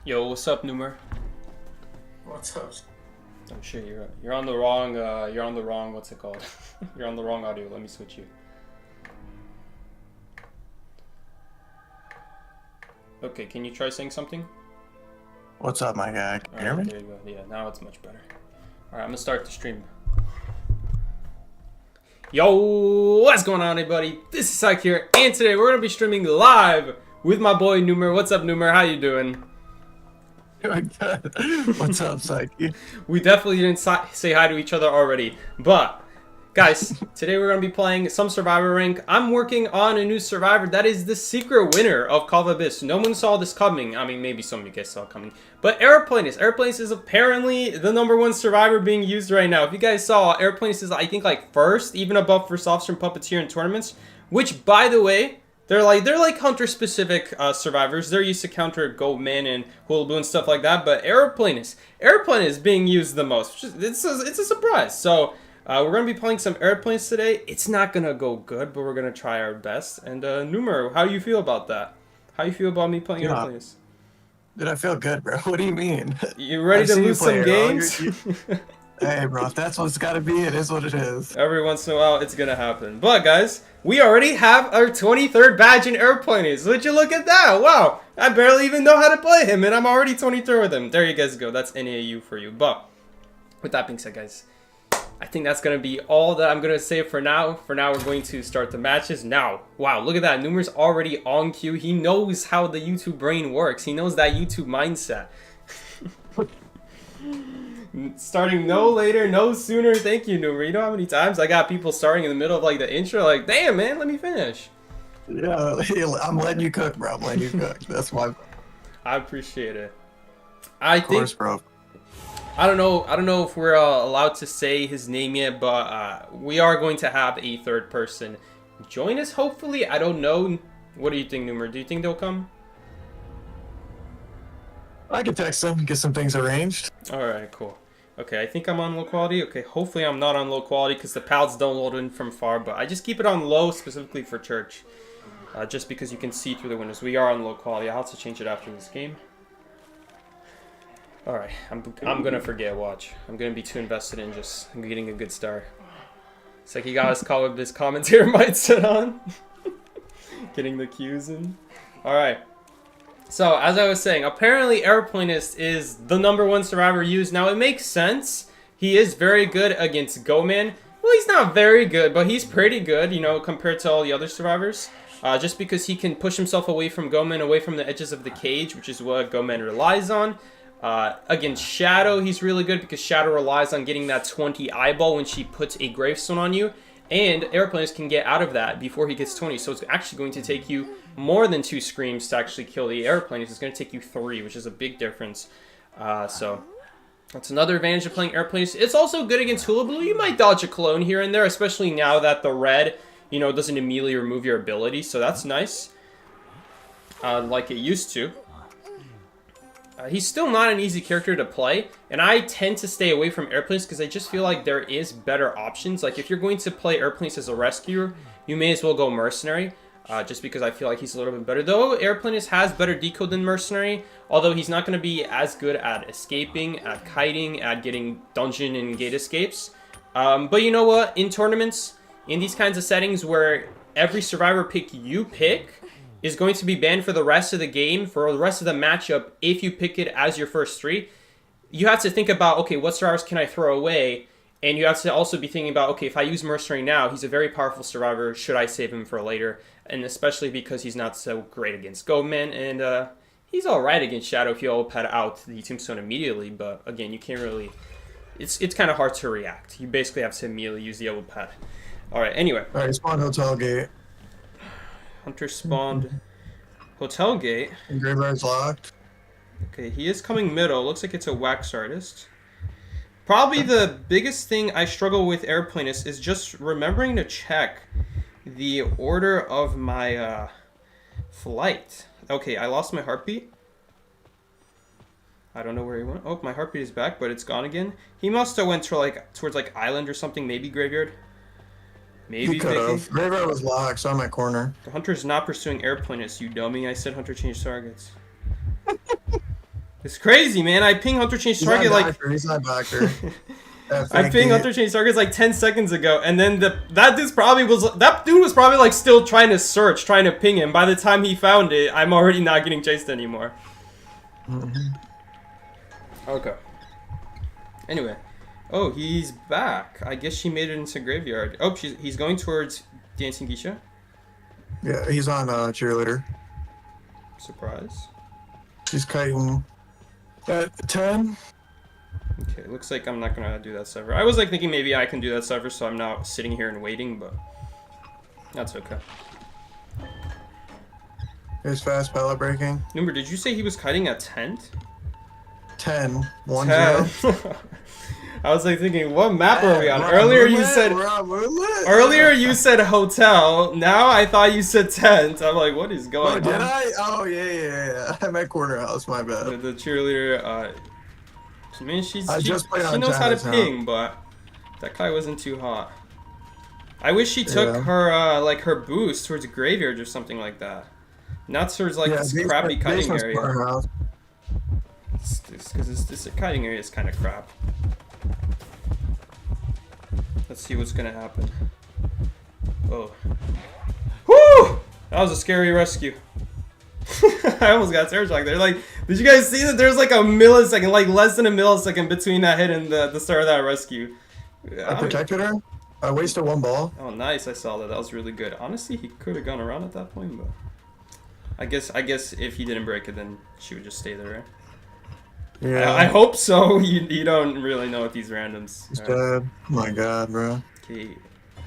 Yo, what's up, Numer? What's up? Oh shit, you're on the wrong what's it called? You're on the wrong audio. Let me switch you. Okay, can you try saying something? What's up, my guy? Can you hear me? There you go. Yeah, now it's much better. Alright, I'm gonna start the stream. Yo, what's going on, everybody? This is Psych here, and today we're gonna be streaming live with my boy Numer. What's up, Numer? How you doing? Doing good. What's up, Psyche? We definitely didn't say hi to each other already, but guys, today we're going to be playing some Survivor rank. I'm working on a new Survivor that is the secret winner of Call of Abyss. No one saw this coming. I mean, maybe some of you guys saw it coming. But Airplanist. Airplanist is apparently the #1 Survivor being used right now. If you guys saw, Airplanist is, I think, like first, even above for Soft Stream Puppeteer in tournaments. Which, by the way, they're like hunter-specific survivors. They're used to counter Goatman and Hula and stuff like that. But Airplanist is being used the most. It's a surprise. So we're gonna be playing some Airplanes today. It's not gonna go good, but we're gonna try our best. And Numer, how do you feel about that? How do you feel about me playing Airplanes? Dude, I feel good, bro. What do you mean? You ready to lose some games? Hey, bro, if that's what it's gotta be, it is what it is. Every once in a while, it's gonna happen. But guys, we already have our 23rd badge in Airplanes. Would you look at that? Wow, I barely even know how to play him, and I'm already 23 with him. There you guys go. That's NAU for you. But with that being said, guys, I think that's gonna be all that I'm gonna say for now. For now, we're going to start the matches now. Wow, look at that. Numer's already on cue. He knows how the YouTube brain works. He knows that YouTube mindset. Starting no later, no sooner. Thank you, Numer. You know how many times I got people starting in the middle of like the intro, like, damn, man, let me finish. Yeah, I'm letting you cook, bro. I'm letting you cook. That's why. I appreciate it. Of course, bro. I don't know if we're allowed to say his name yet, but we are going to have a third person join us, hopefully. I don't know. What do you think, Numer? Do you think they'll come? I can text them, get some things arranged. Alright, cool. Okay, I think I'm on low quality. Okay, hopefully I'm not on low quality because the pals don't load in from far, but I just keep it on low specifically for church. Just because you can see through the windows. We are on low quality. I'll have to change it after this game. Alright, I'm gonna forget, watch. I'm gonna be too invested in just getting a good start. It's like you got us call this commentator mindset on. Getting the cues in. Alright. So, as I was saying, apparently Airplanist is the #1 Survivor used. Now, it makes sense. He is very good against Goatman. Well, he's not very good, but he's pretty good, you know, compared to all the other survivors. Just because he can push himself away from Goatman, away from the edges of the cage, which is what Goatman relies on. Against Shadow, he's really good because Shadow relies on getting that 20 eyeball when she puts a gravestone on you. And Airplanist can get out of that before he gets 20. So it's actually going to take you more than 2 screams to actually kill the Airplanist. It's going to take you 3, which is a big difference. So that's another advantage of playing Airplanist. It's also good against Hula Blue. You might dodge a clone here and there, especially now that the red, you know, doesn't immediately remove your ability. So that's nice. Like it used to. He's still not an easy character to play, and I tend to stay away from Airplanes because I just feel like there is better options. Like, if you're going to play Airplanes as a rescuer, you may as well go Mercenary, just because I feel like he's a little bit better. Though, Airplanes has better decode than Mercenary, although he's not going to be as good at escaping, at kiting, at getting dungeon and gate escapes. But you know what? In tournaments, in these kinds of settings where every survivor pick you pick is going to be banned for the rest of the game, for the rest of the matchup, if you pick it as your first 3. You have to think about, okay, what survivors can I throw away? And you have to also be thinking about, okay, if I use Mercenary now, he's a very powerful survivor, should I save him for later? And especially because he's not so great against Goatman, and he's alright against Shadow if you all pad out the Tombstone immediately, but again, you can't really... It's kind of hard to react. You basically have to immediately use the yellow pad. Alright, anyway. Alright, spawn hotel gate. Hunter spawned Hotel Gate. And Graveyard's locked. Okay, he is coming middle. Looks like it's a wax artist. Probably the biggest thing I struggle with Airplanist is just remembering to check the order of my flight. Okay, I lost my heartbeat. I don't know where he went. Oh, my heartbeat is back, but it's gone again. He must have went to towards like Island or something, maybe Graveyard. Maybe he could have. Graveyard was locked, so I'm at corner. The Hunter's not pursuing Airplanist, you dummy. I said Hunter changed targets. It's crazy, man. I ping Hunter change He's target not like. doctor. He's not doctor. I ping Hunter change targets like 10 seconds ago, and then that dude was probably like still trying to search, trying to ping him. By the time he found it, I'm already not getting chased anymore. Okay. Anyway. Oh, he's back. I guess she made it into graveyard. Oh, he's going towards Dancing Geisha. Yeah, he's on cheerleader. Surprise. He's kiting at 10. Okay, looks like I'm not gonna do that cipher. I was like thinking maybe I can do that cipher, so I'm not sitting here and waiting, but that's okay. Here's fast pallet breaking. Number, did you say he was kiting at 10? 10. 1 10. 0. I was like thinking, what map are we on? Earlier you said hotel. Now I thought you said tent. I'm like, what is going on? Did I? Oh yeah. I meant corner house. My bad. The cheerleader. I mean, she knows how to ping, but that guy wasn't too hot. I wish she took her like her boost towards a graveyard or something like that. Not towards like this crappy kiting area. Because this kiting area is kind of crap. Let's see what's gonna happen. Oh. Woo! That was a scary rescue. I almost got terror shock there. Like, did you guys see that there's like a millisecond, like less than a millisecond between that hit and the start of that rescue? I protected her. I wasted 1 ball. Oh, nice. I saw that. That was really good. Honestly, he could have gone around at that point, but I guess if he didn't break it, then she would just stay there, right? Yeah. I hope so. You don't really know with these randoms. He's dead. Oh my god, bro. Okay.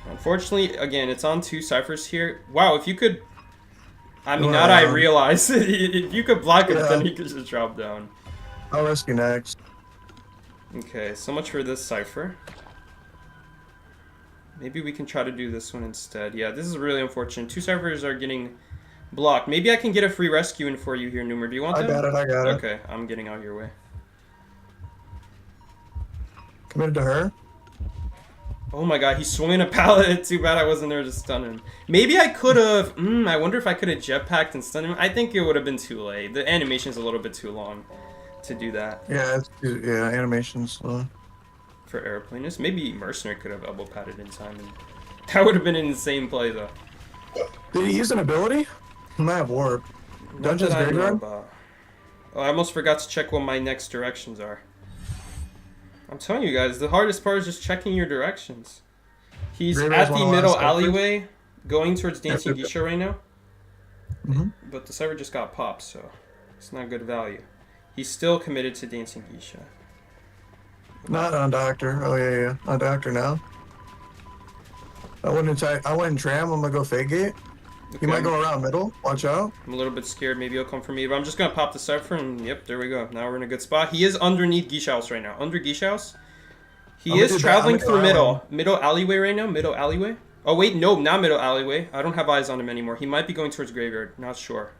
Unfortunately, again, it's on 2 ciphers here. Wow, if you could... I mean, now that I realize, if you could block it, then he could just drop down. I'll rescue next. Okay, so much for this cipher. Maybe we can try to do this one instead. Yeah, this is really unfortunate. 2 ciphers are getting blocked. Maybe I can get a free rescue in for you here, Numer. Do you want that? I got it. Okay, I'm getting out your way. Committed to her. Oh my god, he's swinging a pallet. Too bad I wasn't there to stun him. Maybe I could have... I wonder if I could have jetpacked and stunned him. I think it would have been too late. The animation's a little bit too long to do that. Yeah, animation's slow. For airplanist. Maybe Mercenary could have elbow padded in time. And that would have been an insane play, though. Did he use an ability? He might have warp. Dungeon's graveyard? Oh, I almost forgot to check what my next directions are. I'm telling you guys, the hardest part is just checking your directions. He's at the middle alleyway, going towards Dancing Geisha right now. But the server just got popped, so it's not good value. He's still committed to Dancing Geisha. Not on Doctor. Oh yeah. On Doctor now. I wouldn't tram. I'm gonna go fake gate. Okay. He might go around middle. Watch out. I'm a little bit scared. Maybe he'll come for me, but I'm just gonna pop the cipher and yep, there we go. Now we're in a good spot. He is underneath Geisha House right now. Under Geisha House. He is traveling through middle alleyway right now. Middle alleyway. Oh wait, no, not middle alleyway. I don't have eyes on him anymore. He might be going towards graveyard. Not sure.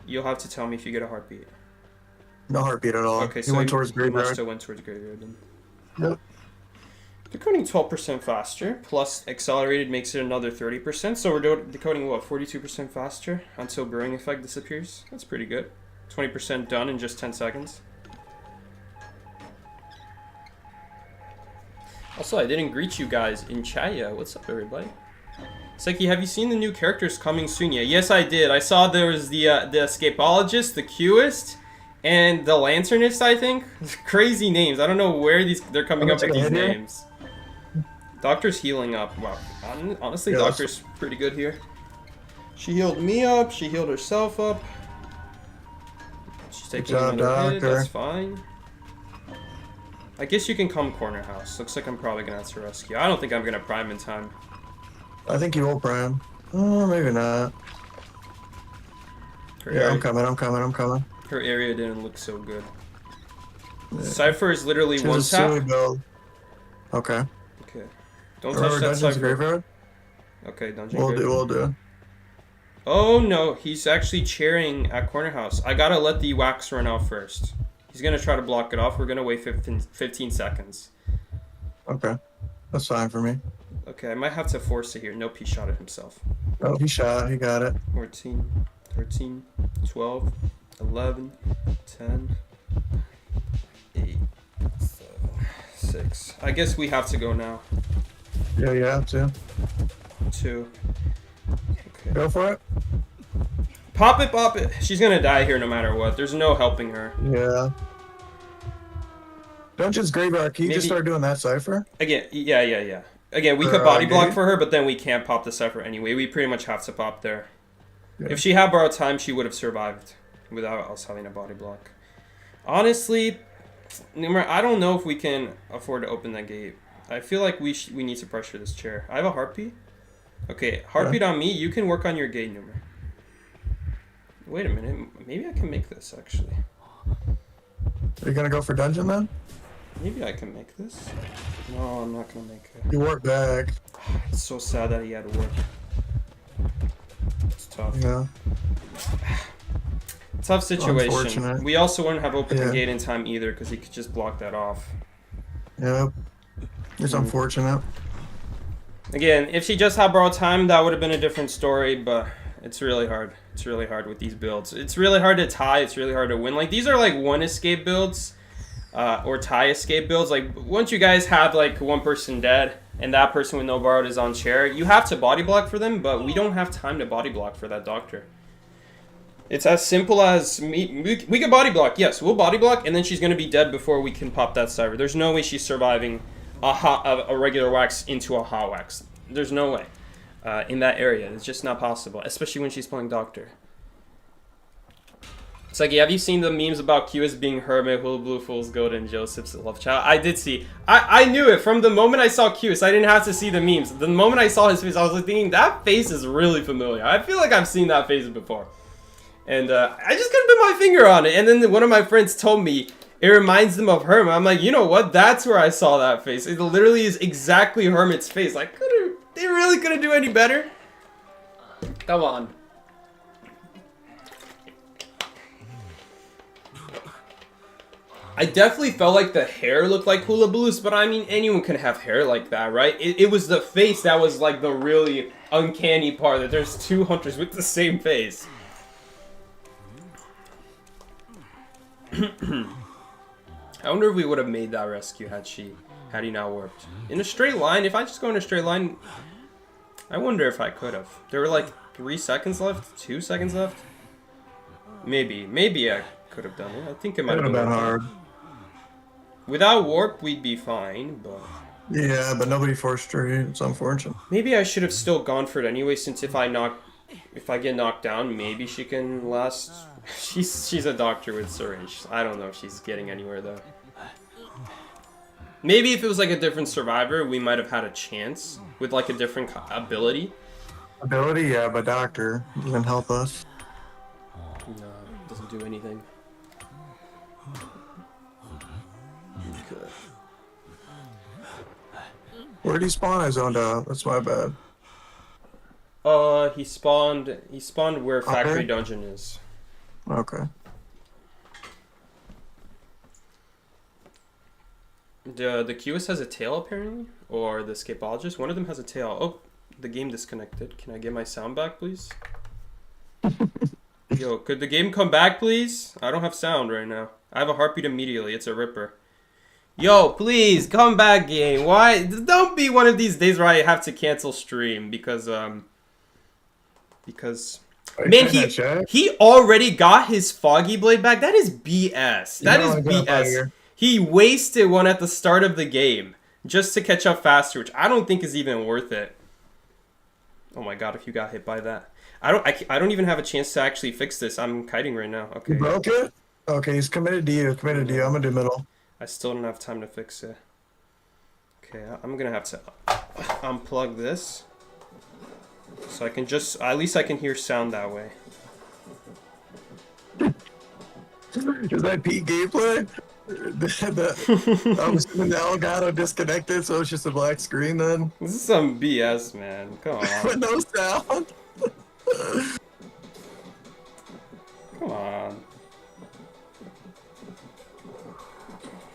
You'll have to tell me if you get a heartbeat. No heartbeat at all. Okay, he went towards graveyard. He must have went towards graveyard then. Yep. Decoding 12% faster, plus accelerated makes it another 30%. So we're decoding what, 42% faster until brewing effect disappears. That's pretty good. 20% done in just 10 seconds. Also, I didn't greet you guys in chat yet. What's up, everybody? Seki, have you seen the new characters coming soon yet? Yes, I did. I saw there was the escapologist, the Qist, and the lanternist, I think. Crazy names. I don't know where they're coming up with these names. Doctor's healing up. Wow. Honestly, yeah, Doctor's pretty good here. She healed me up. She healed herself up. She's taking another hit. That's fine. I guess you can come corner house. Looks like I'm probably going to have to rescue. I don't think I'm going to prime in time. I think you will prime. Oh, maybe not. I'm coming. Her area didn't look so good. Yeah. Cipher is literally one tap. Okay. Okay. Don't touch that cipher. Graveyard? Okay, dungeon graveyard. We'll do. Oh no, he's actually cheering at corner house. I gotta let the wax run out first. He's gonna try to block it off. We're gonna wait 15 seconds. Okay. That's fine for me. Okay, I might have to force it here. Nope, he shot it himself. Oh, he got it. 14, 13, 12, 11, 10, 8, 7, 6. I guess we have to go now. Yeah, you have to. 2. Okay. Go for it. Pop it, pop it. She's gonna die here no matter what. There's no helping her. Yeah. Dungeon's Graveyard. Can you just start doing that cipher? Again, yeah. Again, we could body block for her, but then we can't pop the cipher anyway. We pretty much have to pop there. Yeah. If she had borrowed time, she would have survived without us having a body block. Honestly, I don't know if we can afford to open that gate. I feel like we need to pressure this chair. I have a heartbeat. Okay, heartbeat on me. You can work on your gate, Numer. Wait a minute. Maybe I can make this, actually. Are you going to go for dungeon, then? Maybe I can make this. No, I'm not going to make it. You work back. It's so sad that he had to work. It's tough. Yeah. Tough situation. We also wouldn't have opened the gate in time either because he could just block that off. Yep. It's unfortunate. Again, if she just had borrowed time, that would have been a different story, but it's really hard. It's really hard with these builds. It's really hard to tie. It's really hard to win. Like, these are like one escape builds or tie escape builds. Like, once you guys have like one person dead and that person with no borrowed is on chair, you have to body block for them, but we don't have time to body block for that doctor. It's as simple as we can body block. Yes, we'll body block, and then she's going to be dead before we can pop that cipher. There's no way she's surviving a regular wax into a hot wax. There's no way in that area. It's just not possible, especially when she's playing doctor. It's like, have you seen the memes about Q as being Hermit, Hula Blue, Fool's Gold, and Joseph's love child? I did see. I knew it from the moment I saw Q, so I didn't have to see the memes. The moment I saw his face, I was like thinking, that face is really familiar. I feel like I've seen that face before. And I just couldn't put my finger on it. And then one of my friends told me it reminds them of Hermit. I'm like, you know what? That's where I saw that face. It literally is exactly Hermit's face. Like, they really couldn't do any better? Come on. I definitely felt like the hair looked like Hula Blues, but I mean, anyone can have hair like that, right? It was the face that was like the really uncanny part, that there's two hunters with the same face. I wonder if we would have made that rescue had he not worked. In a straight line, if I just go in a straight line, I wonder if I could have. There were like 3 seconds left, 2 seconds left. Maybe I could have done it. I think it might have been hard. Without warp, we'd be fine, but... Yeah, but nobody forced straight. It's unfortunate. Maybe I should have still gone for it anyway, since if I get knocked down, maybe she can last. She's a doctor with syringe. I don't know if she's getting anywhere though. Maybe if it was like a different survivor, we might have had a chance with like a different ability. Ability, yeah, but doctor doesn't help us. No, it doesn't do anything. Okay. Where did he spawn? I zoned out. That's my bad. He spawned where Factory Dungeon is. Okay. The QS has a tail apparently, or the Scapologist. One of them has a tail. Oh, the game disconnected. Can I get my sound back, please? Yo, could the game come back, please? I don't have sound right now. I have a heartbeat immediately. It's a ripper. Yo, please come back, game. Why? Don't be one of these days where I have to cancel stream because man, he already got his Foggy Blade back. That is BS. That is BS. He wasted one at the start of the game just to catch up faster, which I don't think is even worth it. Oh my god, if you got hit by that. I don't even have a chance to actually fix this. I'm kiting right now. Okay. You broke it? Okay, he's committed to you. Committed to you. I'm gonna do middle. I still don't have time to fix it. Okay, I'm gonna have to unplug this. So I can just, at least I can hear sound that way. Is that Pete gameplay? I'm assuming the Elgato disconnected, so it's just a black screen then? This is some BS, man. Come on. With no sound? Come on.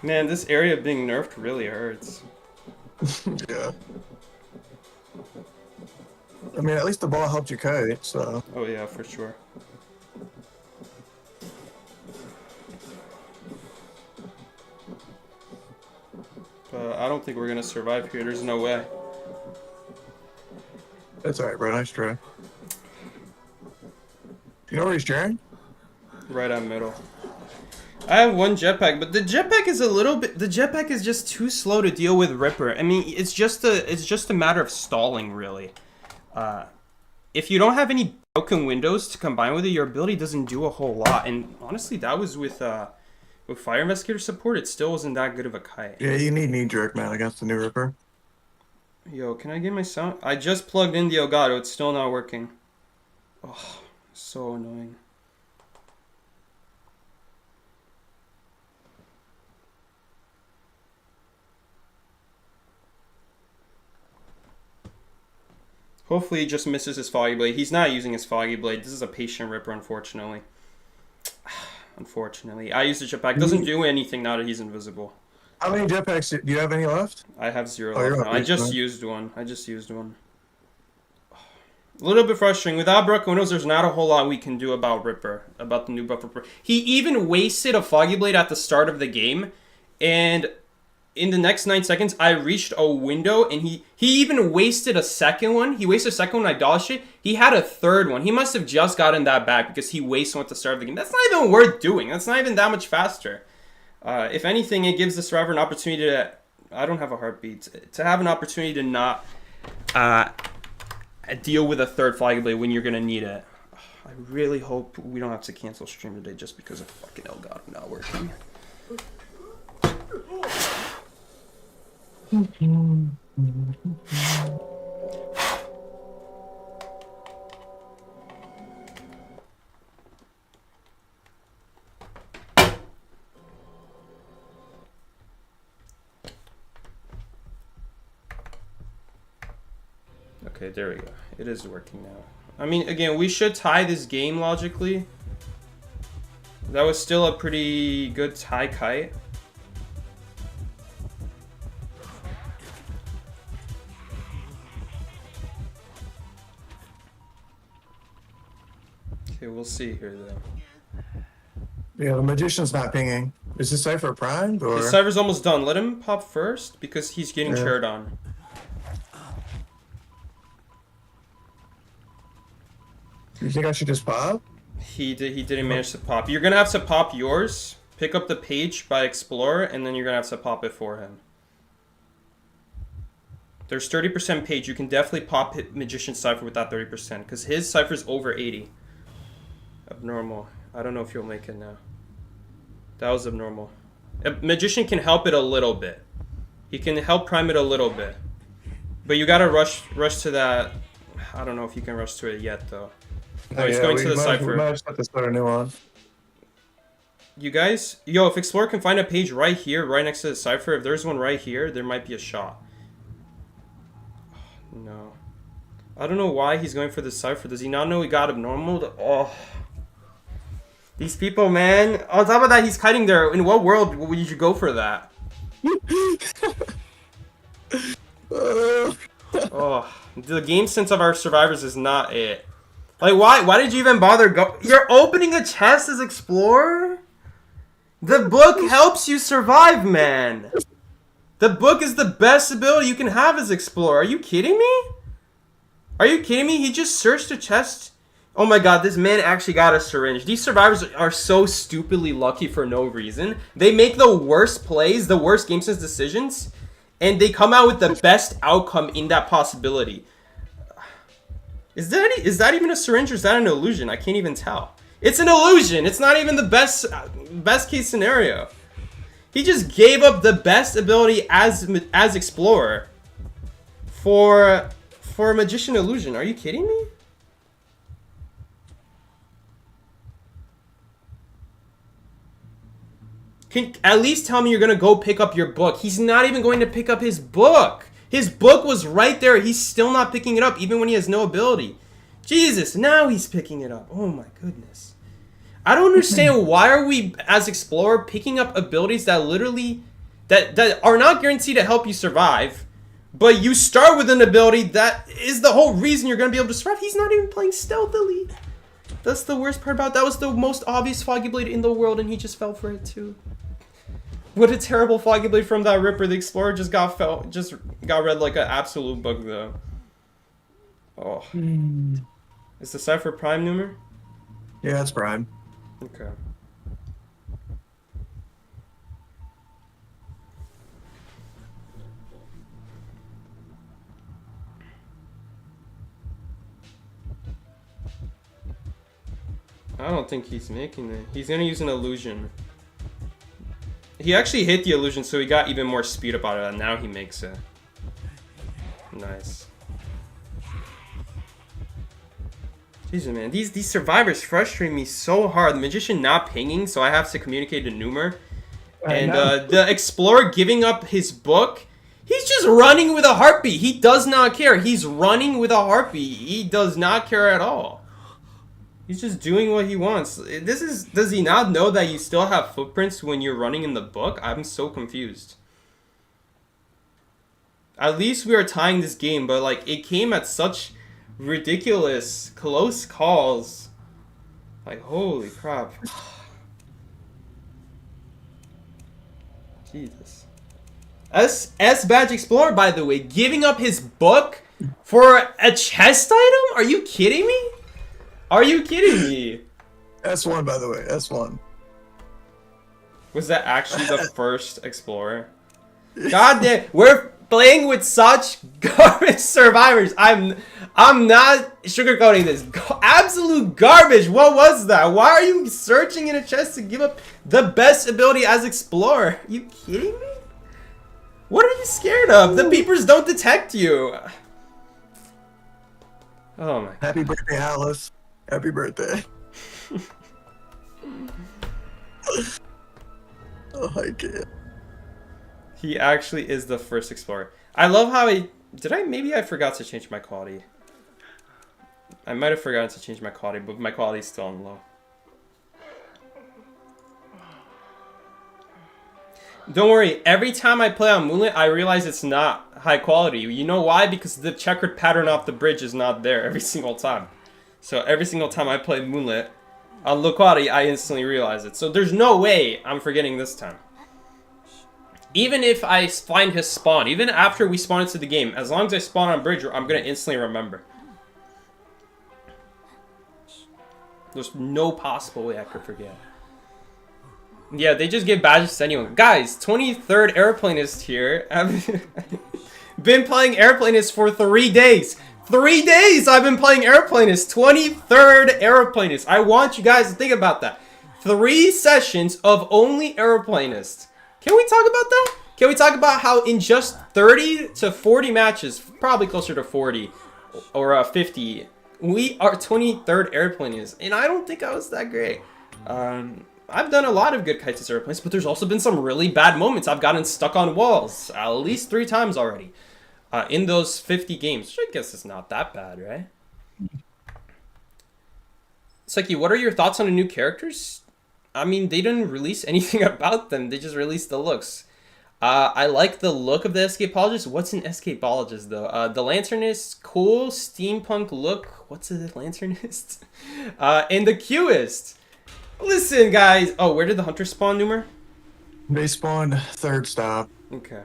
Man, this area being nerfed really hurts. Yeah. I mean, at least the ball helped you kite, so... Oh yeah, for sure. but I don't think we're gonna survive here. There's no way. That's alright, bro. Nice try. You know where he's sharing? Right at middle. I have one jetpack, but the jetpack is a little bit. The jetpack is just too slow to deal with Ripper. I mean, it's just a matter of stalling, really. If you don't have any broken windows to combine with it, your ability doesn't do a whole lot. And honestly, that was with Fire Investigator support. It still wasn't that good of a kite. Yeah, you need knee jerk, man, against the new Ripper. Yo, can I get my sound? I just plugged in the Elgato. It's still not working. Oh, so annoying. Hopefully he just misses his Foggy Blade. He's not using his Foggy Blade. This is a patient Ripper, unfortunately. Unfortunately. I use the jetpack. Doesn't do anything now that he's invisible. How many jetpacks? Do you have any left? I have 0 Oh, left now. I just used one. A little bit frustrating. Without broken windows, there's not a whole lot we can do about Ripper. About the new buff Ripper. He even wasted a Foggy Blade at the start of the game. And in the next 9 seconds, I reached a window, and he even wasted a second one. He wasted a second one, I dodged it. He had a third one. He must have just gotten that back because he wasted one at the start of the game. That's not even worth doing. That's not even that much faster. If anything, it gives the survivor an opportunity to... I don't have a heartbeat. To have an opportunity to not deal with a third Foggy Blade when you're going to need it. I really hope we don't have to cancel stream today just because of fucking Elgato not working. Okay, there we go. It is working now. I mean, again, we should tie this game logically. That was still a pretty good tie kite. Okay, we'll see here though. Yeah, the magician's not pinging. Is this cipher primed or? The cipher's almost done. Let him pop first because he's getting chaired on. You think I should just pop? He didn't manage to pop. You're gonna have to pop yours. Pick up the page by Explorer, and then you're gonna have to pop it for him. There's 30% page. You can definitely pop Magician Cipher with that 30% because his Cipher's over 80. Abnormal. I don't know if you'll make it now. That was abnormal. A Magician can help it a little bit. He can help prime it a little bit. But you gotta rush to that. I don't know if you can rush to it yet though. No, he's going to the Cipher. We might just have to start a new one. You guys, yo, if Explorer can find a page right here, right next to the Cipher, if there's one right here, there might be a shot. No. I don't know why he's going for the Cipher. Does he not know he got abnormal? Oh. These people, man. On top of that, he's kiting there. In what world would you go for that? Oh. The game sense of our survivors is not it. Like, why did you even bother go? You're opening a chest as Explorer? The book helps you survive, man. The book is the best ability you can have as Explorer. Are you kidding me? Are you kidding me? He just searched a chest. Oh my god, this man actually got a syringe. These survivors are so stupidly lucky for no reason. They make the worst plays, the worst game sense decisions, and they come out with the best outcome in that possibility. Is that even a syringe or is that an illusion? I can't even tell. It's an illusion. It's not even the best case scenario. He just gave up the best ability as Explorer for a Magician illusion. Are you kidding me? Can at least tell me you're gonna go pick up your book. He's not even going to pick up his book. His book was right there. He's still not picking it up, even when he has no ability. Jesus, now he's picking it up. Oh my goodness. I don't understand why are we, as Explorer, picking up abilities that literally, that are not guaranteed to help you survive, but you start with an ability that is the whole reason you're going to be able to survive. He's not even playing stealthily. That's the worst part about it. That was the most obvious Foggy Blade in the world, and he just fell for it too. What a terrible Foggy Blade from that Ripper. The Explorer just got read like an absolute book though. Oh. Is the cipher prime numer? Yeah, it's prime. Okay. I don't think he's making it. He's gonna use an illusion. He actually hit the illusion, so he got even more speed up out of that. Now he makes it. Nice. Jesus, man. These survivors frustrate me so hard. The Magician not pinging, so I have to communicate to Numer. And the Explorer giving up his book. He's just running with a heartbeat. He does not care. He's running with a heartbeat. He does not care at all. He's just doing what he wants. Does he not know that you still have footprints when you're running in the book? I'm so confused. At least we are tying this game, but like it came at such ridiculous close calls. Like holy crap. Jesus. S Badge Explorer, by the way, giving up his book for a chest item? Are you kidding me? Are you kidding me? S1, by the way. S1. Was that actually the first Explorer? God damn, we're playing with such garbage survivors. I'm not sugarcoating this. Absolute garbage. What was that? Why are you searching in a chest to give up the best ability as Explorer? Are you kidding me? What are you scared of? The peepers don't detect you. Oh my God. Happy birthday, Alice. Happy birthday. Oh, I can't. He actually is the first Explorer. I love how maybe I forgot to change my quality. I might have forgotten to change my quality, but my quality is still on low. Don't worry, every time I play on Moonlit, I realize it's not high quality. You know why? Because the checkered pattern off the bridge is not there every single time. So every single time I play Moonlit, on low quality, I instantly realize it. So there's no way I'm forgetting this time. Even if I find his spawn, even after we spawn into the game, as long as I spawn on bridge, I'm going to instantly remember. There's no possible way I could forget. Yeah, they just give badges to anyone. Guys, 23rd Airplanist here. I've been playing Airplanist for 3 days. 3 days I've been playing Airplanist. 23rd Airplanist. I want you guys to think about that. 3 sessions of only Airplanist. Can we talk about that? Can we talk about how in just 30 to 40 matches, probably closer to 40 or 50, we are 23rd Airplanist. And I don't think I was that great. I've done a lot of good kites airplanes, but there's also been some really bad moments. I've gotten stuck on walls at least 3 times already in those 50 games, which I guess is not that bad, right? Psyche, what are your thoughts on the new characters? I mean, they didn't release anything about them. They just released the looks. I like the look of the escapologist. What's an escapologist, though? The lanternist, cool steampunk look. What's a lanternist? And the Qist. Listen, guys. Oh, where did the hunters spawn, Numer? They spawned 3rd stop. Okay.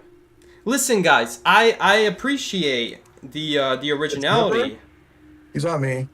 Listen, guys. I appreciate the originality. He's on me.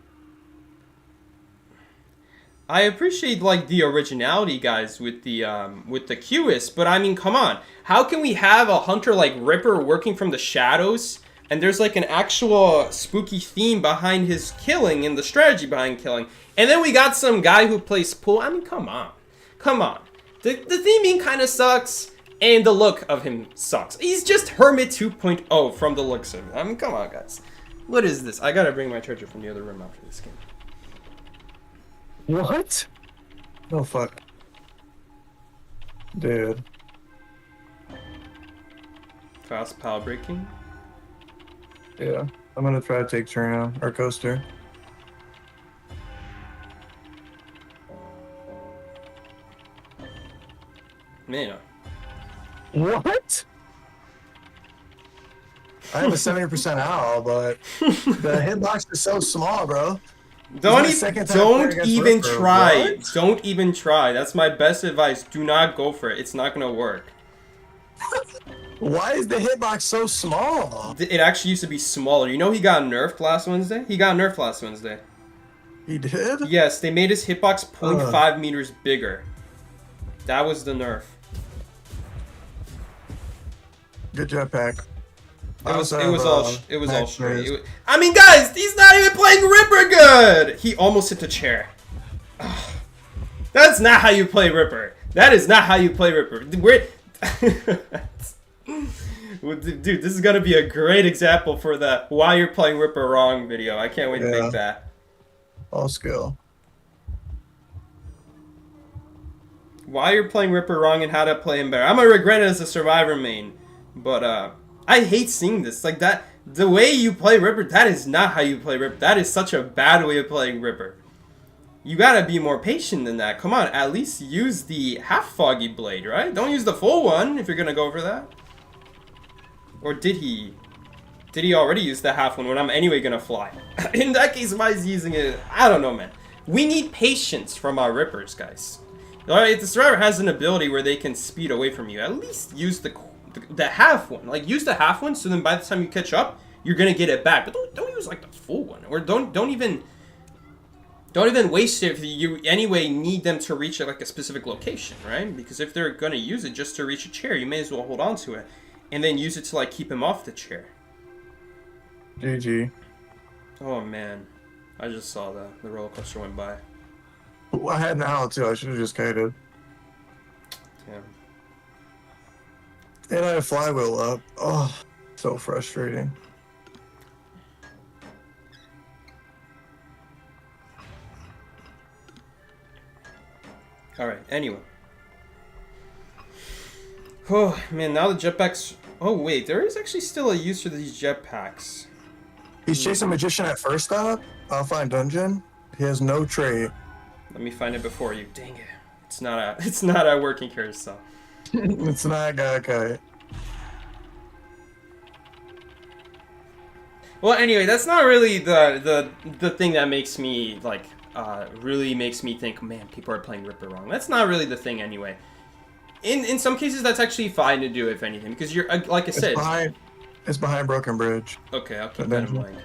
I appreciate like the originality, guys, with the Qist, but I mean, come on. How can we have a hunter like Ripper working from the shadows, and there's like an actual spooky theme behind his killing and the strategy behind killing, and then we got some guy who plays pool? I mean, come on. Come on. The theming kind of sucks, and the look of him sucks. He's just Hermit 2.0 from the looks of him. I mean, come on, guys. What is this? I gotta bring my charger from the other room after this game. What? Oh, fuck. Dude. Fast power breaking? Yeah. I'm gonna try to take turn now. Or coaster. Man. What? I have a 70% owl, but the hitbox is so small, bro. Don't even try. What? Don't even try. That's my best advice. Do not go for it. It's not gonna work. Why is the hitbox so small? It actually used to be smaller. You know he got nerfed last Wednesday? He got nerfed last Wednesday. He did? Yes, they made his hitbox 0.5 meters bigger. That was the nerf. Good jetpack. It was all straight. raised. I mean, guys, he's not even playing Ripper good. He almost hit the chair. Ugh. That's not how you play Ripper. That is not how you play Ripper. Dude, this is gonna be a great example for the why you're playing Ripper wrong video. I can't wait to make that. All skill. Why you're playing Ripper wrong and how to play him better. I'm gonna regret it as a Survivor main, but I hate seeing this. Like that, the way you play Ripper, that is not how you play Ripper. That is such a bad way of playing Ripper. You gotta be more patient than that. Come on, at least use the half foggy blade, right? Don't use the full one if you're gonna go for that. Or did he? Did he already use the half one when I'm anyway gonna fly? In that case, why is he using it? I don't know, man. We need patience from our Rippers, guys. Alright, if the Survivor has an ability where they can speed away from you, at least use the half one. Like, use the half one, so then by the time you catch up, you're gonna get it back. But don't use like the full one, or don't even waste it if you anyway need them to reach like a specific location, right? Because if they're gonna use it just to reach a chair, you may as well hold on to it, and then use it to like keep him off the chair. GG. Oh man, I just saw the roller coaster went by. Ooh, I had an owl too. I should have just kited. Damn. And I had a flywheel up. Oh, so frustrating. All right. Anyway. Oh man, now the jetpacks. Oh wait, there is actually still a use for these jetpacks. He's chasing Magician at first stop. I'll find dungeon. He has no trait. Let me find it before you. Dang it! It's not a working carousel. It's not okay. Well, anyway, that's not really the thing that makes me like really makes me think, man, people are playing Ripper wrong. That's not really the thing anyway. In some cases, that's actually fine to do, if anything, because you're like I said. It's behind Broken Bridge. Okay, I'll keep that in mind.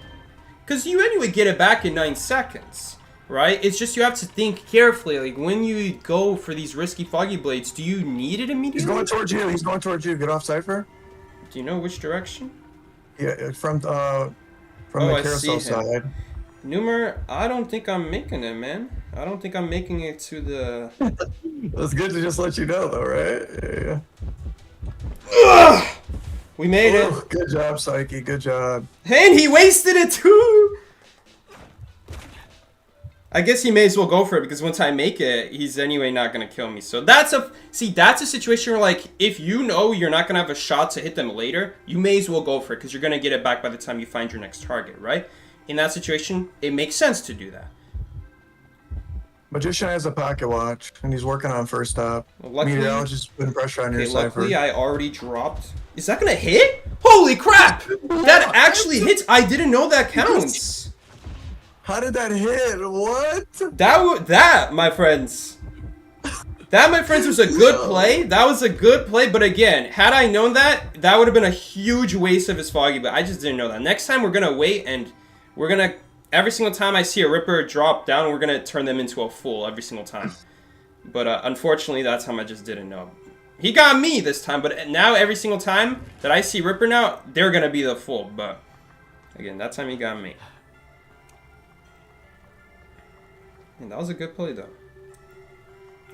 Because you anyway get it back in 9 seconds, right? It's just you have to think carefully. Like when you go for these risky foggy blades, do you need it immediately? He's going towards you. He's going towards you. Get off cipher. Do you know which direction? Yeah, from the carousel side. Numer, I don't think I'm making it, man. I don't think I'm making it to the... It's good to just let you know, though, right? Yeah. Ugh! We made it. Good job, Psyche. Good job. And he wasted it, too! I guess he may as well go for it, because once I make it, he's anyway not going to kill me. So that's a... See, that's a situation where, like, if you know you're not going to have a shot to hit them later, you may as well go for it, because you're going to get it back by the time you find your next target, right? In that situation, it makes sense to do that. Magician has a pocket watch, and he's working on first stop. Well, luckily, meteorologist putting pressure on your cipher. Luckily, I already dropped. Is that gonna hit? Holy crap! That actually hits. I didn't know that counts. How did that hit? What? That, my friends. That, my friends, was a good play. That was a good play. But again, had I known that, that would have been a huge waste of his foggy. But I just didn't know that. Next time, we're gonna wait and we're gonna. Every single time I see a Ripper drop down, we're going to turn them into a full every single time. But unfortunately, that time I just didn't know. He got me this time, but now every single time that I see Ripper now, they're going to be the full. But again, that time he got me. And that was a good play, though.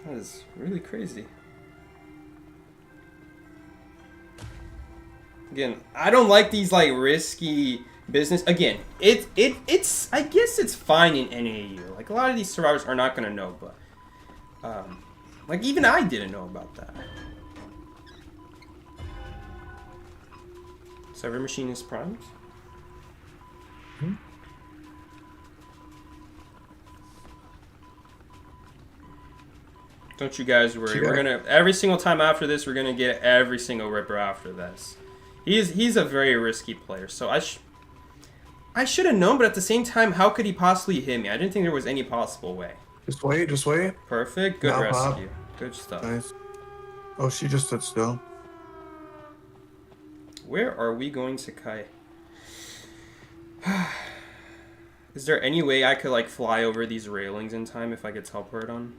That is really crazy. Again, I don't like these like risky... business. Again, it's I guess it's fine in NAU. Like a lot of these survivors are not gonna know, but like even I didn't know about that. Server machine is primed. Don't you guys worry. We're gonna every single time after this, we're gonna get every single Ripper after this. He's a very risky player, so I should have known, but at the same time, how could he possibly hit me? I didn't think there was any possible way. Just wait, just wait. Perfect. Good now rescue. pop. Good stuff. Nice. Oh, she just stood still. Where are we going to Kai? Is there any way I could like fly over these railings in time if I get teleport on?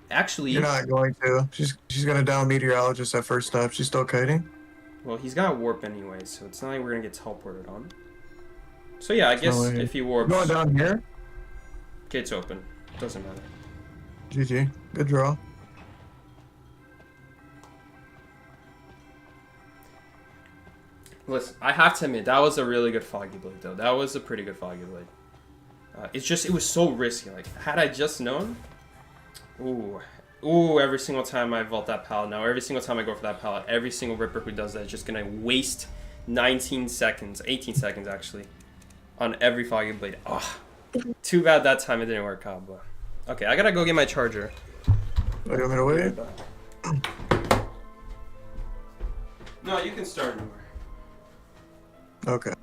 Actually, You're not going to. She's gonna down meteorologist at first stop. She's still kiting. well, he's got warp anyway, so it's not like we're gonna get teleported on. So yeah, I guess No, if he warps, going down here. gate's open. Doesn't matter. GG. Good draw. Listen, I have to admit that was a really good foggy blade, though. That was a pretty good foggy blade. It's just it was so risky. Like had I just known, ooh, every single time I vault that pallet now, every single time I go for that pallet, every single Ripper who does that is just gonna waste 19 seconds, 18 seconds actually, on every foggy blade. Ah, too bad that time it didn't work out. But okay, I gotta go get my charger. You want me to wait? No, you can start anywhere. Okay.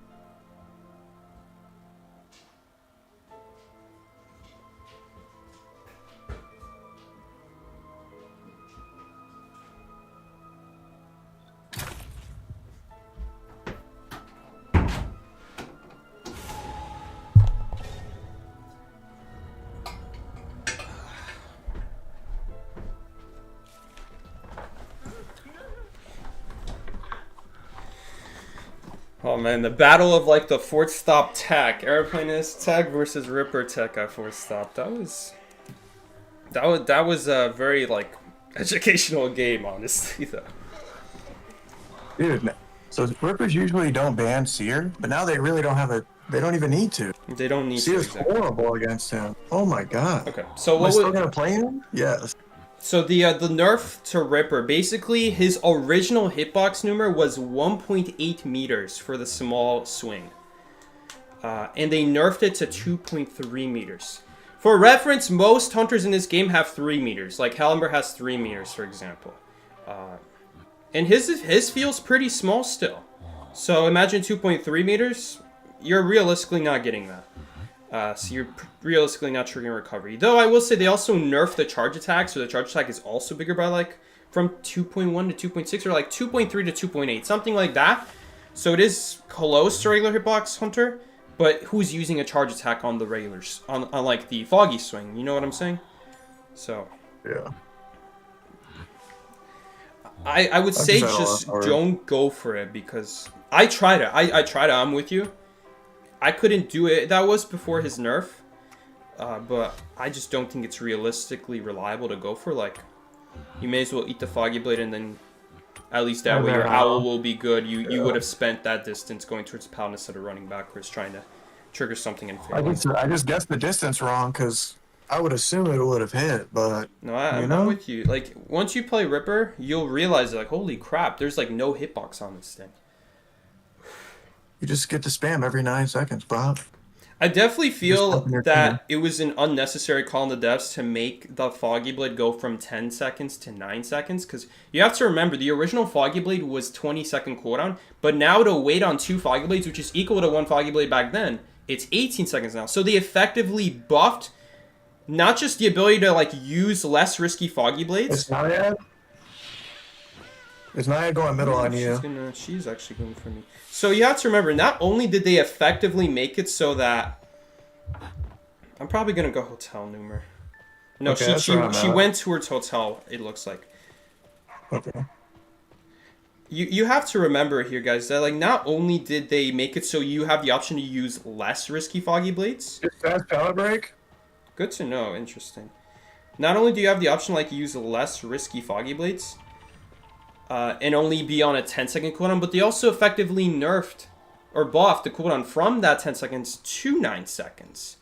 Oh man, the battle of like the fourth stop tech, airplanist tech versus Ripper tech at fourth stop. That was a very like educational game, honestly though. Dude, so Rippers usually don't ban Seer, but now they really don't have a. They don't even need to. They don't need Seer's to. Exactly. horrible against him. Oh my god. Okay, so Am I what still was gonna play him? Yes. so the nerf to Ripper? Basically, his original hitbox number was 1.8 meters for the small swing, and they nerfed it to 2.3 meters. For reference, most hunters in this game have 3 meters. Like Hellenberg has 3 meters, for example. And his feels pretty small still. So imagine 2.3 meters. You're realistically not getting that. So you're realistically not triggering recovery. Though I will say they also nerfed the charge attack, so the charge attack is also bigger by like from 2.1 to 2.6 or like 2.3 to 2.8, something like that. So it is close to regular hitbox hunter, but who's using a charge attack on the regulars, on like the foggy swing? You know what I'm saying? So Yeah. I would say just don't go for it because I tried it. I tried it. I'm with you. I couldn't do it. That was before his nerf. But I just don't think it's realistically reliable to go for. Like, you may as well eat the foggy blade and then at least that way your owl will be good. You would have spent that distance going towards pound instead of running backwards trying to trigger something in favor. I just guessed the distance wrong because I would assume it would have hit, but no, I'm not with you. Like once you play Ripper, you'll realize like holy crap, there's like no hitbox on this thing. You just get to spam every 9 seconds, Bob. I definitely feel that it was an unnecessary call in the devs to make the Foggy Blade go from 10 seconds to 9 seconds, because you have to remember, the original Foggy Blade was 20-second cooldown, but now to wait on 2 Foggy Blades, which is equal to 1 Foggy Blade back then, it's 18 seconds now. So they effectively buffed not just the ability to like use less risky Foggy Blades. Is Naya going middle on you? She's actually going for me. So you have to remember, not only did they effectively make it so that... I'm probably going to go Hotel Numer. No, okay, she went towards Hotel, it looks like. Okay. You have to remember here, guys, that like not only did they make it so you have the option to use less risky Foggy Blades... Just fast pallet break? Good to know, interesting. Not only do you have the option like use less risky Foggy Blades... and only be on a 10-second cooldown, but they also effectively nerfed or buffed the cooldown from that 10 seconds to 9 seconds.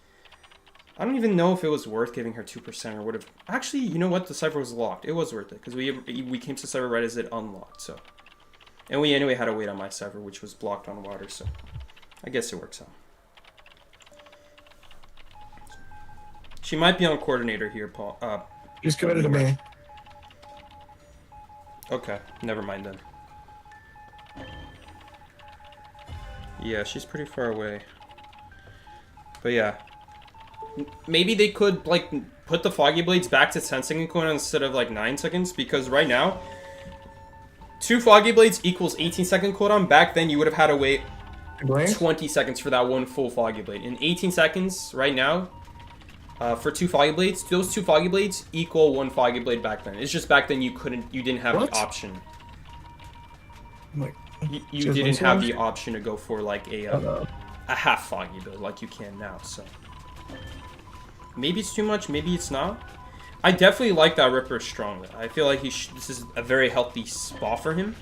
I don't even know if it was worth giving her 2% or would have... Actually, you know what? The cipher was locked. It was worth it because we came to the cipher right as it unlocked. So, and we anyway had to wait on my cipher, which was blocked on water. So, I guess it works out. She might be on coordinator here, Paul. She's committed to me. Okay, never mind then. Yeah, she's pretty far away. But yeah. Maybe they could, like, put the Foggy Blades back to 10-second cooldown instead of, like, 9 seconds. Because right now, 2 Foggy Blades equals 18-second cooldown. Back then, you would have had to wait Blink? 20 seconds for that one full Foggy Blade. In 18 seconds right now, for 2 Foggy Blades, those 2 Foggy Blades equal 1 Foggy Blade back then. It's just back then you didn't have What? the option. Like, You didn't have the option to go for like a half Foggy build like you can now, so. Maybe it's too much, maybe it's not. I definitely like that Ripper strongly. I feel like this is a very healthy spot for him.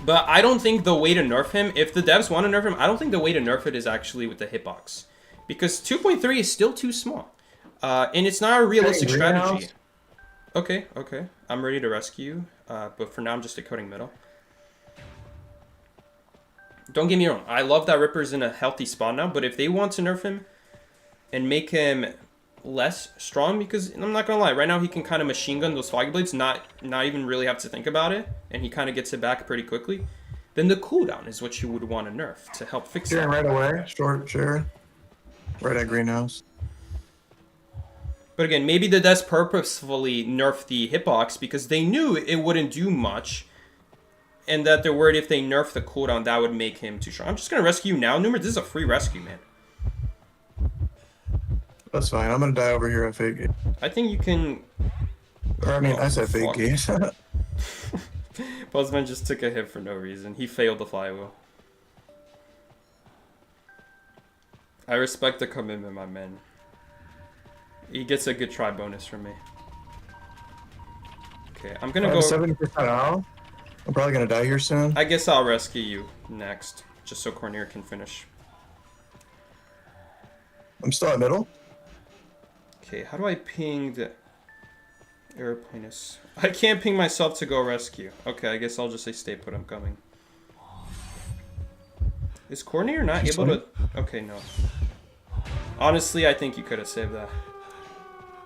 But I don't think the way to nerf him, if the devs want to nerf him, I don't think the way to nerf it is actually with the hitbox. Because 2.3 is still too small. And it's not a realistic strategy. Okay, okay. I'm ready to rescue you. But for now, I'm just decoding middle. Don't get me wrong. I love that Ripper's in a healthy spot now. But if they want to nerf him and make him less strong, because I'm not gonna lie, right now he can kind of machine gun those Foggy Blades, not even really have to think about it, and he kind of gets it back pretty quickly, then the cooldown is what you would want to nerf to help fix it. Right away, short, sure. Right at greenhouse. But again, maybe the devs purposefully nerfed the hitbox because they knew it wouldn't do much, and that they're worried if they nerf the cooldown, that would make him too strong. I'm just gonna rescue you now, Numer. This is a free rescue, man. That's fine. I'm gonna die over here at fake gate. I think you can. Or I mean, I said fake gate. Buzzman just took a hit for no reason. He failed the flywheel. I respect the commitment, my man. He gets a good try bonus from me. Okay, I'm gonna go. 70% out. I'm probably gonna die here soon. I guess I'll rescue you next, just so Cornier can finish. I'm still at middle. Okay, how do I ping the airplanist? I can't ping myself to go rescue. Okay, I guess I'll just say stay put, I'm coming. Is Cornier not able to... Okay, no. Honestly, I think you could have saved that.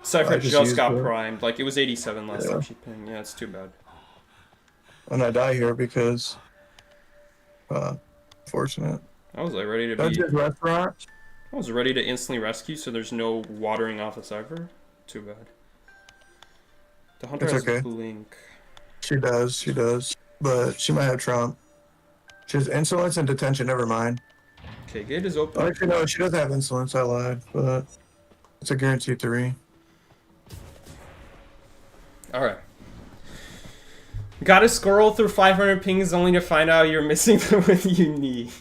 Cypher just got primed. Like, it was 87 last time she pinged. Yeah, it's too bad. And I die here because... fortunate. I was like ready to That's be... his restaurant. I was ready to instantly rescue, so there's no watering off a Cypher. Too bad. The hunter has blink. She does. But she might have Trump. She has insolence and detention, never mind. Okay, gate is open. Actually, no, she does have insolence, I lied. But it's a guaranteed 3. Alright. Gotta scroll through 500 pings only to find out you're missing the one you need.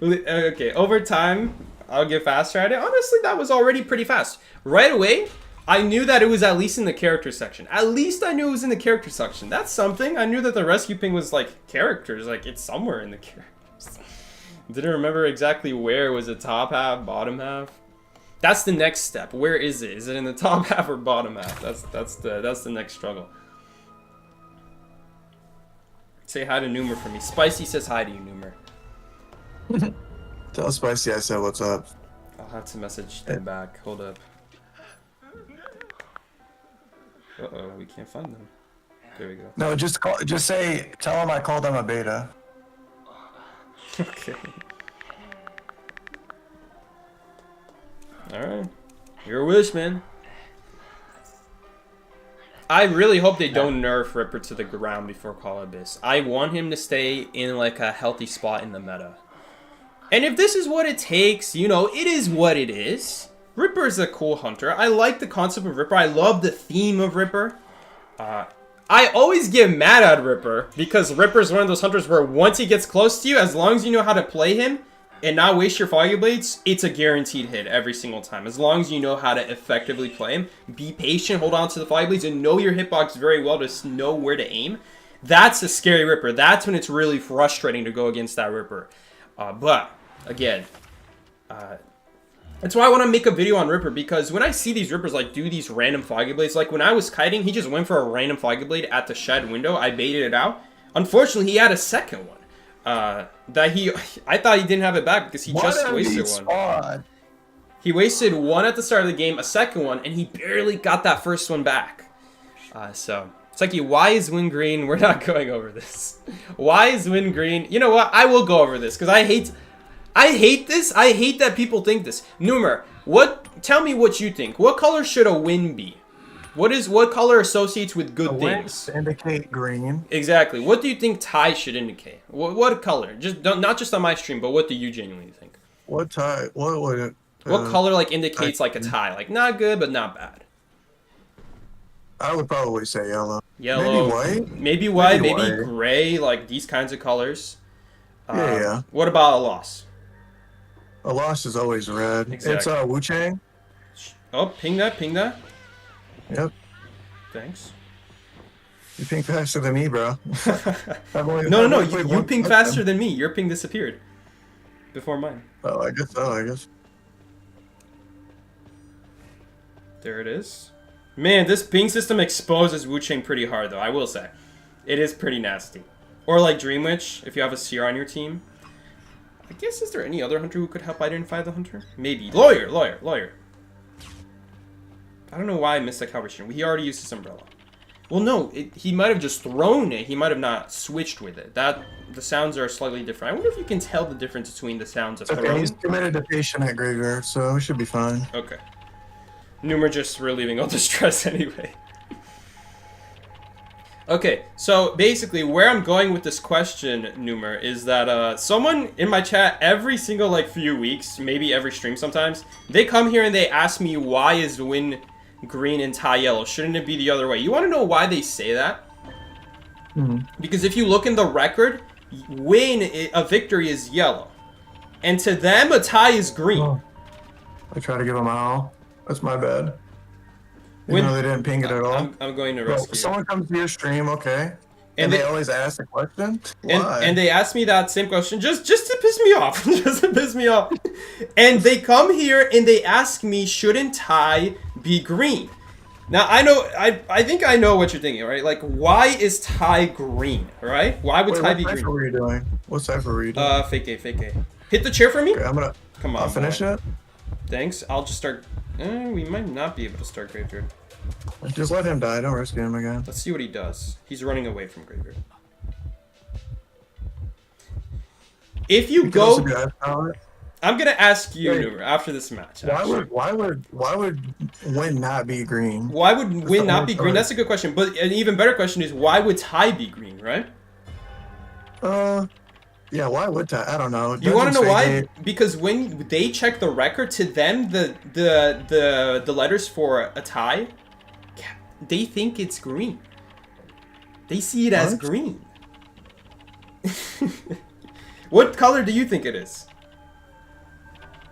Okay, over time, I'll get faster at it. Honestly, that was already pretty fast. Right away, I knew that it was at least in the character section. At least I knew it was in the character section. That's something. I knew that the rescue ping was like characters. Like, it's somewhere in the characters. Didn't remember exactly where. Was it top half, bottom half? That's the next step. Where is it? Is it in the top half or bottom half? That's the next struggle. Say hi to Numer for me. Spicy says hi to you, Numer. Tell Spicy I said what's up. I'll have to message them back. Hold up. Uh-oh, we can't find them. There we go. No, just tell him I called him a beta. Okay. Alright. Your wish, man. I really hope they don't nerf Ripper to the ground before Call Abyss. I want him to stay in like a healthy spot in the meta. And if this is what it takes, you know, it is what it is. Ripper is a cool hunter. I like the concept of Ripper. I love the theme of Ripper. I always get mad at Ripper because Ripper is one of those hunters where once he gets close to you, as long as you know how to play him and not waste your Foggy Blades, it's a guaranteed hit every single time. As long as you know how to effectively play him, be patient, hold on to the Foggy Blades, and know your hitbox very well to know where to aim. That's a scary Ripper. That's when it's really frustrating to go against that Ripper. But, again, that's why I want to make a video on Ripper, because when I see these Rippers like do these random Foggy Blades, like when I was kiting, he just went for a random Foggy Blade at the shed window. I baited it out. Unfortunately, he had a second one. I thought he didn't have it back because he just wasted one. He wasted one at the start of the game, a second one, and he barely got that first one back. So, it's like, why is Wind Green? We're not going over this. Why is Wind Green? You know what? I will go over this because I hate this. I hate that people think this. Numer, tell me what you think. What color should a wind be? What color associates with A good win things? indicate green. Exactly. What do you think tie should indicate? What color? Just not just on my stream, but what do you genuinely think? What tie? What would it? What color like indicates like a green. tie? Like not good, but not bad. I would probably say yellow. Yellow. Maybe white. Maybe white. Maybe Maybe white. gray. Like these kinds of colors. Yeah. What about a loss? A loss is always red. Exactly. It's Wu Chang. Oh, ping that. Ping that. Yep. Thanks. You ping faster than me, bro. No. You ping faster than me. Your ping disappeared before mine. Oh, I guess so. I guess. There it is. Man, this ping system exposes Wu Chang pretty hard, though. I will say, it is pretty nasty. Or like Dream Witch, if you have a Seer on your team. I guess, is there any other hunter who could help identify the hunter? Maybe. Lawyer. I don't know why I missed that calibration. He already used his umbrella. Well, no, he might have just thrown it. He might have not switched with it. The sounds are slightly different. I wonder if you can tell the difference between the sounds of Okay, thrown. he's committed to patient at graveyard, so we should be fine. Okay. Numer just relieving all the stress anyway. Okay, so basically where I'm going with this question, Numer, is that someone in my chat every single like few weeks, maybe every stream sometimes, they come here and they ask me why is win green and tie yellow? Shouldn't it be the other way? You want to know why they say that? Mm-hmm. Because if you look in the record, a victory is yellow. And to them, a tie is green. Oh. I try to give him all. That's my bad. When- Even though they didn't ping it at all. I'm going to Bro, rescue. someone comes to your stream, okay? And they always ask a question? Why? And they asked me that same question just to piss me off. Just to piss me off. And they come here and they ask me, shouldn't tie be green? Now, I think I know what you're thinking, right? Like, why is tie green, right? Why would tie be What green? cipher were you doing? What cipher were you doing? Fake A. Hit the chair for me? Okay, Come on, I'll finish boy. it. Thanks. I'll just start. We might not be able to start Graveyard. Just let him die. Don't rescue him again. Let's see what he does. He's running away from Graveyard. If you He could also go, do ice power. I'm gonna ask you, Wait. Numer, after this match. Why actually. would win not be green? Why would win not be the green? only That's a good question. But an even better question is, why would tie be green, right? Yeah, why would tie? I don't know. You want to know Dungeons why? fake it. Because when they check the record, to them, the letters for a tie, they think it's green. They see it as What? green. What color do you think it is?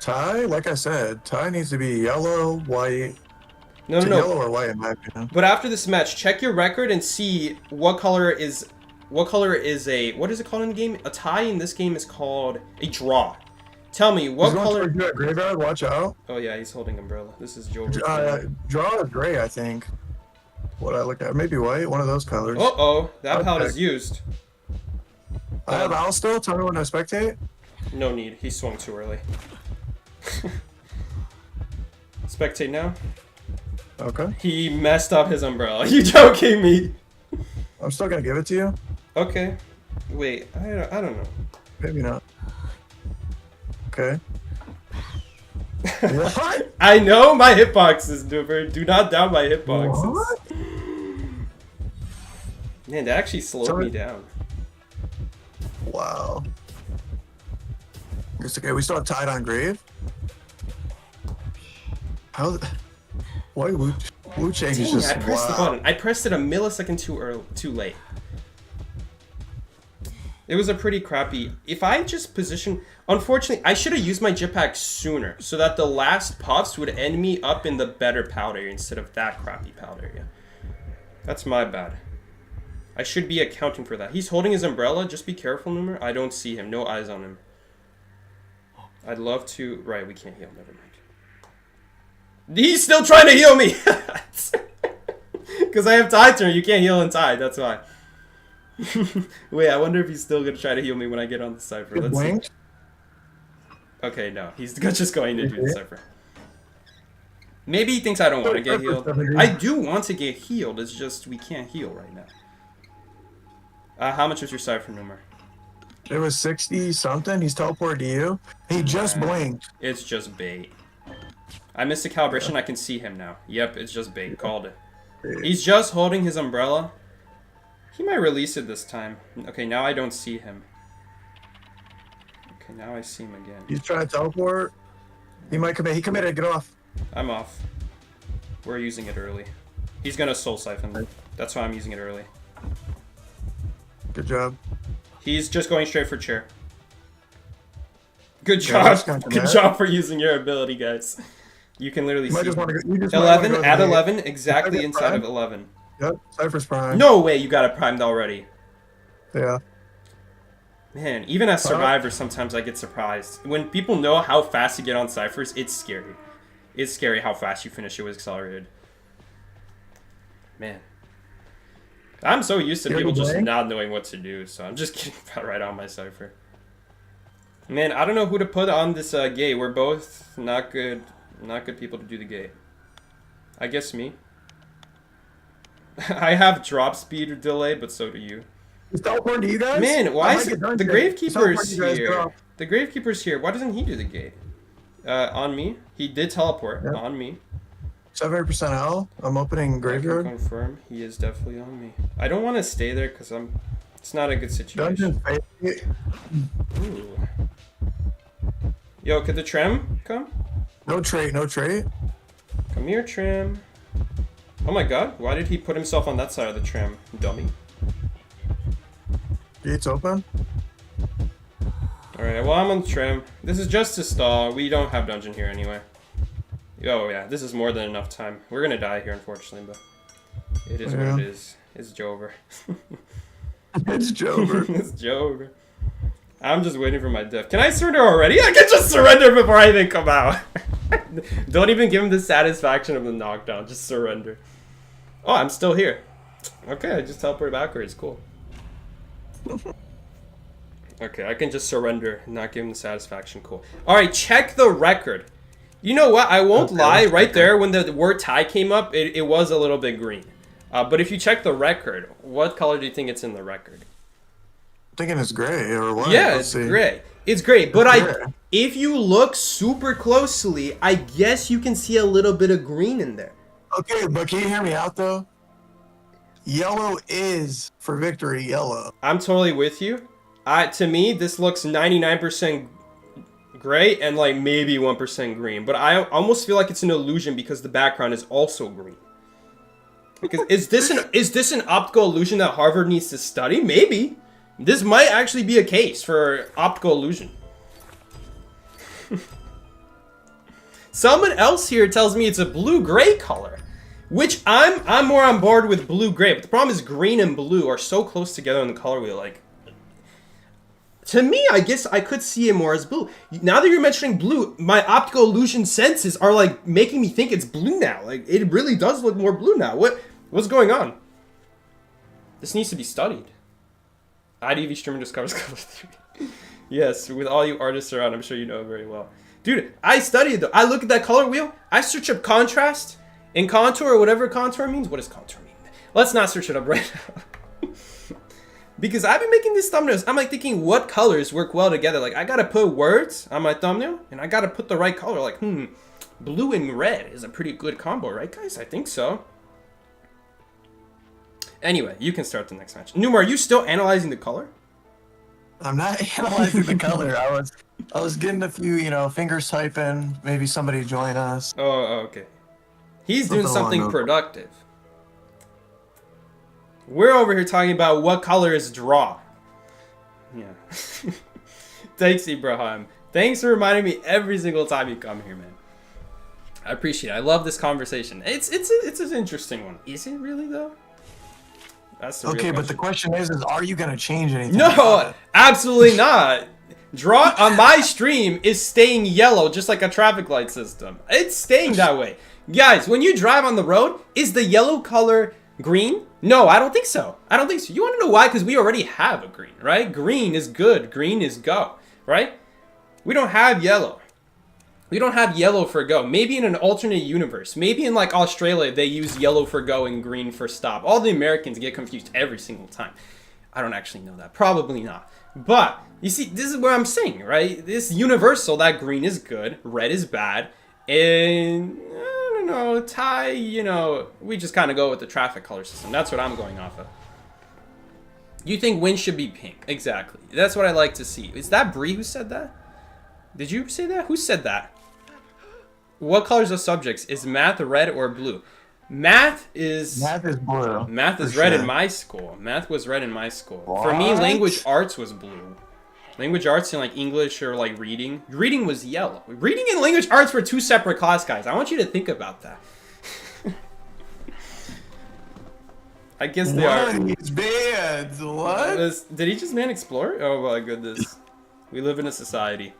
Tie, like I said, tie needs to be yellow, white. No. Yellow or white in my opinion. But after this match, check your record and see what color is a, what is it called in the game? A tie in this game is called a draw. Tell me, what He's color? going to a graveyard, watch out. Oh yeah, he's holding umbrella. This is Joe. Draw is gray, I think. What I look at, maybe white, one of those colors. Uh-oh, that palette Okay. is used. I have owl still. Tell me when I spectate. No need, he swung too early. Spectate now. Okay. He messed up his umbrella. You joking me? I'm still gonna give it to you. Okay. Wait, I don't know. Maybe not. Okay. What? I know my hitboxes, Duber. Do not doubt my hitboxes. What? Man, that actually slowed me down. Wow. It's okay. We still have tied on grave. How? Why Wu Chang is Dang, just I pressed the wow. button. I pressed it a millisecond too late. It was a pretty crappy. If I just position, unfortunately, I should have used my jetpack sooner so that the last puffs would end me up in the better powder area instead of that crappy powder area. That's my bad. I should be accounting for that. He's holding his umbrella. Just be careful, Numer. I don't see him. No eyes on him. I'd love to. Right, we can't heal. Never mind. He's still trying to heal me. Because I have tide turn. You can't heal in tide. That's why. Wait, I wonder if he's still gonna try to heal me when I get on the cipher. Let's see. Okay, no, he's just going to do the cipher. Maybe he thinks I don't want to get healed. I do want to get healed. It's just we can't heal right now. How much was your cipher number? It was 60 something. He's teleported to you. He just blinked. It's just bait. I missed the calibration. I can see him now. Yep, it's just bait. Called it. He's just holding his umbrella. He might release it this time. Okay, now I don't see him. Okay, now I see him again. He's trying to teleport. He might commit. He committed. Get off. I'm off. We're using it early. He's gonna soul siphon. That's why I'm using it early. Good job. He's just going straight for chair. Good job. Good job for using your ability, guys. You can literally see. 11 at 11, exactly inside of 11. Yep, Cypher's prime. No way you got it primed already. Yeah. Man, even as Survivor, sometimes I get surprised. When people know how fast you get on Cyphers, it's scary. It's scary how fast you finish it with Accelerated. Man. I'm so used to people just not knowing what to do, so I'm just getting right on my Cypher. Man, I don't know who to put on this gate. We're both not good people to do the gate. I guess me. I have drop speed delay, but so do you. Is teleporting to you guys? Man, why is the Gravekeeper's here? The Gravekeeper's here. Why doesn't he do the gate? On me. He did teleport. Yep. On me. 70% L. I'm opening graveyard. I can confirm he is definitely on me. I don't want to stay there because it's not a good situation. Ooh. Yo, could the tram come? No trait, no trait. Come here, tram. Oh my god, why did he put himself on that side of the tram, dummy? Gates open. Alright, well, I'm on the tram. This is just to stall. We don't have dungeon here anyway. Oh yeah, this is more than enough time. We're gonna die here, unfortunately, but it is what it is. It's Jover. It's Jover. It's Jover. I'm just waiting for my death. Can I surrender already? I can just surrender before I even come out. Don't even give him the satisfaction of the knockdown. Just surrender. Oh, I'm still here. Okay, I just teleported backwards. Cool. Okay, I can just surrender and not give him the satisfaction. Cool. Alright, check the record. You know what? I won't lie. Right there, when the word tie came up, it was a little bit green. But if you check the record, what color do you think it's in the record? I'm thinking it's gray or what? Yeah, it's gray. It's gray. But if you look super closely, I guess you can see a little bit of green in there. Okay, but can you hear me out though? Yellow is for victory. Yellow. I'm totally with you. To me, this looks 99% gray and like maybe 1% green. But I almost feel like it's an illusion because the background is also green. Because is this an optical illusion that Harvard needs to study? Maybe. This might actually be a case for optical illusion. Someone else here tells me it's a blue-gray color, which I'm more on board with blue-gray. But the problem is green and blue are so close together in the color wheel. Like, to me, I guess I could see it more as blue. Now that you're mentioning blue, my optical illusion senses are like making me think it's blue now. Like, it really does look more blue now. What's going on? This needs to be studied. IDV streamer discovers color 3. Yes, with all you artists around, I'm sure you know it very well. Dude, I study it though. I look at that color wheel, I search up contrast and contour or whatever contour means. What does contour mean? Let's not search it up right now. Because I've been making these thumbnails. I'm like thinking what colors work well together. Like I gotta put words on my thumbnail and I gotta put the right color. Like, blue and red is a pretty good combo, right guys? I think so. Anyway, you can start the next match. Numa, are you still analyzing the color? I'm not analyzing the color. I was getting a few, fingers typing. Maybe somebody join us. Oh, okay. He's doing something productive. We're over here talking about what color is draw. Yeah. Thanks, Ibrahim. Thanks for reminding me every single time you come here, man. I appreciate it. I love this conversation. It's an interesting one. Is it really though? That's the real question. But the question is are you gonna change anything? No, absolutely not. Draw on my stream is staying yellow, just like a traffic light system. It's staying that way. Guys, when you drive on the road, is the yellow color green? No, I don't think so. I don't think so. You want to know why? Because we already have a green, right? Green is good. Green is go, right? We don't have yellow. We don't have yellow for go. Maybe in an alternate universe. Maybe in like Australia, they use yellow for go and green for stop. All the Americans get confused every single time. I don't actually know that. Probably not. But, you see, this is what I'm saying, right? This universal, that green is good, red is bad, and I don't know, Thai, you know, we just kind of go with the traffic color system. That's what I'm going off of. You think wind should be pink. Exactly. That's what I like to see. Is that Bree who said that? Did you say that? Who said that? What colors are subjects? Is math red or blue? Math is blue. Math is red in my school. Math was red in my school. What? For me, language arts was blue. Language arts and like English or like reading. Reading was yellow. Reading and language arts were two separate class, guys. I want you to think about that. I guess they are. What are these bands? What? Did he just man explore? Oh my goodness. We live in a society.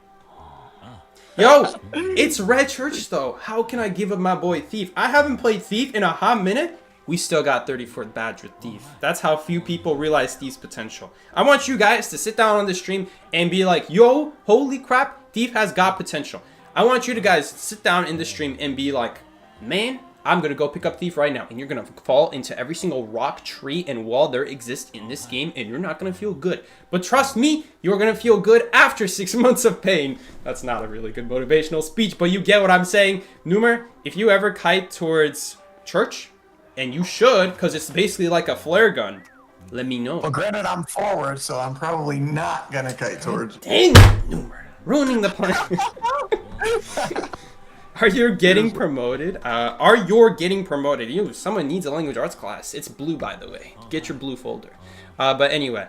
Yo, it's Red Church though. How can I give up my boy Thief? I haven't played Thief in a hot minute. We still got 34th badge with Thief. That's how few people realize Thief's potential. I want you guys to sit down on the stream and be like, yo, holy crap, Thief has got potential. I want you to guys sit down in the stream and be like, man, I'm going to go pick up Thief right now. And you're going to fall into every single rock, tree, and wall there exists in this game. And you're not going to feel good. But trust me, you're going to feel good after 6 months of pain. That's not a really good motivational speech, but you get what I'm saying. Numer, if you ever kite towards church, and you should, because it's basically like a flare gun, let me know. Well, granted, I'm forward, so I'm probably not going to kite towards. Dang it, Numer. Ruining the plan. Are you getting promoted? Someone needs a language arts class. It's blue, by the way. Get your blue folder. But anyway,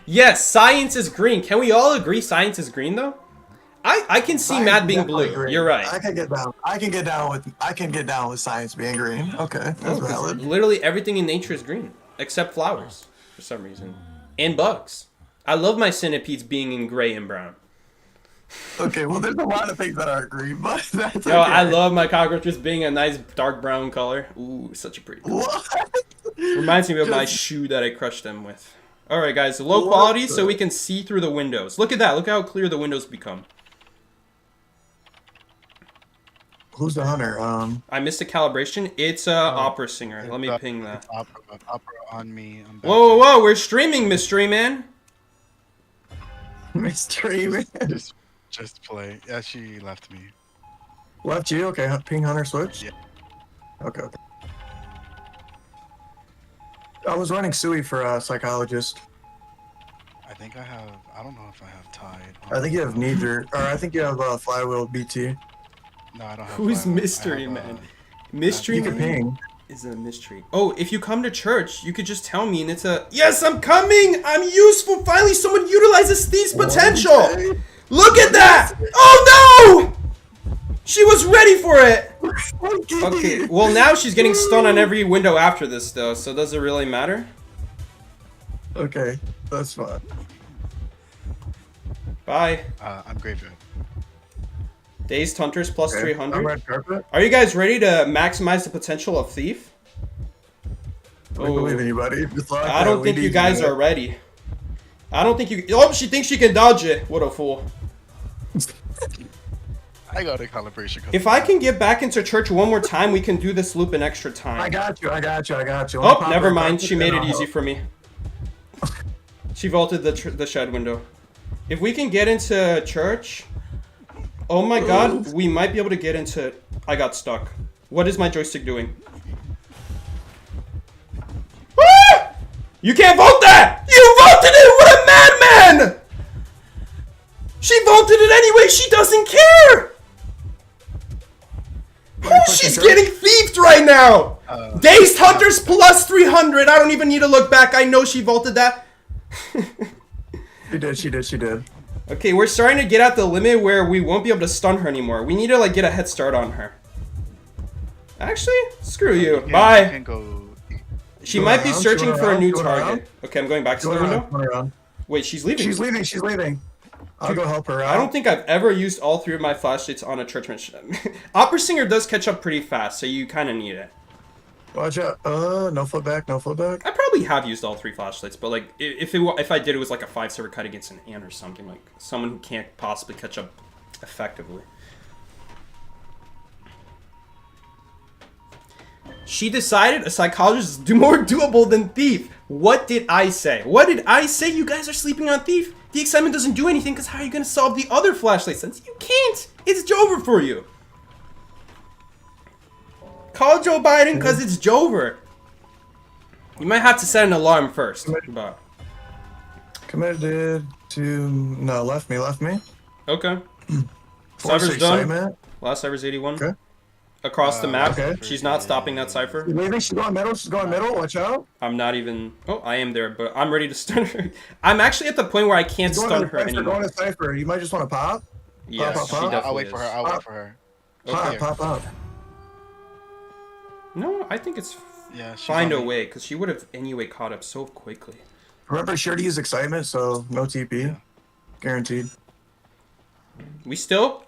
yes, science is green. Can we all agree science is green though? I can see math being blue. Green. You're right. I can get down with science being green. Okay, that's valid. Literally everything in nature is green except flowers for some reason and bugs. I love my centipedes being in gray and brown. Okay, well, there's a lot of things that aren't green, but that's Yo, okay. I love my cockroaches being a nice dark brown color. Ooh, such a pretty color. What? Reminds me of my shoe that I crushed them with. Alright, guys, low quality so we can see through the windows. Look at that. Look how clear the windows become. Who's the hunter? I missed a calibration. It's opera singer. Let me ping that. Opera on me. I'm back Whoa, whoa, here. whoa. We're streaming, Mystery Man. Mystery Man. Just play. Yeah, she left me. Left you? Okay, ping hunter switch? Yeah. Okay. I was running Sui for psychologist. I think I have. I don't know if I have tied. I think you have neither. Or I think you have flywheel BT. No, I don't have. Who's Flywheel. Mystery I have, Man? Mystery You can Man ping. is a mystery. Oh, if you come to church, you could just tell me and it's a... Yes, I'm coming! I'm useful! Finally, someone utilizes Thief's potential! Okay. Look at that! Oh, no! She was ready for it! Okay, well, now she's getting stunned on every window after this, though, so does it really matter? Okay, that's fine. Bye. I'm graveyard. Dazed Hunters plus Okay, 300. I'm red carpet. Are you guys ready to maximize the potential of Thief? We believe in you, buddy. Good luck. I don't think you guys are ready. I don't think you... Oh, she thinks she can dodge it. What a fool. I got a calibration. If I can get back into church one more time, we can do this loop in extra time. I got you. Oh, never mind. She made it easy for me. She vaulted the shed window. If we can get into church... Oh my god, we might be able to get into... I got stuck. What is my joystick doing? Ah! You can't vote that! You voted it! What a madman! She voted it anyway! She doesn't care! Oh, she's getting thiefed right now! Dazed Hunters plus 300! I don't even need to look back. I know she vaulted that. She did. Okay, we're starting to get at the limit where we won't be able to stun her anymore. We need to like get a head start on her. Actually, screw you. Bye. Can go. She might be searching for a new Going target. around? Okay, I'm going back to the window. Wait, she's leaving. She's leaving. I'll go help her out. I don't think I've ever used all 3 of my flashlights on a church mission. Opera Singer does catch up pretty fast, so you kind of need it. Watch out. No flip back. I probably have used all 3 flashlights, but like if I did, it was like a 5-server cut against an ant or something, like someone who can't possibly catch up effectively. She decided a psychologist is more doable than Thief. What did I say? You guys are sleeping on Thief. The excitement doesn't do anything because how are you going to solve the other flashlight since you can't? It's over for you. call Joe Biden because it's Jover. You might have to set an alarm first. But Committed to no, left me. okay. Force Cipher's done. excitement. Last cipher's 81. Okay. Across the map. Okay. She's not stopping that cipher. Maybe she's going middle. Watch out. I'm not even. Oh, I am there, but I'm ready to stun her. I'm actually at the point where I can't stun her anymore. Going to cipher. You might just want to pop. Yes, Pop, she pop, pop. definitely I'll wait for her. is. I'll wait for her. Okay. Pop. No, I think it's Yeah, she's find on a me. way because she would have anyway caught up so quickly. Remember, sure to use excitement, so no TP. Yeah. Guaranteed. We still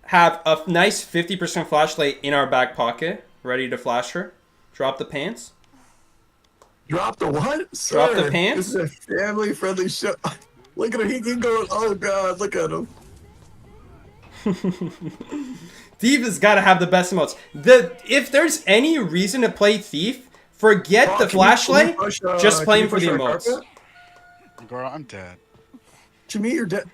have a nice 50% flashlight in our back pocket, ready to flash her. Drop the pants. Drop the what? Drop the Sir, pants? This is a family-friendly show. Look at him. He can go. Oh, God. Look at him. Thief has got to have the best emotes. If there's any reason to play Thief, forget the Can you flashlight. push, Just play him can for you the push emotes. our carpet? Girl, I'm dead. To me, you're dead.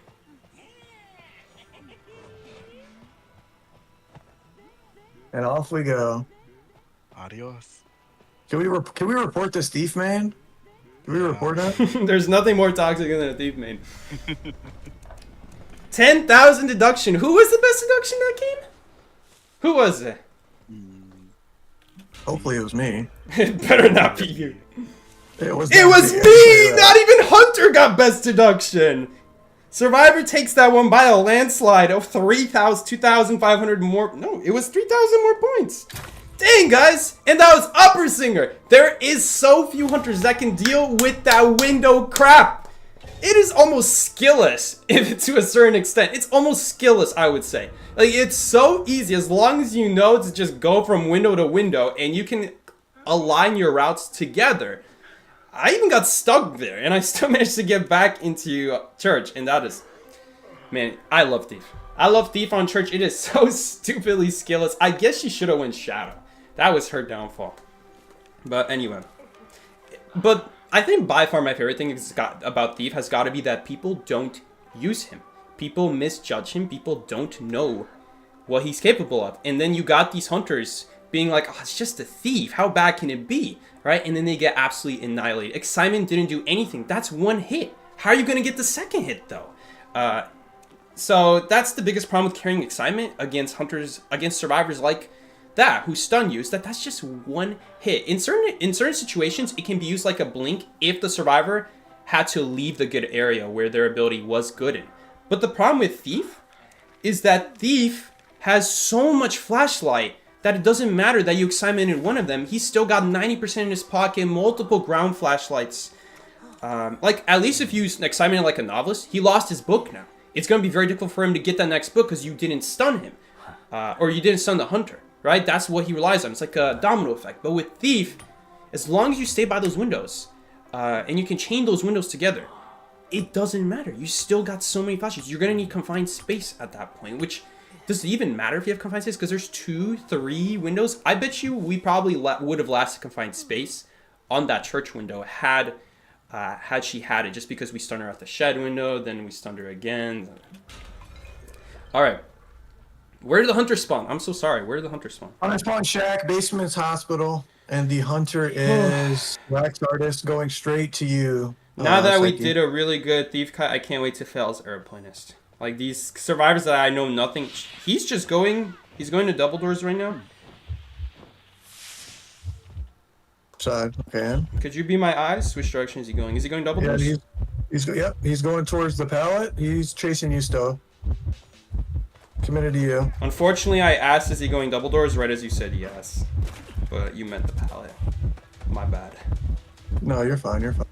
And off we go. Adios. Can we report this thief, man? Can we report him? There's nothing more toxic than a thief, man. 10,000 deduction. Who was the best deduction that game? Who was it? Hopefully it was me. It better not be you. It was. It was me! Not even Hunter got best deduction. Survivor takes that one by a landslide of 3,000, 2,500 more. No, it was 3,000 more points. Dang, guys. And that was Upper Singer. There is so few hunters that can deal with that window crap. It is almost skillless, if to a certain extent. It's almost skillless, I would say. Like, it's so easy as long as you know to just go from window to window and you can align your routes together. I even got stuck there, and I still managed to get back into church, and that is... Man, I love Thief. I love Thief on church. It is so stupidly skillless. I guess she should have went Shadow. That was her downfall. But anyway. But I think by far my favorite thing about Thief has got to be that people don't use him. People misjudge him. People don't know what he's capable of. And then you got these hunters being like, oh, it's just a thief. How bad can it be? Right? And then they get absolutely annihilated. Excitement didn't do anything. That's one hit. How are you going to get the second hit, though? So that's the biggest problem with carrying excitement against hunters, against survivors like that, who stun you, is that's just one hit. In certain situations, it can be used like a blink if the survivor had to leave the good area where their ability was good in. But the problem with Thief is that Thief has so much flashlight that it doesn't matter that you excited one of them. He's still got 90% in his pocket, multiple ground flashlights. Like, at least if you excited like a novelist, he lost his book now. It's going to be very difficult for him to get that next book because you didn't stun him. Or you didn't stun the hunter, right? That's what he relies on. It's like a domino effect. But with Thief, as long as you stay by those windows, and you can chain those windows together, it doesn't matter. You still got so many flashes. You're going to need confined space at that point, which... Does it even matter if you have confined space? Because there's 2, 3 windows. I bet you we probably would have lasted confined space on that church window had she had it. Just because we stunned her at the shed window, then we stunned her again. All right. Where did the hunter spawn? I'm so sorry. Where did the hunter spawn? On spawn shack, basement's hospital, and the hunter is wax artist going straight to you. Now that we Psyche. did a really good thief cut, I can't wait to fail as airplanist. Like, these survivors that I know nothing... He's just going... He's going to double doors right now. Side, okay. Could you be my eyes? Which direction is he going? Is he going double Yeah, doors? he's going towards the pallet. He's chasing you still. Committed to you. Unfortunately, I asked, is he going double doors, right as you said yes. But you meant the pallet. My bad. No, you're fine. You're fine.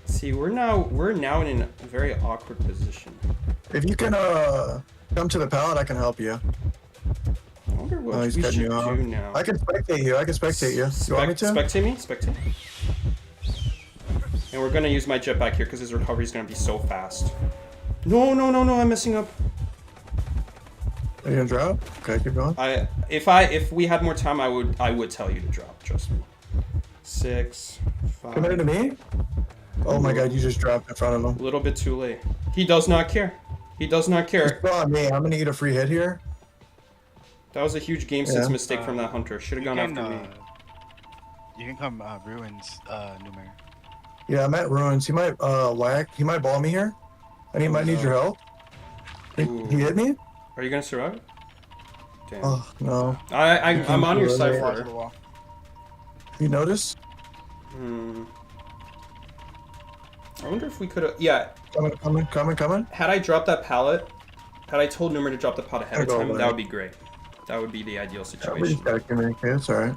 See, we're now in a very awkward position. If you can come to the pallet, I can help you. I wonder what we He's should cutting you off. do now. I can spectate you. You want me to? Spectate me? Spectate me? And we're gonna use my jetpack here because his recovery is gonna be so fast. No, I'm messing up. Are you gonna drop? Okay, keep going. If we had more time, I would tell you to drop. Trust me. 6, 5. Committed to me? Oh my god, you just dropped in front of him. A little bit too late. He does not care. He does not care. It's on me. I'm gonna get a free hit here. That was a huge game sense mistake from that hunter. Should have gone after me. You can come ruins, Numer. Yeah, I'm at ruins. He might whack. He might ball me here. And he might need your help. He hit me? Are you gonna survive? Damn. Oh no. I'm on your To the cipher. wall. You notice? I wonder if we could have. Yeah. Coming. Had I dropped that pallet, had I told Numer to drop the pallet ahead of I'll go time, away. that would be great. That would be the ideal We situation. just gotta communicate. It's alright.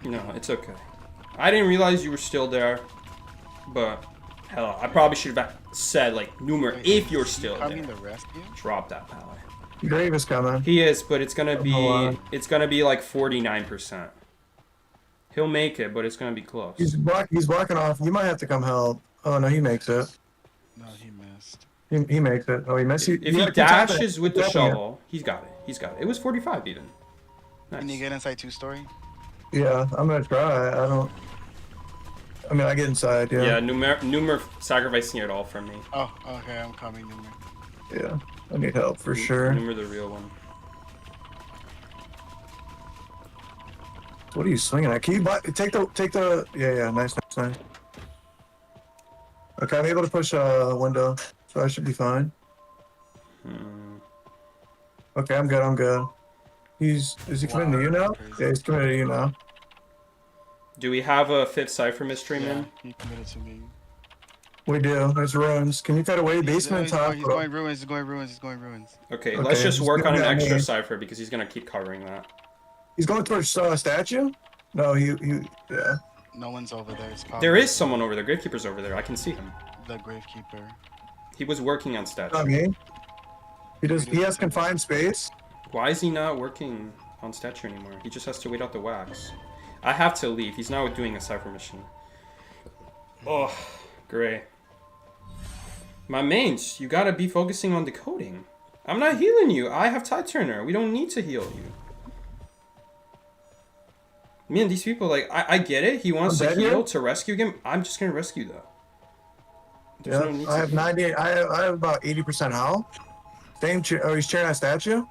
No, it's okay. I didn't realize you were still there, but hell, I probably should have said like, Numer, Wait, if you're is he still coming there, to rescue? drop that pallet. Grave is coming. He is, but it's gonna be like 49%. He'll make it, but it's gonna be close. He's blocking off. You might have to come help. Oh no, he makes it. No, he missed. He makes it. Oh, he missed. If he dashes with the shovel, he's got it. He's got it. It was 45 even. Nice. Can you get inside 2-story? Yeah, I'm gonna try. I mean, I get inside. Yeah. Yeah, Numer sacrificing it all for me. Oh, okay, I'm coming, Numer. Yeah. I need help for sure. Numer the real one. What are you swinging at? Can you take the? Yeah. Nice. Okay, I'm able to push a window, so I should be fine. Okay, I'm good. Is he coming to you now? Yeah, he's coming to you now. Do we have a 5th cipher mystery Yeah, man? he committed to me. We do. There's ruins. Can you cut away? Basement He's top. going ruins. Okay, let's just just work on an doing that extra me. cipher because he's gonna keep covering that. He's going towards statue. No, yeah. No one's over there. It's probably There is someone over there. Gravekeeper's over there. I can see him. the gravekeeper. He was working on Not statue. me. He has confined space. Why is he not working on statue anymore? He just has to wait out the wax. I have to leave. He's now doing a cipher mission. Oh, great. My mains, you gotta be focusing on decoding. I'm not healing you. I have Tide Turner. We don't need to heal you. Man, these people, like, I get it. He wants to heal to rescue him. I'm just gonna rescue though. There's no need Yeah, I to have heal. 98. I have about 80% health. He's cheering at statue.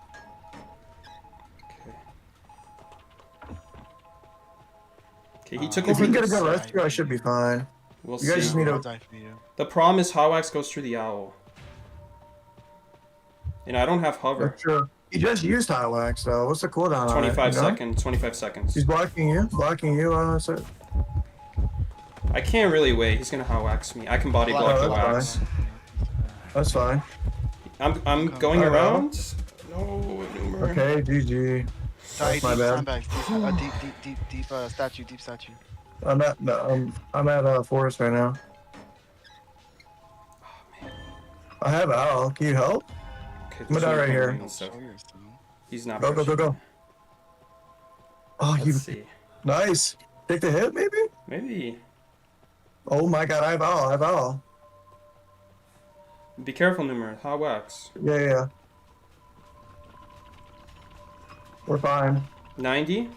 Okay, he took If over you can get a this. good rescue, I should be fine. We'll You guys see. just need I'll to. die for you. The problem is Hawax goes through the owl. And I don't have hover. That's true. He just used hot wax though. What's the cooldown on it? 25 You know? seconds. 25 seconds. He's blocking you. So I can't really wait. He's gonna Hawax me. I can body block the wax. that's fine. I'm going around. No, Numer. Okay, GG. Sorry, My deep bad. sandbags. Deep statue. I'm at forest right now. I have owl. Can you help? Okay, I'm gonna die right here. He's not. Go. pushing. Oh, Let's see. nice. Take the hit, maybe. Maybe. Oh my God, I have owl. Be careful, Numer. Hawax. Yeah. We're fine. 90,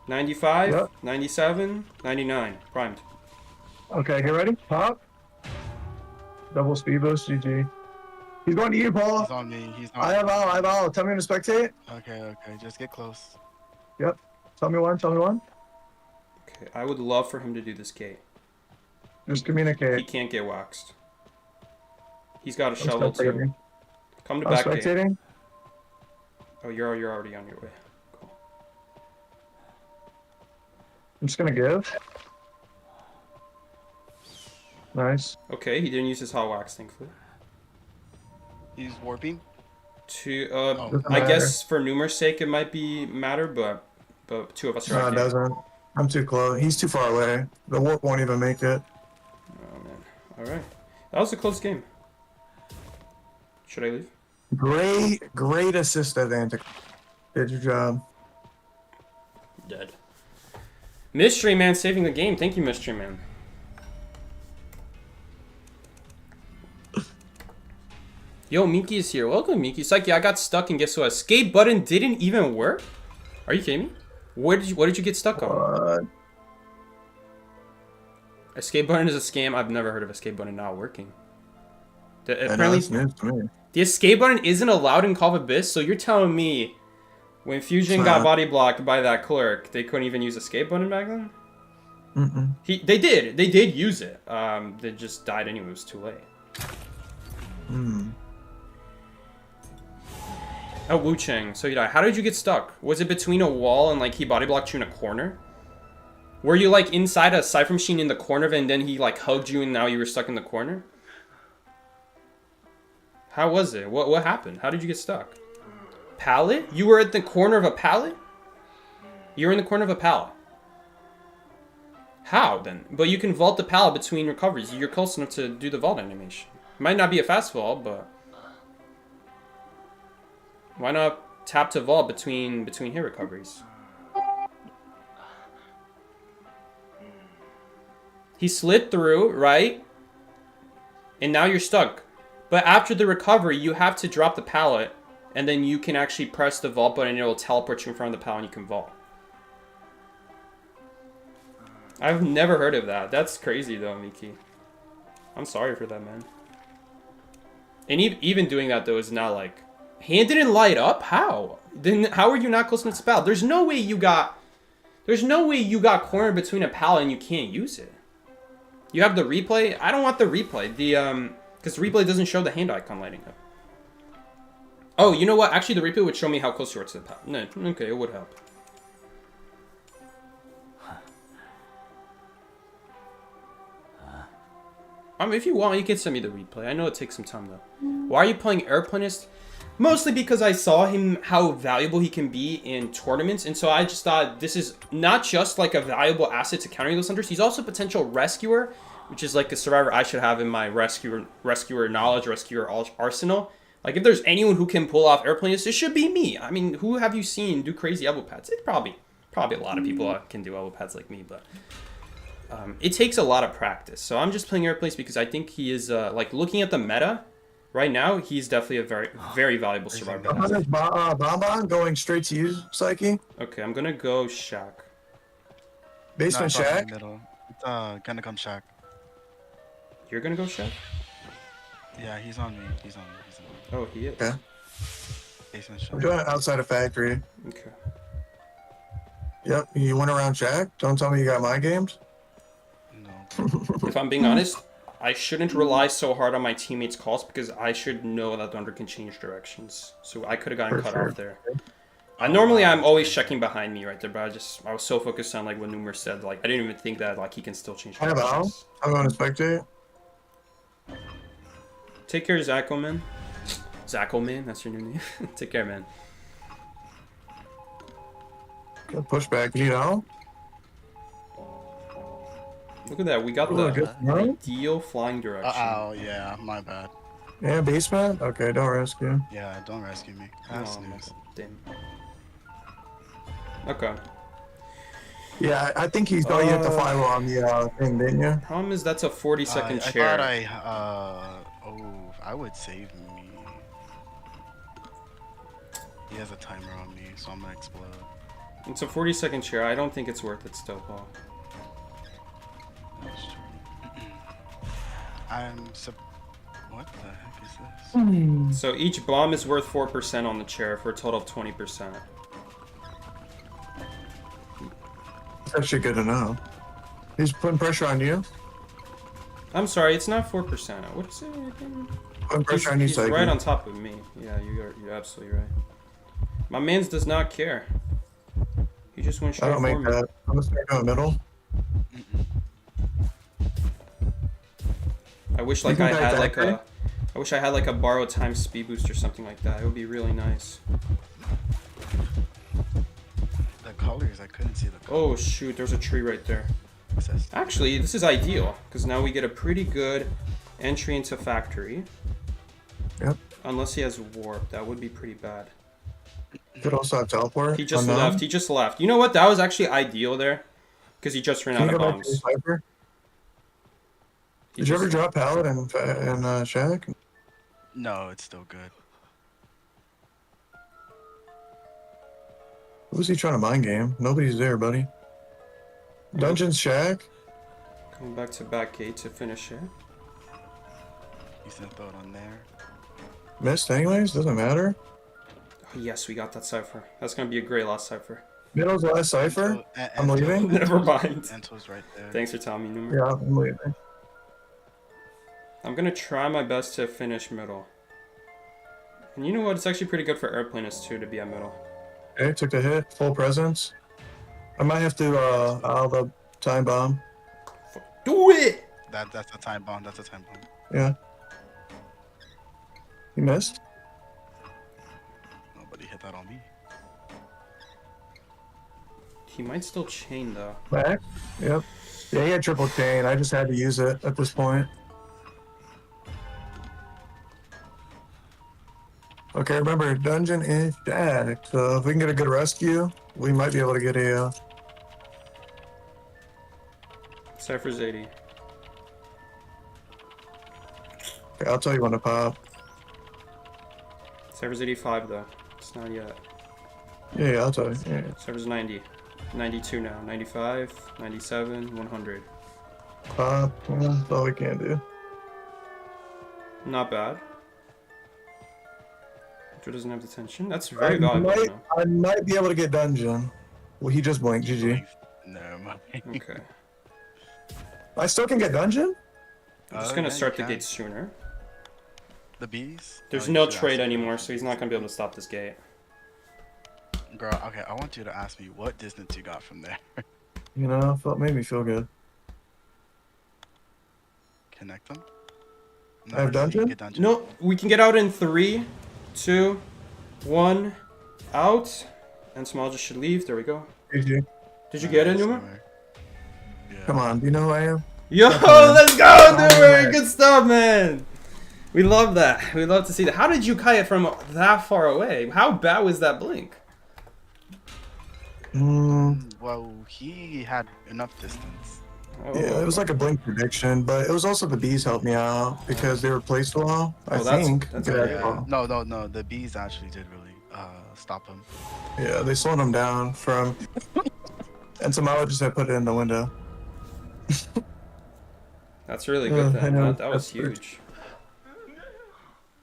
95, Yep. 97, 99. Primed. Okay, get ready. Pop. Double speed boost. GG. He's going to you, Paul. He's on me. I have owl. Tell me when to spectate. Okay. Just get close. Yep. Tell me one. Okay, I would love for him to do this gate. Just He communicate. can't get waxed. He's got a I'm shovel too. spectating. Come to I'm back gate. spectating. Oh, you're already on your way. Cool. I'm just gonna give. Nice. Okay, he didn't use his hot wax, thankfully. He's warping. Doesn't I matter. guess for Numer's sake it might be matter, but two of us are No, out it here. doesn't. I'm too close. He's too far away. The warp won't even make it. Oh man. Alright. That was a close game. Should I leave? Great assist advantage. Did your job. Dead. Mystery Man saving the game. Thank you, Mystery Man. Yo, Miki is here. Welcome, Miki. Psyche, I got stuck and guess what? Escape button didn't even work? Are you kidding me? What did you get stuck on? What? Escape button is a scam. I've never heard of escape button not working. I know, Apparently, it's news to me. the escape button isn't allowed in Call of Abyss, so you're telling me When Fusion got body blocked by that clerk, they couldn't even use escape button back then? They did use it. They just died anyway, it was too late. Oh, Wu Chang, so you died. How did you get stuck? Was it between a wall and like he body blocked you in a corner? Were you like inside a cipher machine in the corner of it and then he like hugged you and now you were stuck in the corner? How was it? What happened? How did you get stuck? Pallet? You were at the corner of a pallet? You were in the corner of a pallet. How then? But you can vault the pallet between recoveries. You're close enough to do the vault animation. Might not be a fast vault, but why not tap to vault between hit recoveries? He slid through, right? And now you're stuck. But after the recovery, you have to drop the pallet, and then you can actually press the vault button and it will teleport you in front of the pallet and you can vault. I've never heard of that. That's crazy though, Miki. I'm sorry for that, man. And even doing that though is not like... Hand didn't light up? How? Then how are you not close enough to the pallet? There's no way you got cornered between a pallet and you can't use it. You have the replay? I don't want the replay. Because the replay doesn't show the hand icon lighting up. Oh, you know what? Actually, the replay would show me how close you are to the pallet. No, okay, it would help. If you want, you can send me the replay. I know it takes some time, though. Why are you playing Airplanist? Mostly because I saw him, how valuable he can be in tournaments. And so I just thought this is not just like a valuable asset to countering those hunters. He's also a potential rescuer, which is like a survivor I should have in my rescuer knowledge, rescuer arsenal. Like, if there's anyone who can pull off Airplanist, it should be me. I mean, who have you seen do crazy elbow pads? It's probably a lot of people can do elbow pads like me, but... it takes a lot of practice. So I'm just playing Airplanes because I think he is, like, looking at the meta right now, he's definitely a very, very valuable survivor. Bonbon going straight to you, Psyche. Okay, I'm gonna go Shack. Basement Shack? It's gonna come Shack. You're gonna go Shack? Yeah, he's on me. He's on me. Oh, he is. Okay. Basement Shack. I'm doing it outside of factory. Okay. Yep, you went around Shack? Don't tell me you got my games? No. If I'm being honest, I shouldn't rely so hard on my teammates' calls because I should know that Thunder can change directions. So I could have gotten cut off there. Normally I'm always checking behind me right there, but I was so focused on like what Numer said, like I didn't even think that like he can still change directions. I'm going to spectate. Take care, Zacko, man. Zacko, man, that's your new name. Take care, man. Good pushback, you know? Look at that, we got the ideal flying direction. Uh-oh, yeah, my bad. Yeah, basement? Okay, don't rescue. Yeah, don't rescue me. That's news. Damn. Okay. Yeah, I think he's going to hit the firewall on the thing, didn't you? Problem is that's a 40-second chair. I would save me. He has a timer on me, so I'm gonna explode. It's a 40-second chair. I don't think it's worth it still, Paul. That's true. What the heck is this? So each bomb is worth 4% on the chair for a total of 20%. That's actually good to know. He's putting pressure on you. I'm sorry, it's not 4%. What is it? Putting pressure on you, he's right on top of me. Yeah, you're absolutely right. My man's does not care. He just went straight for me. I don't make that. I'm gonna start going middle. I wish like I had like a... I wish I had like a borrowed time speed boost or something like that. It would be really nice. The colors, I couldn't see the Oh colors. shoot, there's a tree right there. Actually, this is ideal, because now we get a pretty good entry into factory. Yep. Unless he has warp, that would be pretty bad. Could also have teleport. He just left, he just left. You know what, that was actually ideal there. Because he just ran out of bombs. Did you ever drop pallet and Shack? No, it's still good. Who's he trying to mind game? Nobody's there, buddy. Dungeon Shack. Coming back to back gate to finish it. He's gonna throw it on there. Missed anyways, doesn't matter. Yes, we got that cipher. That's gonna be a great last cipher. Middle's last cipher? I'm leaving? Never mind. Ento's right there. Thanks for telling me, Numer. Yeah, I'm leaving. I'm gonna try my best to finish middle. And you know what? It's actually pretty good for airplanists too to be at middle. Okay, took the hit. Full presence. I might have to, the time bomb. Do it! That's a time bomb. That's a time bomb. Yeah. You missed? Nobody hit that on me. He might still chain though. Back? Yep. Yeah, he had triple chain. I just had to use it at this point. Okay, remember, dungeon is stacked. So if we can get a good rescue, we might be able to get a... Cypher's 80. Okay, I'll tell you when to pop. Cypher's 85 though. It's not yet. Yeah, I'll tell you. Yeah. Cypher's 90. 92 now. 95, 97, 100. Pop. Yeah, that's all we can do. Not bad. Drew doesn't have detention. That's very valuable. I might be able to get dungeon. Well, he just blinked. GG. No, my. Okay. I still can get dungeon? I'm just gonna start the gate sooner. The bees? There's Oh, no you should trade ask me. anymore, so he's not gonna be able to stop this gate. Girl, okay, I want you to ask me what distance you got from there. You know, made me feel good. Connect them? I have so you dungeon? get dungeon? No, we can get out in 3, 2, 1, out. And Small just should leave. There we go. GG. Did you get it, Numa? Yeah. Come on, do you know who I am? Yo, let's go, Numa! Good stuff, man! We love that. We love to see that. How did you kite it from that far away? How bad was that blink? Well, he had enough distance. Oh. Yeah, it was like a blink prediction, but it was also the bees helped me out because they were placed well. I think. that's Yeah, okay. No, the bees actually did really stop him. yeah, they slowed him down from. And Samala just had put it in the window. That's really good I then. know. That was That's good. huge.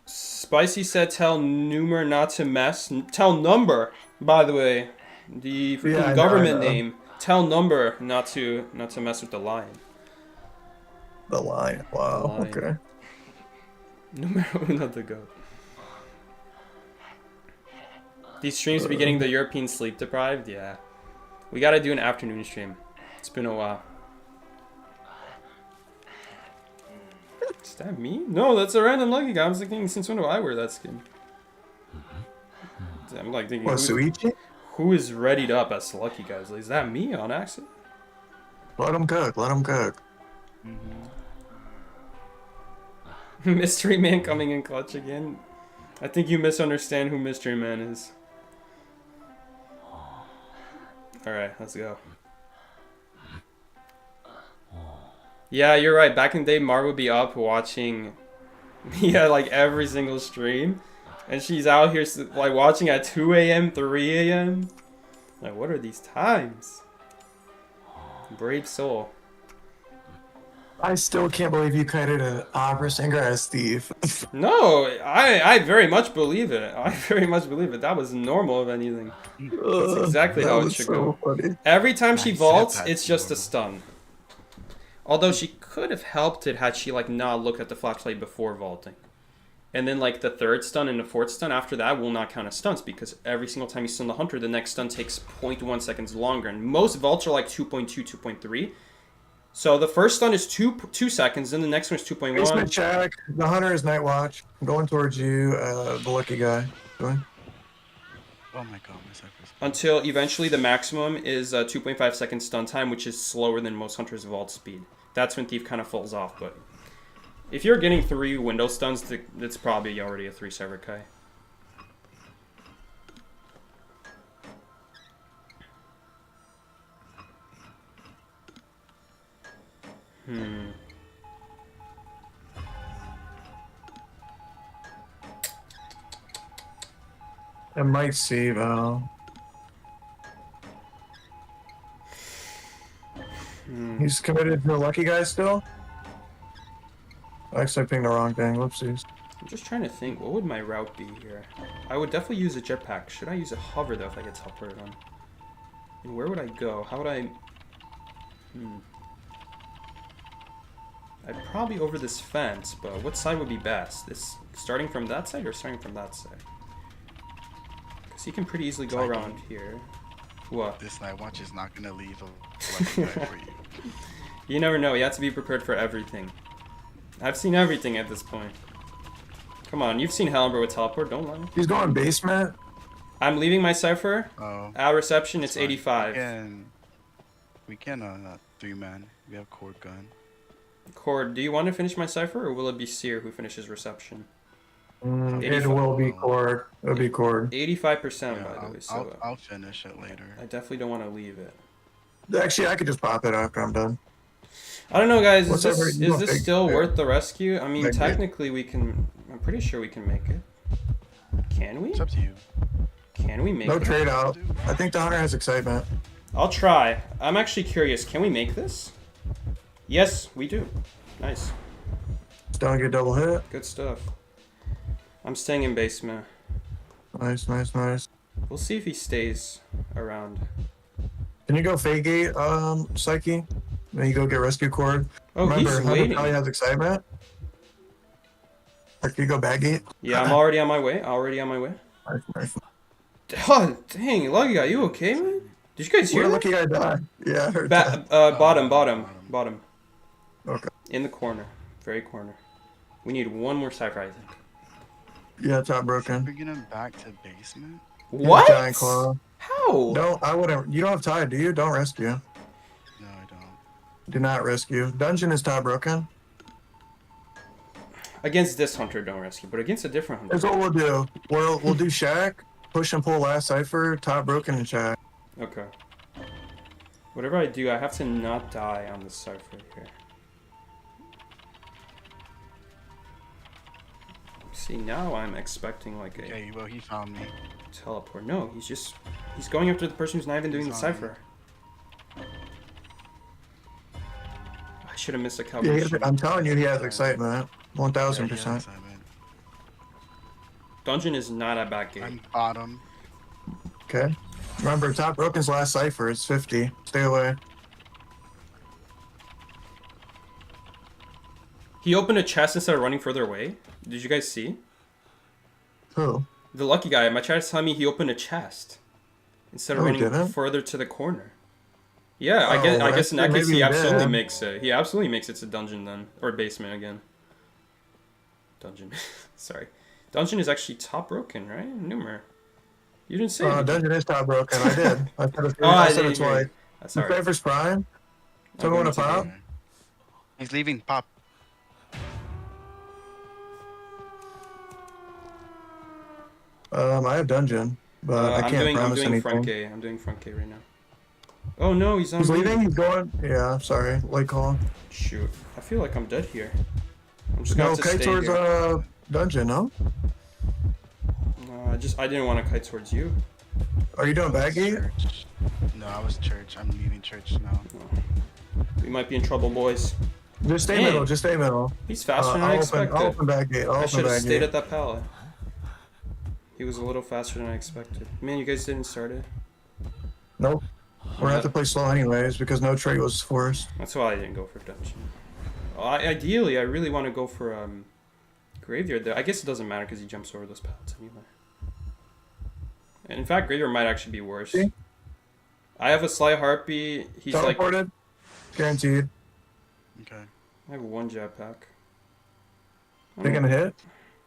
Spicy said tell Numer not to mess. Tell Number, by the way. The freaking Yeah, I know, government I know. name. Tell Number not to mess with the lion. The line. Wow. The line. Okay. Numero uno to go. These streams be getting the European sleep deprived? Yeah. We gotta do an afternoon stream. It's been a while. Is that me? No, that's a random lucky guy. I was thinking, since when do I wear that skin? I'm like thinking, What, Suichi? who is readied up as the lucky guys? Is that me on accident? Let him cook. Let him cook. Mystery Man coming in clutch again. I think you misunderstand who Mystery Man is. Alright, let's go. Yeah, you're right. Back in the day, Mar would be up watching, yeah, like every single stream. And she's out here like watching at 2 a.m., 3 a.m. Like, what are these times? Brave soul. I still can't believe you kited an opera singer as Steve. No, I very much believe it. I very much believe it. That was normal, if anything. That's exactly how it should go. Funny. Every time she Nice vaults, setback, it's just a bro. stun. Although she could have helped it had she like not looked at the flashlight before vaulting. And then like the third stun and the fourth stun after that will not count as stunts because every single time you stun the hunter, the next stun takes 0.1 seconds longer. And most vaults are like 2.2, 2.3. So the first stun is 2 seconds, then the next one is 2.1. Basement check. The hunter is night watch. I'm going towards you, the lucky guy. Going. Oh my god, my cypher's. Until eventually the maximum is 2.5 seconds stun time, which is slower than most hunters' vault speed. That's when Thief kind of falls off, but if you're getting 3 window stuns, that's probably already a 3 Sever Kai. I might see Val. He's committed to the lucky guy still? Actually, I pinged the wrong thing. Whoopsies. I'm just trying to think, what would my route be here? I would definitely use a jetpack. Should I use a hover though if I get teleported on? And where would I go? How would I... I'd probably over this fence, but what side would be best? This starting from that side or starting from that side? Because he can pretty easily go around here. What? This night watch is not gonna leave a lucky guy for you. You never know. You have to be prepared for everything. I've seen everything at this point. Come on, you've seen Hellenberg with teleport. Don't lie. He's going basement. I'm leaving my cipher. Oh. At reception, it's Fine. 85. We can 3-man. We have cord gun. Cord, do you want to finish my cipher, or will it be Seer who finishes reception? It will be cord. It'll be cord. 85% by the way, so I'll finish it later. I definitely don't want to leave it. Actually, I could just pop it after I'm done. I don't know, guys. Is Whatever, this, you is this think, still yeah. worth the rescue? I mean, Make it. technically we can... I'm pretty sure we can make it. Can we? It's up to you. Can we make No it? trade out. I think the hunter has excitement. I'll try. I'm actually curious. Can we make this? Yes, we do. Nice. Just don't get double hit. Good stuff. I'm staying in basement. Nice, nice, nice. We'll see if he stays around. Can you go fade gate, Psyche? Then you go get rescue cord. Oh, Remember, he's hunter waiting. probably has excitement. Or can you go back gate? Yeah, I'm already on my way. Already on my way. Nice, nice. Oh, dang. Lucky guy, you okay, man? Did you guys hear Where that? lucky guy died? Yeah, I heard that. Bottom. Okay. In the corner. Very corner. We need one more cipher, I think. Yeah, top broken. Bringing him back to basement? What? Giant claw. How? No, I wouldn't. You don't have tide, do you? Don't rescue. No, I don't. Do not rescue. Dungeon is top broken. Against this hunter, don't rescue, but against a different hunter. Here's what we'll do. We'll do shack, push and pull last cipher, top broken and shack. Okay. Whatever I do, I have to not die on the cipher here. See, now I'm expecting like a Okay, well, he found me. teleport. No, he's going after the person who's not even doing the He's on me. cipher. I should have missed a Yeah, calculation. I'm telling you, he has excitement. Yeah, he 1000%. has excitement. Dungeon is not at back gate. I'm bottom. Okay. Remember, top broken's last cipher. It's 50. Stay away. He opened a chest instead of running further away. Did you guys see? Who? The lucky guy. My chat is telling me he opened a chest instead of Oh, he running didn't? further to the corner. Yeah, Oh, I guess in that maybe case he he absolutely did. makes it. He absolutely makes it to dungeon then, or basement again. Dungeon. Sorry. Dungeon is actually top broken, right? Numer. You didn't say. anything. Dungeon is top broken. I did. I said it, Oh, I I said didn't it hear twice. you. That's Who alright. favors prime? I'll Someone go want to into pop? the- He's leaving. Pop. I have dungeon, but I can't I'm promise doing anything. front K. I'm doing front K right now. Oh no, he's on. He's me. leaving. He's going. Yeah, I'm sorry. Late call. Shoot, I feel like I'm dead here. I'm just gonna No, have to kite stay towards here. dungeon. No. No, I didn't want to kite towards you. Are you doing back gate? Church. No, I was church. I'm leaving church now. We might be in trouble, boys. Just stay Dang. middle. Just stay middle. He's faster than I expected. I'll open back gate. I'll I open should have back stayed gate. at that pallet. He was a little faster than I expected. Man, you guys didn't start it. Nope. We're gonna have to play slow anyways because no trade was forced. That's why I didn't go for dungeon. Ideally, I really want to go for graveyard there. I guess it doesn't matter because he jumps over those pallets anyway. And in fact, graveyard might actually be worse. See? I have a sly harpy. He's like, Teleported. Guaranteed. Okay. I have one jetpack. They're gonna hit.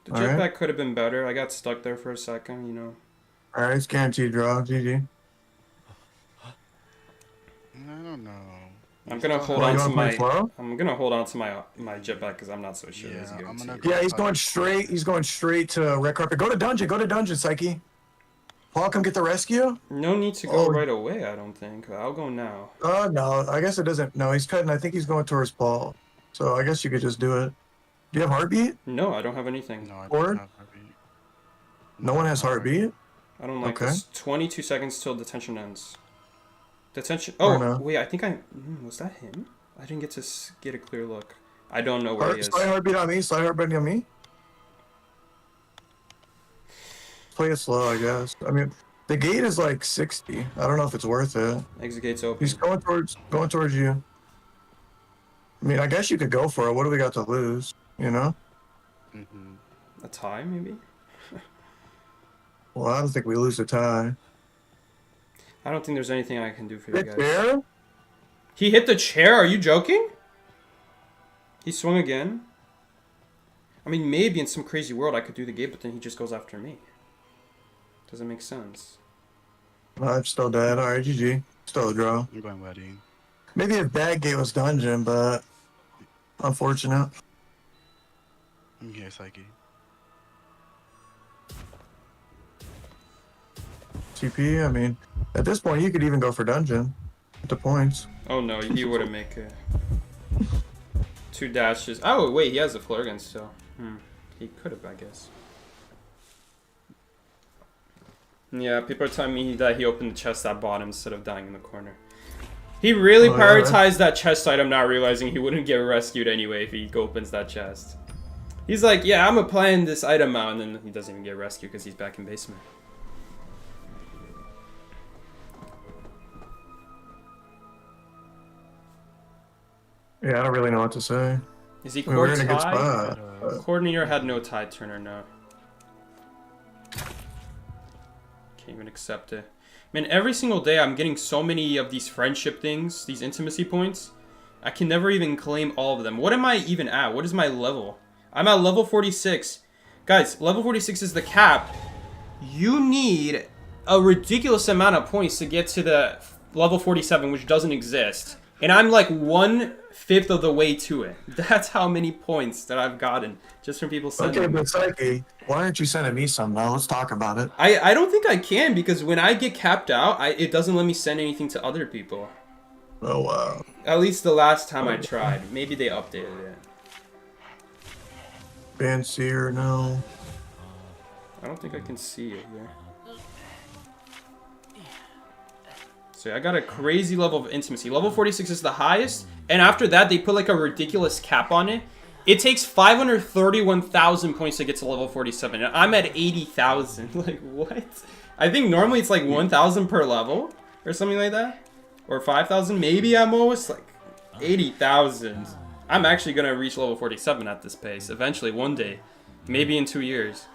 The Alright. jetpack could have been better. I got stuck there for a second, you know. Alright, it's guaranteed draw. GG. I don't know. I'm gonna hold Well, on you to wanna play my. slow? I'm gonna hold on to my jetpack because I'm not so sure. Yeah, it's I'm guaranteed. gonna go- Yeah, he's going straight. He's going straight to red carpet. Go to dungeon. Go to dungeon, Psyche. Paul, come get the rescue. No need to go Oh. right away. I don't think. I'll go now. No, I guess it doesn't. No, he's cutting. I think he's going towards Paul. So I guess you could just do it. Do you have heartbeat? No, I don't have anything. No, I Forward? don't have heartbeat. No one has heartbeat. I don't like Okay. this. 22 seconds till detention ends. Detention. Or Oh, no. wait. I think was that him? I didn't get to get a clear look. I don't know where he is. Slide heartbeat on me. Slide heartbeat on me. play it slow, I guess. I mean, the gate is like 60. I don't know if it's worth it. Exit gate's open. He's going towards you. I mean, I guess you could go for it. What do we got to lose? You know? Mm-hmm. A tie, maybe? Well, I don't think we lose a tie. I don't think there's anything I can do for you Hit guys. there? He hit the chair? Are you joking? He swung again? I mean, maybe in some crazy world I could do the gate, but then he just goes after me. Doesn't make sense. No, I'm still dead. Alright, GG. Still a draw. I'm going wedding. Maybe if that gate was dungeon, but unfortunate. I'm here, Psyche. TP, I mean, at this point, you could even go for dungeon with the points. Oh no, he wouldn't make it. 2 dashes. Oh, wait, he has a flare gun still. He could have, I guess. Yeah, people are telling me that he opened the chest at bottom instead of dying in the corner. He really prioritized that chest item, not realizing he wouldn't get rescued anyway if he opens that chest. He's like, yeah, I'm applying this item out, and then he doesn't even get rescued because he's back in basement. Yeah, I don't really know what to say. Is he We're core in a good tie? spot. Coordinator had no tie turner, no. Can't even accept it. Man, every single day I'm getting so many of these friendship things, these intimacy points. I can never even claim all of them. What am I even at? What is my level? I'm at level 46. Guys, level 46 is the cap. You need a ridiculous amount of points to get to the level 47, which doesn't exist. And I'm like 1/5 of the way to it. That's how many points that I've gotten just from people sending Okay, me. but Psyche, why aren't you sending me some now? Let's talk about it. I don't think I can, because when I get capped out, it doesn't let me send anything to other people. Oh, wow. At least the last time I tried. Maybe they updated it. Fancier, no. I don't think I can see it here. So I got a crazy level of intimacy. Level 46 is the highest, and after that they put like a ridiculous cap on it. It takes 531,000 points to get to level 47, and I'm at 80,000. Like, what? I think normally it's like 1,000 per level, or something like that. Or 5,000, maybe at most. Like, 80,000. I'm actually gonna reach level 47 at this pace, eventually, one day. Maybe in 2 years.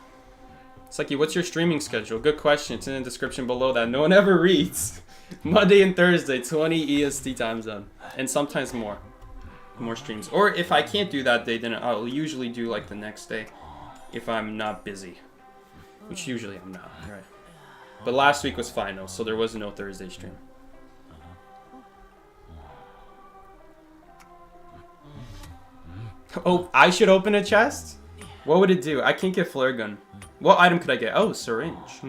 Psyche, what's your streaming schedule? Good question, it's in the description below that no one ever reads. Monday and Thursday, 20 EST time zone. And sometimes more streams. Or if I can't do that day, then I'll usually do like the next day if I'm not busy. Which usually I'm not, right? But last week was final, so there was no Thursday stream. Oh, I should open a chest? What would it do? I can't get flare gun. What item could I get? Oh, syringe.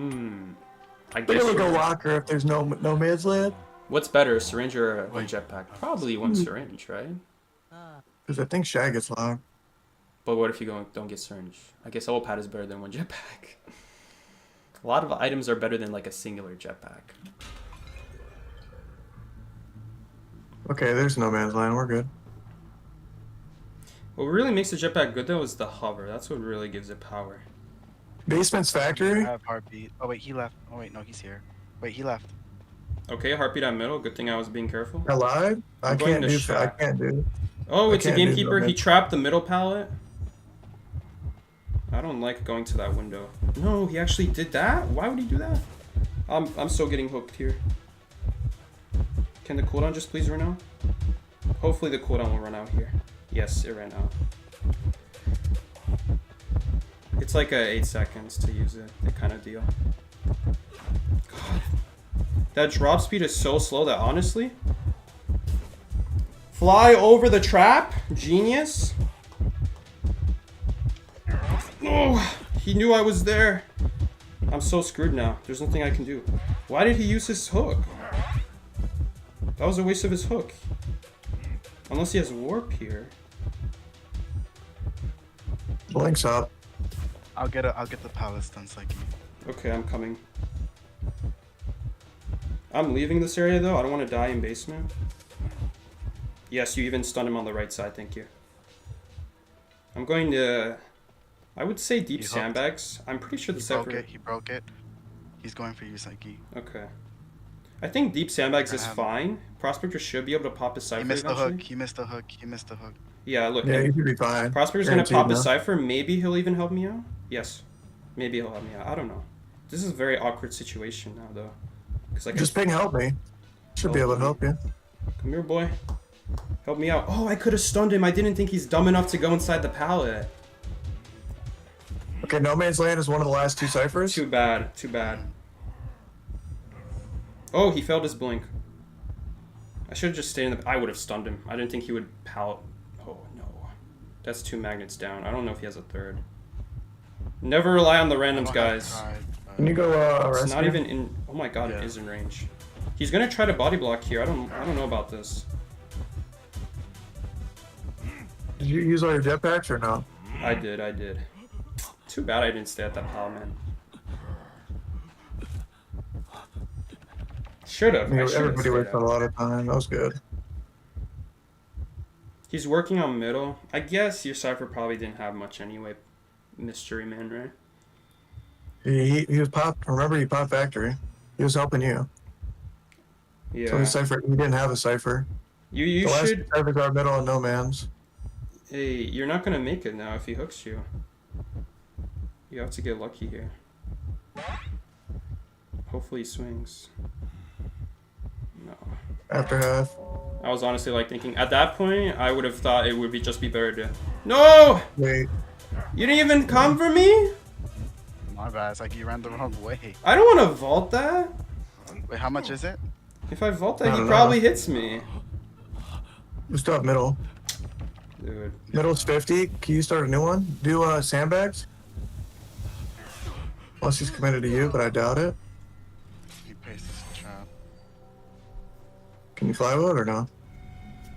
I guess. We'll go locker if there's no man's land. What's better, a syringe or a jetpack? Probably one syringe, right? Because I think Shag gets locked. But what if you don't get syringe? I guess all pad is better than one jetpack. A lot of items are better than like a singular jetpack. Okay, there's no man's land. We're good. What really makes the jetpack good though is the hover. That's what really gives it power. Basement's I factory. have heartbeat. Oh wait, he left. Oh wait, no, he's here. Wait, he left. Okay, heartbeat at middle. Good thing I was being careful. Alive? I I'm going can't to do. I shack. can't do. Oh, I it's a can't do gamekeeper. that. He trapped the middle pallet. I don't like going to that window. No, he actually did that? Why would he do that? I'm so getting hooked here. Can the cooldown just please run out? Hopefully the cooldown will run out here. Yes, it ran out. It's like 8 seconds to use it, that kind of deal. God. That drop speed is so slow that honestly... Fly over the trap? Genius. Oh, he knew I was there. I'm so screwed now. There's nothing I can do. Why did he use his hook? That was a waste of his hook. Unless he has warp here. Blink's up. I'll get the palace done, Psyche. Okay, I'm coming. I'm leaving this area though. I don't want to die in basement. Yes, you even stunned him on the right side. Thank you. I'm going to I would say deep He hooked. sandbags. I'm pretty sure the cipher. He broke it. He's going for you, Psyche. Okay. I think deep sandbags Gonna is have- Fine. Prospector should be able to pop his He cipher missed the eventually. hook. He missed the hook. He missed the hook. Yeah, look. Yeah, and you should be fine. Prospector's gonna Guaranteed pop his now. cipher. Maybe he'll even help me out. Yes. Maybe he'll help me out. I don't know. This is a very awkward situation now, though. Cause like Just ping help me. Should be able to help you. Come here, boy. Help me out. Oh, I could have stunned him. I didn't think he's dumb enough to go inside the pallet. Okay, No Man's Land is one of the last 2 ciphers. Too bad. Too bad. Oh, he failed his blink. I should have just stayed in the... I would have stunned him. I didn't think he would pallet... Oh, no. That's 2 magnets down. I don't know if he has a third. Never rely on the randoms, guys. Can you go It's rescue? not even in... Oh my god, Yeah. it is in range. He's gonna try to body block here. I don't know about this. Did you use all your jetpacks or no? I did. Too bad I didn't stay at that pal, man. Should've. I should've Everybody stayed wasted a out. lot of time. That was good. He's working on middle. I guess your cipher probably didn't have much anyway. Mystery man, right? He was popped. Remember, he popped factory. He was helping you. Yeah. So his cipher. He didn't have a cipher. You The last should... 2 ciphers are middle and No Man's. Hey, you're not gonna make it now if he hooks you. You have to get lucky here. Hopefully he swings. No. After half. I was honestly like thinking, at that point, I would have thought it would be just be better to... No! Wait. You didn't even come for me? My bad. It's like you ran the wrong way. I don't want to vault that. Wait, how much is it? If I vault that, I he don't probably know. hits me. You still have middle. Dude. Middle's 50. Can you start a new one? Do sandbags? Unless he's committed to you, but I doubt it. He pastes his trap. Can you fly with it or no?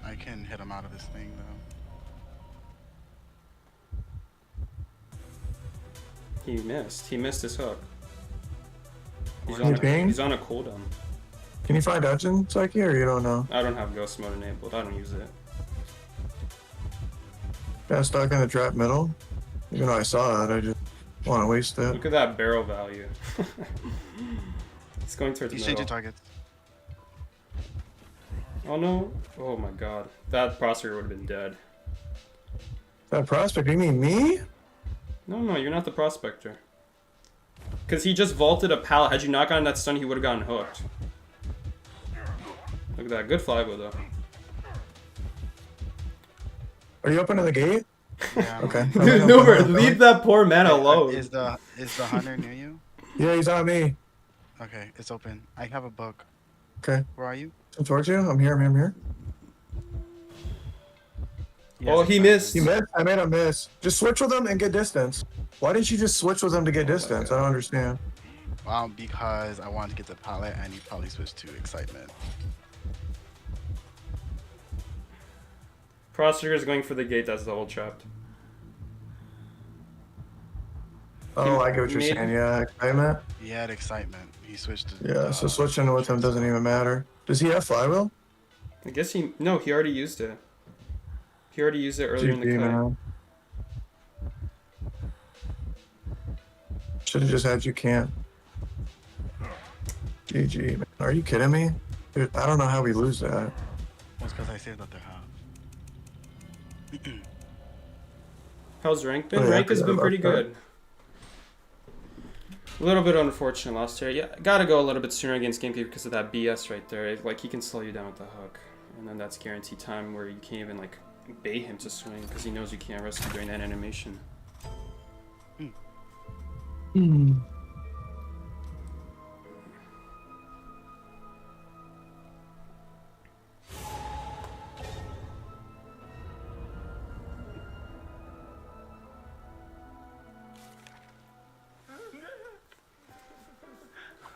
I can hit him out of this thing, though. He missed. He missed his hook. He's Can on, you ping? he's on a cooldown. Can you find dungeon, Psyche, or you don't know? I don't have ghost mode enabled. I don't use it. Got stuck in the trap middle? Even though I saw it, I just want to waste it. Look at that barrel value. He's going towards He's middle. changing targets. Oh no. Oh my god. That prosecutor would have been dead. That prospect, you mean me? No, you're not the prospector. Because he just vaulted a pallet. Had you not gotten that stun, he would have gotten hooked. Look at that. Good flybo, though. Are you opening the gate? Yeah, Okay. Nuber, leave that poor man alone. Is the hunter near you? Yeah, he's on me. Okay, it's open. I have a book. Okay. Where are you? I'm towards you. I'm here. I'm here. Oh, he missed. He missed. I made him miss. Just switch with him and get distance. Why didn't you just switch with him to get distance? I don't understand. Well, because I wanted to get the pallet, and he probably switched to excitement. Prosecutor's going for the gate that's double trapped. Oh, I get what you're Maybe- saying. Yeah, excitement. He had excitement. He switched to. Yeah, so switching with him doesn't even matter. Does he have flywheel? I guess he... No, he already used it. He already used it earlier in the GG, cut. man. Should have just had you can't. GG, man. Are you kidding me? Dude, I don't know how we lose that. That's because I saved up their half. How's rank been? Oh, yeah, I Rank has forgot been pretty about that. good. A little bit unfortunate lost here. Yeah, gotta go a little bit sooner against GameCube because of that BS right there. Like, he can slow you down with the hook. And then that's guaranteed time where you can't even, like, bait him to swing because he knows you can't rescue during that animation.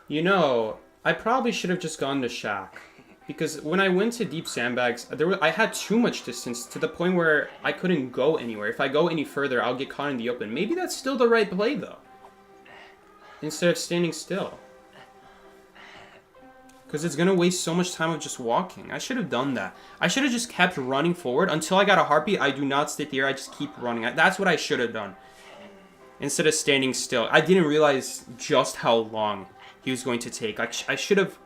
You know, I probably should have just gone to Shack. Because when I went to deep sandbags, I had too much distance to the point where I couldn't go anywhere. If I go any further, I'll get caught in the open. Maybe that's still the right play, though. Instead of standing still. Because it's going to waste so much time of just walking. I should have done that. I should have just kept running forward. Until I got a heartbeat, I do not sit here. I just keep running. That's what I should have done. instead of standing still. I didn't realize just how long he was going to take. I should have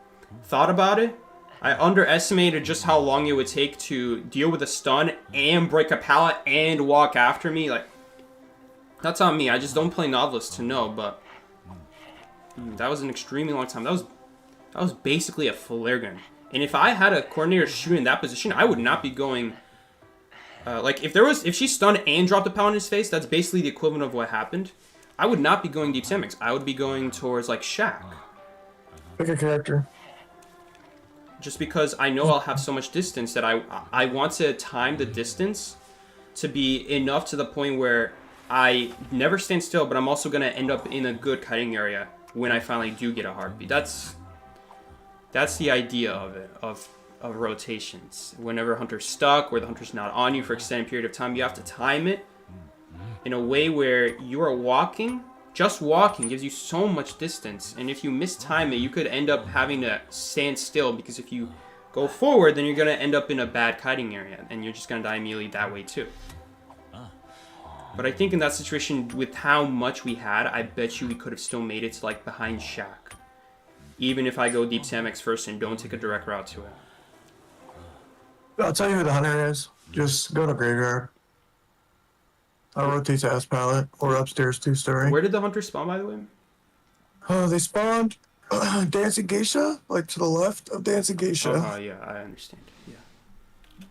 thought about it. I underestimated just how long it would take to deal with a stun and break a pallet and walk after me. Like, that's on me. I just don't play Novelist to know, but that was an extremely long time. That was basically a flare gun. And if I had a coordinator shoot in that position, I would not be going. Like if she stunned and dropped a pallet in his face, that's basically the equivalent of what happened. I would not be going deep sandbags. I would be going towards like Shaq. Pick a character. Just because I know I'll have so much distance that I want to time the distance to be enough to the point where I never stand still, but I'm also gonna end up in a good kiting area when I finally do get a heartbeat. That's the idea of it, of rotations. Whenever hunter's stuck or the hunter's not on you for extended period of time, you have to time it in a way where you are walking. Just walking gives you so much distance, and if you mistime it, you could end up having to stand still, because if you go forward, then you're gonna end up in a bad kiting area, and you're just gonna die immediately that way too. But I think in that situation, with how much we had, I bet you we could have still made it to like behind Shaq. Even if I go deep Samex first and don't take a direct route to it. I'll tell you who the hunter is. Just go to graveyard. I'll rotate to S pallet or upstairs 2-story. Where did the hunter spawn, by the way? Oh, they spawned Dancing Geisha, like to the left of Dancing Geisha. Oh, yeah, I understand. Yeah.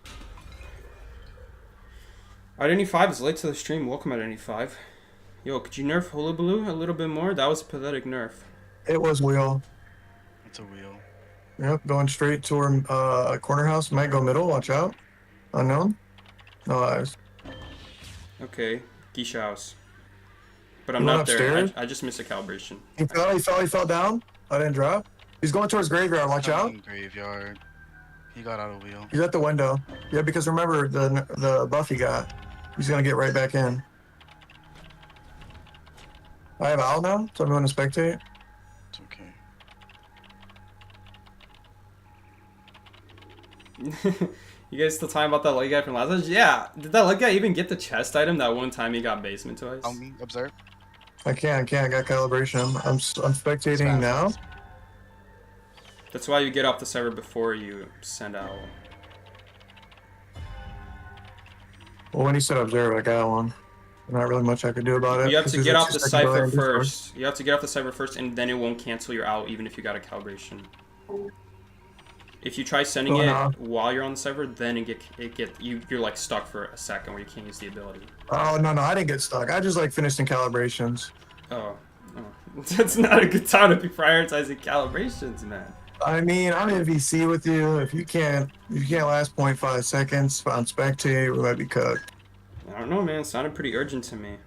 Identity 5 is late to the stream. Welcome, Identity 5. Yo, could you nerf Hullabaloo a little bit more? That was a pathetic nerf. It was wheel. It's a wheel. Yep, going straight toward corner house. Might go middle. Watch out. Unknown. No eyes. Okay, Geisha house. But I'm You not went there. upstairs? I just missed a calibration. He fell down. I didn't drop. He's going towards graveyard. Watch out. Graveyard. He got out of wheel. He's at the window. Yeah, because remember the buff he got. He's gonna get right back in. I have Al now, so I'm going to spectate. It's okay. You guys still talking about that light guy from last time? Yeah. Did that light guy even get the chest item that one time he got basement twice? Observe. I can't. I got calibration. I'm spectating now. That's why you get off the server before you send out. Well, when he said observe, I got one. Not really much I could do about it. You have to get off the cipher first. first. You have to get off the cipher first, and then it won't cancel your out, even if you got a calibration. If you try sending it while you're on the server, then you're like stuck for a second where you can't use the ability. Oh no, I didn't get stuck. I just like finished in calibrations. Oh. That's not a good time to be prioritizing calibrations, man. I mean, I'm in VC with you. If you can't last 0.5 seconds on spectate, we might be cooked. I don't know, man. It sounded pretty urgent to me.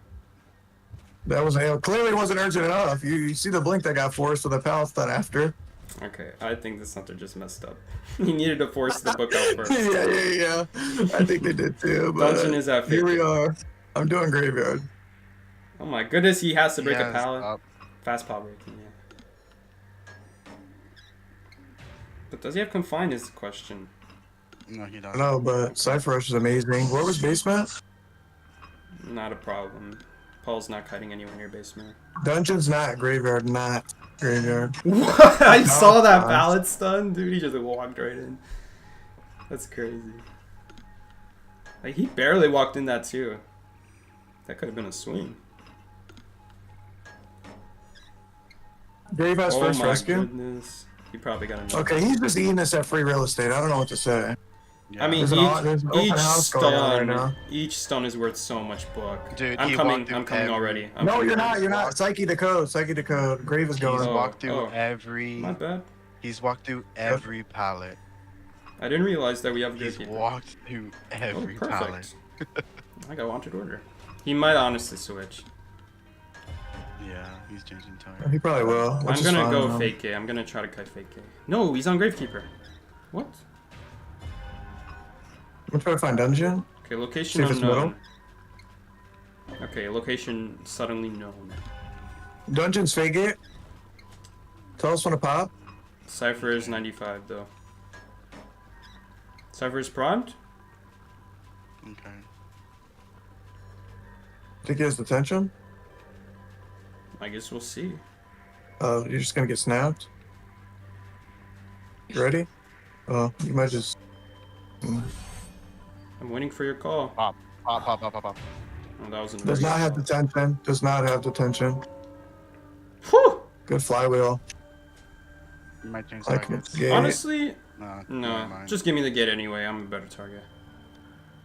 That clearly wasn't urgent enough. You see the blink that got forced, so the pallet's done after. Okay, I think this hunter just messed up. He needed to force the book out first. yeah. I think they did too. But Dungeon is at 50. Here we are. I'm doing graveyard. Oh my goodness, he has to break a pallet. Fast pallet breaking, yeah. But does he have confined is the question. No, he doesn't. No, but Cypher Rush is amazing. Where was basement? Not a problem. Paul's not kiting anywhere near basement. Dungeon's not graveyard, not graveyard. What? I saw that pallet stun, dude. He just walked right in. That's crazy. Like, he barely walked in that too. That could have been a swing. Grave has first rescue. Oh my goodness. He probably got another. Okay, he's just eating this at free real estate. I don't know what to say. Yeah. I mean, There's an open house going on right now. each stun is worth so much book. Dude, I'm coming already. No, you're not. Psyche to code. Grave is going. He's walked through My bad. He's walked through every pallet. I didn't realize that we have good He's people. walked through every pallet. I got wanted order. He might honestly switch. Yeah, he's changing tire. He probably will. I'm gonna go fake A. I'm gonna try to kite fake A. No, he's on Gravekeeper. What? I'm trying to find dungeon. Okay, location unknown. Okay, location suddenly known. Dungeon's fake gate. Tell us when to pop. Cipher is 95 though. Cipher is primed? Okay. Think he has detention? I guess we'll see. Oh, you're just gonna get snapped? You ready? Oh, you might just... I'm waiting for your call. Pop, pop, pop, pop, pop, pop. Oh, that was a Does very not good have call. detention. Does not have detention. Whew! Good flywheel. You might change Like targets. gate. Honestly, Nah, no. never mind. Just give me the gate anyway. I'm a better target.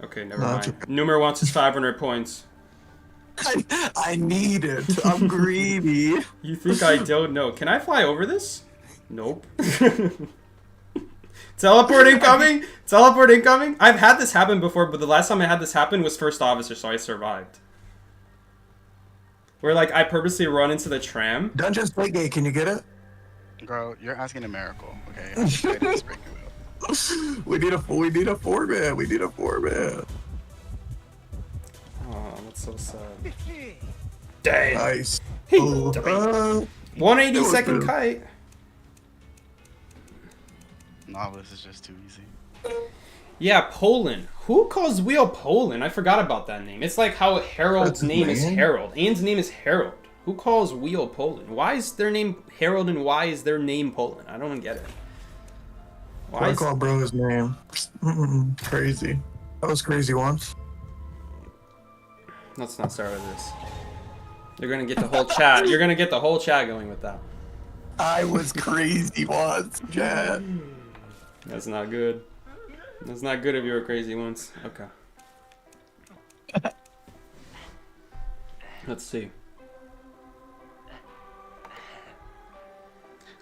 Okay, never No, mind. Numer wants his 500 points. I need it. I'm greedy. You think I don't know? Can I fly over this? Nope. Teleport incoming! Teleport incoming! I've had this happen before, but the last time I had this happen was first officer, so I survived. Where, like, I purposely run into the tram. Dungeon Split Gate, can you get it? Girl, you're asking a miracle, okay? I'm just ready to break you up. We need a 4-man. We need a 4-man. Oh, that's so sad. Dang! Nice. Hey, Oh, 180 that was second good. kite. Nah, this is just too easy. Yeah, Poland. Who calls wheel Poland? I forgot about that name. It's like how Harold's That's his name is name? Harold. Anne's name is Harold. Who calls wheel Poland? Why is their name Harold and why is their name Poland? I don't get it. Why I is... call bro his name. Crazy. That was crazy once. Let's not start with this. You're gonna get the whole chat. You're gonna get the whole chat going with that. I was crazy once, Chad. That's not good. That's not good if you were crazy once. Okay. Let's see.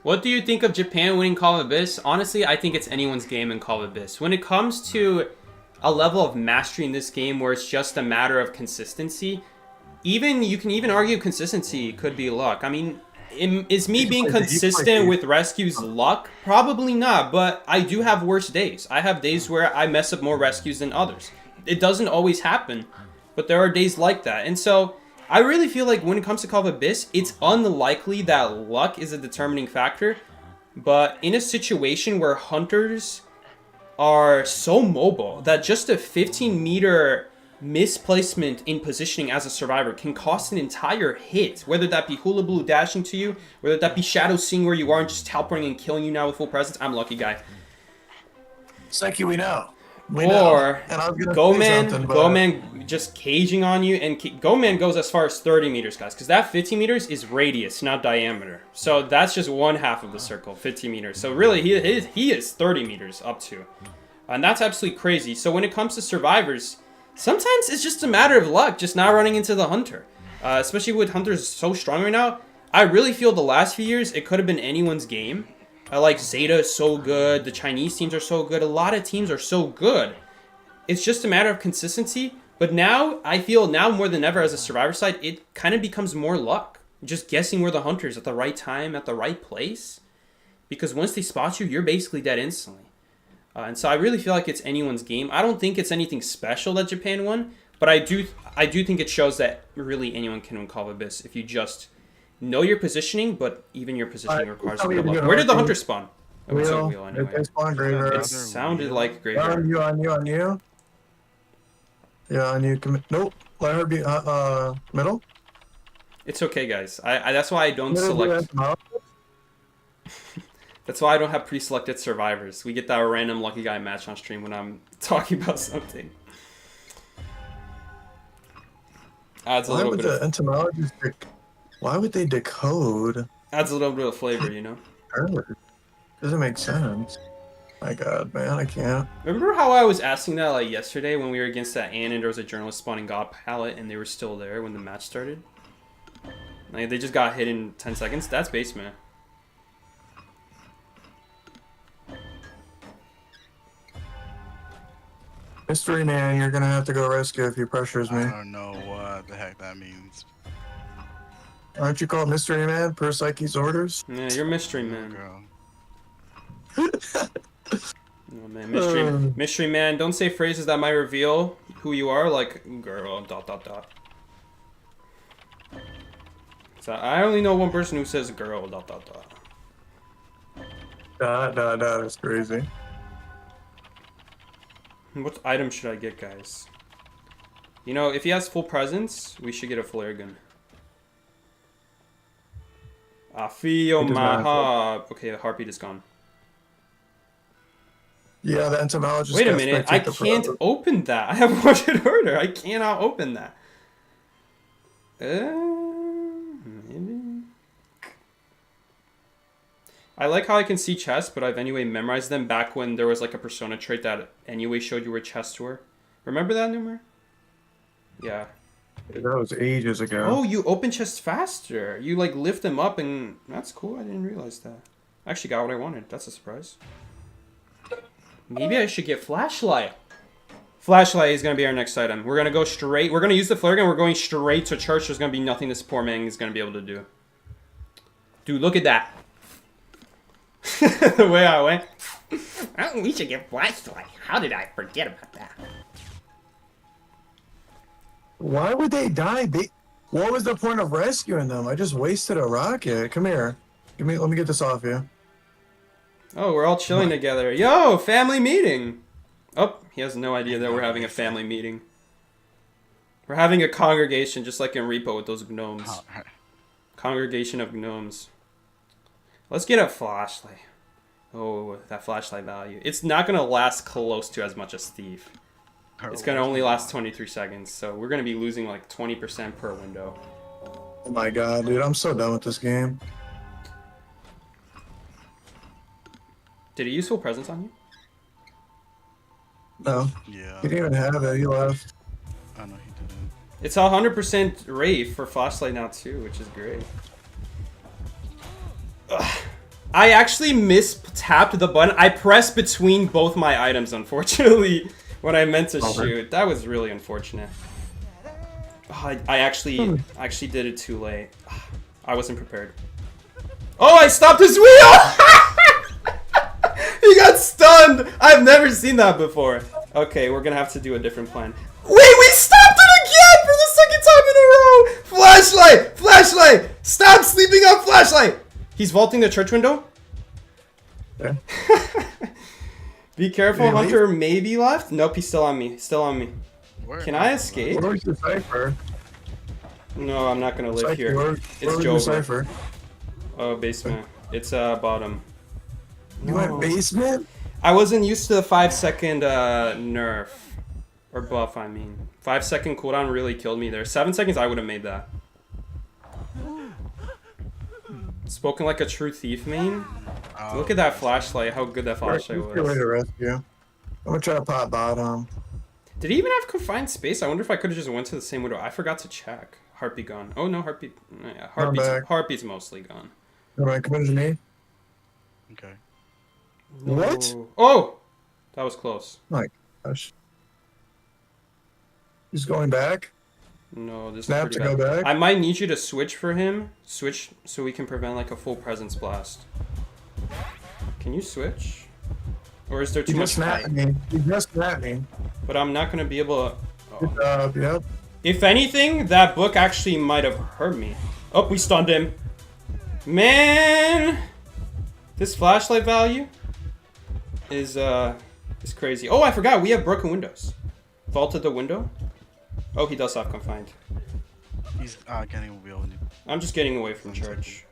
What do you think of Japan winning Call of Abyss? Honestly, I think it's anyone's game in Call of Abyss. When it comes to a level of mastery in this game where it's just a matter of consistency, you can even argue consistency could be luck. I mean, is me being consistent with rescues luck? Probably not, but I do have worse days. I have days where I mess up more rescues than others. It doesn't always happen, but there are days like that. And so I really feel like when it comes to Call of Abyss, it's unlikely that luck is a determining factor. But in a situation where hunters are so mobile that just a 15-meter misplacement in positioning as a survivor can cost an entire hit, whether that be Hula Blue dashing to you, whether that be Shadow seeing where you are and just teleporting and killing you now with full presence. I'm lucky guy. Psyche, we know. We Or know. And I was gonna say something, but- Go-Man just caging on you, and Go-Man goes as far as 30 meters, guys, because that 15 meters is radius, not diameter. So that's just one half of the circle, 15 meters. So really, he is 30 meters up to. And that's absolutely crazy. So when it comes to survivors, sometimes it's just a matter of luck, just not running into the hunter. Especially with hunters so strong right now. I really feel the last few years, it could have been anyone's game. Like Zeta is so good, the Chinese teams are so good, a lot of teams are so good. It's just a matter of consistency. But now, I feel now more than ever as a survivor side, it kind of becomes more luck. Just guessing where the hunter is at the right time, at the right place. Because once they spot you, you're basically dead instantly. And so I really feel like it's anyone's game. I don't think it's anything special that Japan won, but I do think it shows that really anyone can win Call of Abyss if you just know your positioning, but even your positioning requires a bit of luck. Where did the hunter spawn? Oh, it's a wheel anyway. They spawn graveyard. It sounded like On graveyard. you. Yeah, on you. Nope. Let her be middle. It's okay, guys. I that's why I don't Middle, select. middle. That's why I don't have pre-selected survivors. We get that random lucky guy match on stream when I'm talking about something. Adds a Why little would bit the of, entomologist why would they decode? adds a little bit of flavor, you know. Her? Doesn't make sense. My God, man, I can't. Remember how I was asking that like yesterday when we were against that Ann and there was a journalist spawning God palette and they were still there when the match started? Like they just got hit in 10 seconds. That's basement. Mystery Man, you're gonna have to go rescue if he pressures me. I don't know what the heck that means. Aren't you called Mystery Man per Psyche's orders? Yeah, you're mystery man. Girl. Oh man, mystery man. Don't say phrases that might reveal who you are, like girl. ... So I only know one person who says girl. ... That's crazy. What item should I get, guys? You know, if he has full presence, we should get a flare gun. I feel It does my not. heart. Okay, the heartbeat is gone. Yeah, the entomologist. Wait a got minute, I spectator can't forever. open that. I have wanted order. I cannot open that. Maybe. I like how I can see chests, but I've anyway memorized them back when there was like a persona trait that anyway showed you where chests were. Remember that, Numer? Yeah. That was ages ago. Oh, you open chests faster. You like lift them up and that's cool. I didn't realize that. I actually got what I wanted. That's a surprise. Maybe I should get flashlight. Flashlight is going to be our next item. We're going to go straight. We're going to use the flare gun. We're going straight to church. There's going to be nothing this poor man is going to be able to do. Dude, look at that. The way I went. Oh, we should get flashlight. How did I forget about that? Why would they die? What was the point of rescuing them? I just wasted a rocket. Come here. Let me get this off you. Oh, we're all chilling together. Yo, family meeting. Oh, he has no idea that we're having a family meeting. We're having a congregation, just like in Repo with those gnomes. Congregation of gnomes. Let's get a flashlight. Oh, that flashlight value. It's not going to last close to as much as Steve. It's going to only last 23 seconds, so we're going to be losing like 20% per window. Oh my god, dude. I'm so done with this game. Did he use full presence on you? No. Yeah. He didn't even have it. He left. I know he didn't. It's 100% Wraith for flashlight now too, which is great. Ugh. I actually mistapped the button. I pressed between both my items, unfortunately, when I meant to shoot. That was really unfortunate. Oh, I actually did it too late. I wasn't prepared. Oh, I stopped his wheel! He got stunned! I've never seen that before. Okay, we're gonna have to do a different plan. Wait, we stopped it again for the second time in a row! Flashlight! Flashlight! Stop sleeping on flashlight! He's vaulting the church window. Yeah. Be careful, Did he Hunter may be left. Nope, he's still on me. Still on me. Where Can I escape? Where's the cipher? No, I'm not gonna live Cipher, here. where's the Jova. cipher? Oh, basement. It's bottom. You went basement? I wasn't used to the 5-second nerf. Or buff, I mean. 5-second cooldown really killed me there. 7 seconds, I would have made that. Spoken like a true thief, main. Look at that flashlight, how good that flashlight Get ready was. to rescue. I'm gonna try to pop bottom. Did he even have confined space? I wonder if I could have just went to the same window. I forgot to check. Heartbeat gone. Oh no, heartbeat. Yeah, heartbeat's mostly gone. Alright, come into me. Okay. What? No. Oh! That was close. My gosh. He's going back. No, this Snap is to pretty go bad. back. I might need you to switch for him. Switch so we can prevent like a full presence blast. Can you switch? Or is there He too much just snapped height? me. He just snapped me. But I'm not gonna be able to... Good job, yep. If anything, that book actually might have hurt me. Oh, we stunned him. Man! This flashlight value is crazy. Oh, I forgot. We have broken windows. Vaulted the window. Oh, he does have confined. He's getting wheeled. I'm just getting away from church.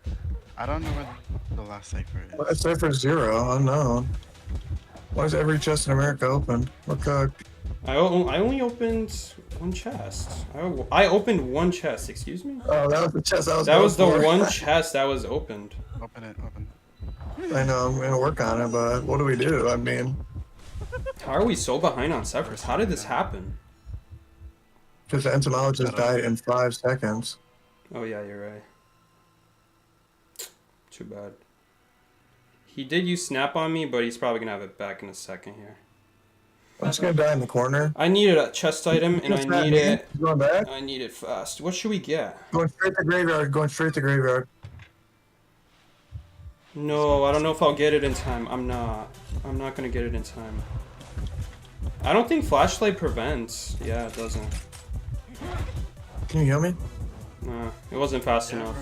I don't know where the last cipher is. Last cipher 0, unknown. Why is every chest in America open? We're cooked. I only opened one chest. I opened one chest. Excuse me. Oh, that was the chest I was That was the going for. one chest that was opened. Open it, open I know, I'm gonna work on it, but what do we do? I mean, How are we so behind on ciphers? How did this happen? because the entomologist died in 5 seconds. Oh yeah, you're right. Too bad. He did use snap on me, but he's probably gonna have it back in a second here. I'm just gonna die in the corner. I needed a chest item, and I need it. He's going back. I need it fast. What should we get? Going straight to graveyard. Going straight to graveyard. No, I don't know if I'll get it in time. I'm not gonna get it in time. I don't think flashlight prevents. Yeah, it doesn't. Can you heal me? Nah, it wasn't fast enough.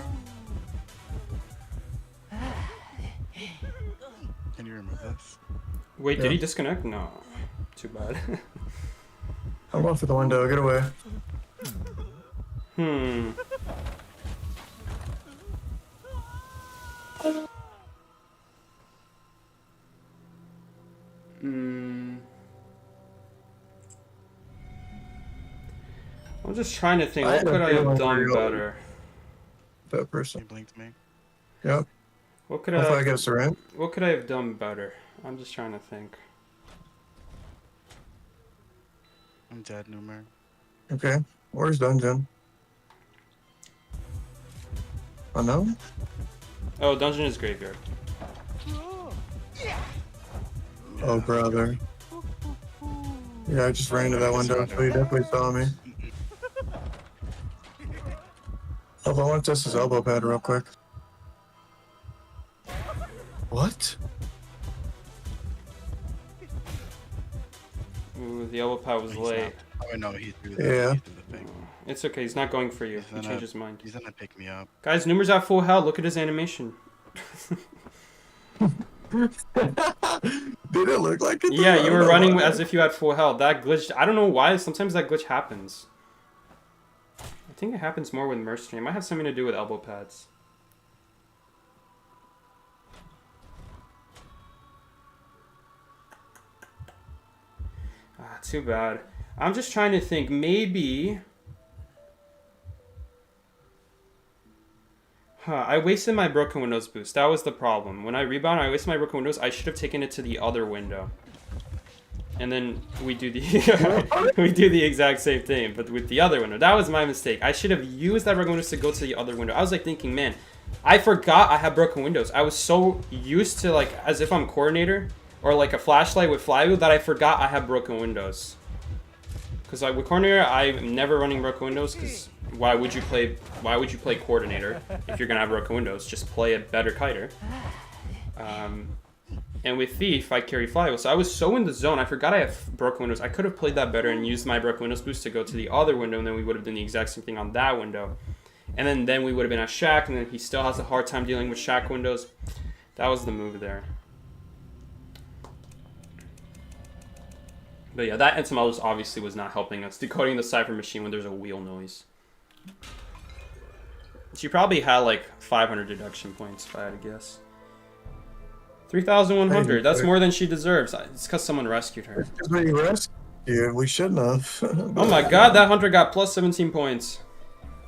Can you remove this? Wait, Yeah. did he disconnect? No. Too bad. I'm going for the window. Get away. I'm just trying to think. I What had a could I have feeling done we were- better? That You person. blinked me. Yep. What could Hopefully I I? get syringe. What could I have done better? I'm just trying to think. I'm dead, Numer. Okay. Where's dungeon? Unknown? Oh, dungeon is graveyard. Oh, brother. Yeah, I just ran into that window, so he definitely saw me. Oh, I want to test his elbow pad real quick. What? Ooh, the elbow pad was late. Oh no, he threw Yeah. he threw the thing. It's okay. He's not going for you. He's He gonna- changed his mind. He's gonna pick me up. Guys, Numer's at full health. Look at his animation. Did it look like it? Yeah, though? I you don't were know running why. as if you had full health. That glitched. I don't know why. Sometimes that glitch happens. I think it happens more with Mercenary. It might have something to do with elbow pads. Ah, too bad. I'm just trying to think. Maybe... I wasted my broken windows boost. That was the problem. When I rebound, I wasted my broken windows. I should have taken it to the other window. And then we do the we do the exact same thing, but with the other window. That was my mistake. I should have used that broken windows to go to the other window. I was like thinking, man, I forgot I had broken windows. I was so used to like as if I'm coordinator or like a flashlight with flywheel that I forgot I had broken windows. Because like with coordinator, I'm never running broken windows because why would you play coordinator if you're gonna have broken windows? Just play a better kiter. And with Thief, I carry flywheel. So I was so in the zone, I forgot I have broken windows. I could have played that better and used my broken windows boost to go to the other window, and then we would have done the exact same thing on that window. And then we would have been at Shaq, and then he still has a hard time dealing with Shaq windows. That was the move there. But yeah, that SML just obviously was not helping us. Decoding the cipher machine when there's a wheel noise. She probably had like 500 deduction points, if I had to guess. 3,100. That's more than she deserves. It's because someone rescued her. Because we rescued. We shouldn't have. Oh my god, that hunter got plus 17 points.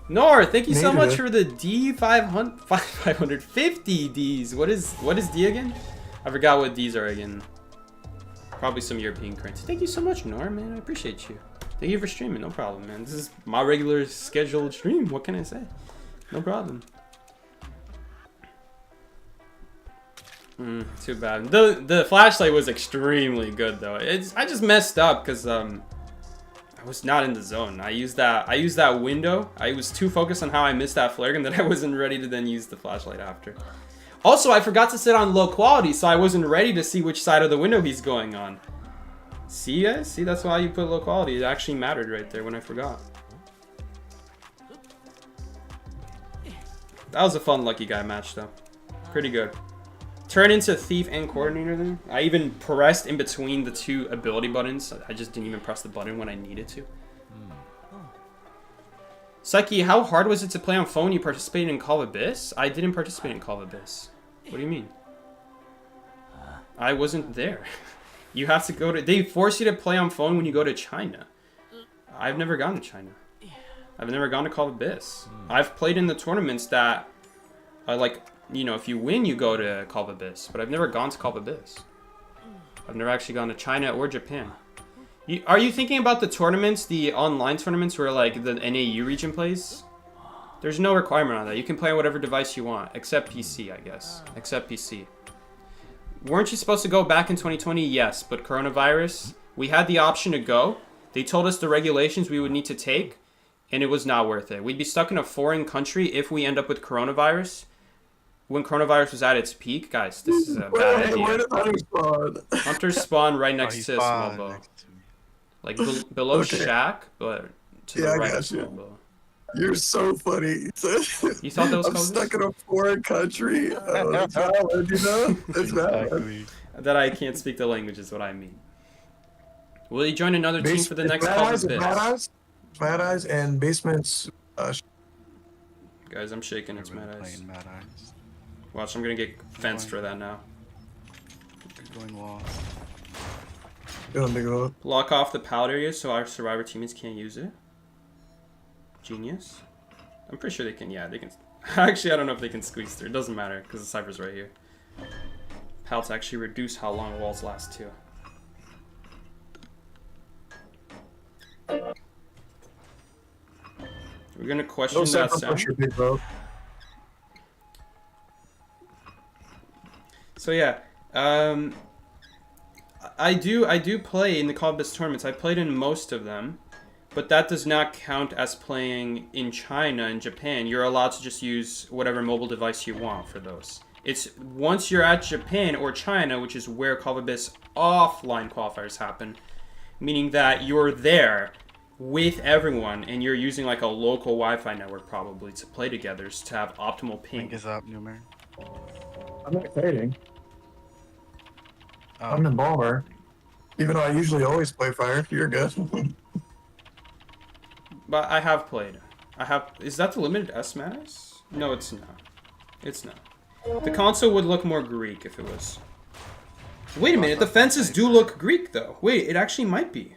Nor, thank you so Needed much it. for the D550 Ds. What is D again? I forgot what Ds are again. Probably some European currency. Thank you so much, Nor, man. I appreciate you. Thank you for streaming. No problem, man. This is my regular scheduled stream. What can I say? No problem. Too bad. The flashlight was extremely good though. I just messed up because I was not in the zone. I used that window. I was too focused on how I missed that flare gun that I wasn't ready to then use the flashlight after. Also, I forgot to sit on low quality, so I wasn't ready to see which side of the window he's going on. See guys? See, that's why you put low quality. It actually mattered right there when I forgot. That was a fun Lucky Guy match though. Pretty good. Turn into Thief and Coordinator then. I even pressed in between the two ability buttons. I just didn't even press the button when I needed to. Psyche, how hard was it to play on phone? You participated in Call of Abyss? I didn't participate in Call of Abyss. What do you mean? I wasn't there. You have to go to... They force you to play on phone when you go to China. I've never gone to China. I've never gone to Call of Abyss. I've played in the tournaments that... like... You know, if you win, you go to Call of Abyss. But I've never gone to Call of Abyss. I've never actually gone to China or Japan. Are you thinking about the tournaments, the online tournaments where, like, the NAU region plays? There's no requirement on that. You can play on whatever device you want, except PC, I guess. Except PC. Weren't you supposed to go back in 2020? Yes, but coronavirus, we had the option to go. They told us the regulations we would need to take, and it was not worth it. We'd be stuck in a foreign country if we end up with coronavirus. When coronavirus was at its peak, guys, this is a bad idea. Where did Hunter spawn? Hunters spawn right next he to a small spawned bow. next to me. Like below Okay. Shack, but to Yeah, the I right got of small you. bow. You're so funny. You thought that was I'm COVID? stuck in a foreign country. It's valid, you know? It's valid. Exactly. That I can't speak the language is what I mean. Will you join another team for the next Bad Call Eyes, of Abyss? Bad Eyes, and Basement's. Guys, I'm shaking. It's Mad Eyes. Playing Mad Eyes. Watch, I'm gonna get fenced for that now. Going walls. Doing big old. Block off the pallet area so our survivor teammates can't use it. Genius. I'm pretty sure they can, yeah, they can. Actually, I don't know if they can squeeze through. It doesn't matter, because the cipher's right here. Pallets actually reduce how long walls last, too. We're gonna question No that cipher sound. pressure, big bro. So yeah, I do play in the Call of Duty tournaments. I played in most of them, but that does not count as playing in China and Japan. You're allowed to just use whatever mobile device you want for those. It's once you're at Japan or China, which is where Call of Duty offline qualifiers happen, meaning that you're there with everyone and you're using like a local Wi-Fi network probably to play together to have optimal ping. Link is up, Numer. I'm not trading. Oh, I'm in Bomber. Even though I usually always play fire, you're good. But I have played. Is that the limited S matters? No, it's not. It's not. The console would look more Greek if it was. Wait a minute, the fences do look Greek though. Wait, it actually might be.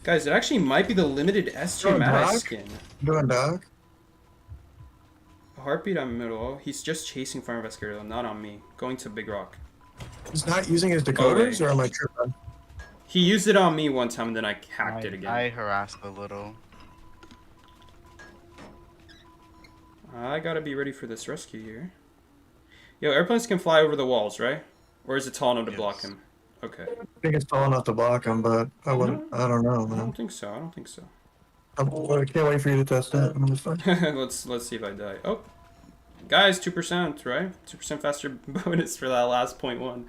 Guys, it actually might be the limited S2 Mata skin. Doing dog. Heartbeat on middle. He's just chasing Fire Investigator though, not on me. Going to Big Rock. He's not using his decoders, or am I tripping? He used it on me one time and then I hacked it again. I harassed a little. I gotta be ready for this rescue here. Yo, airplanes can fly over the walls, right? Or is it tall enough to block him? Okay. I think it's tall enough to block him, but I wouldn't. I don't know, I man. don't think so. I don't think so. I can't wait for you to test it. I'm just fine. let's see if I die. Oh, guys, 2%, right? 2% faster bonus for that last 0.1.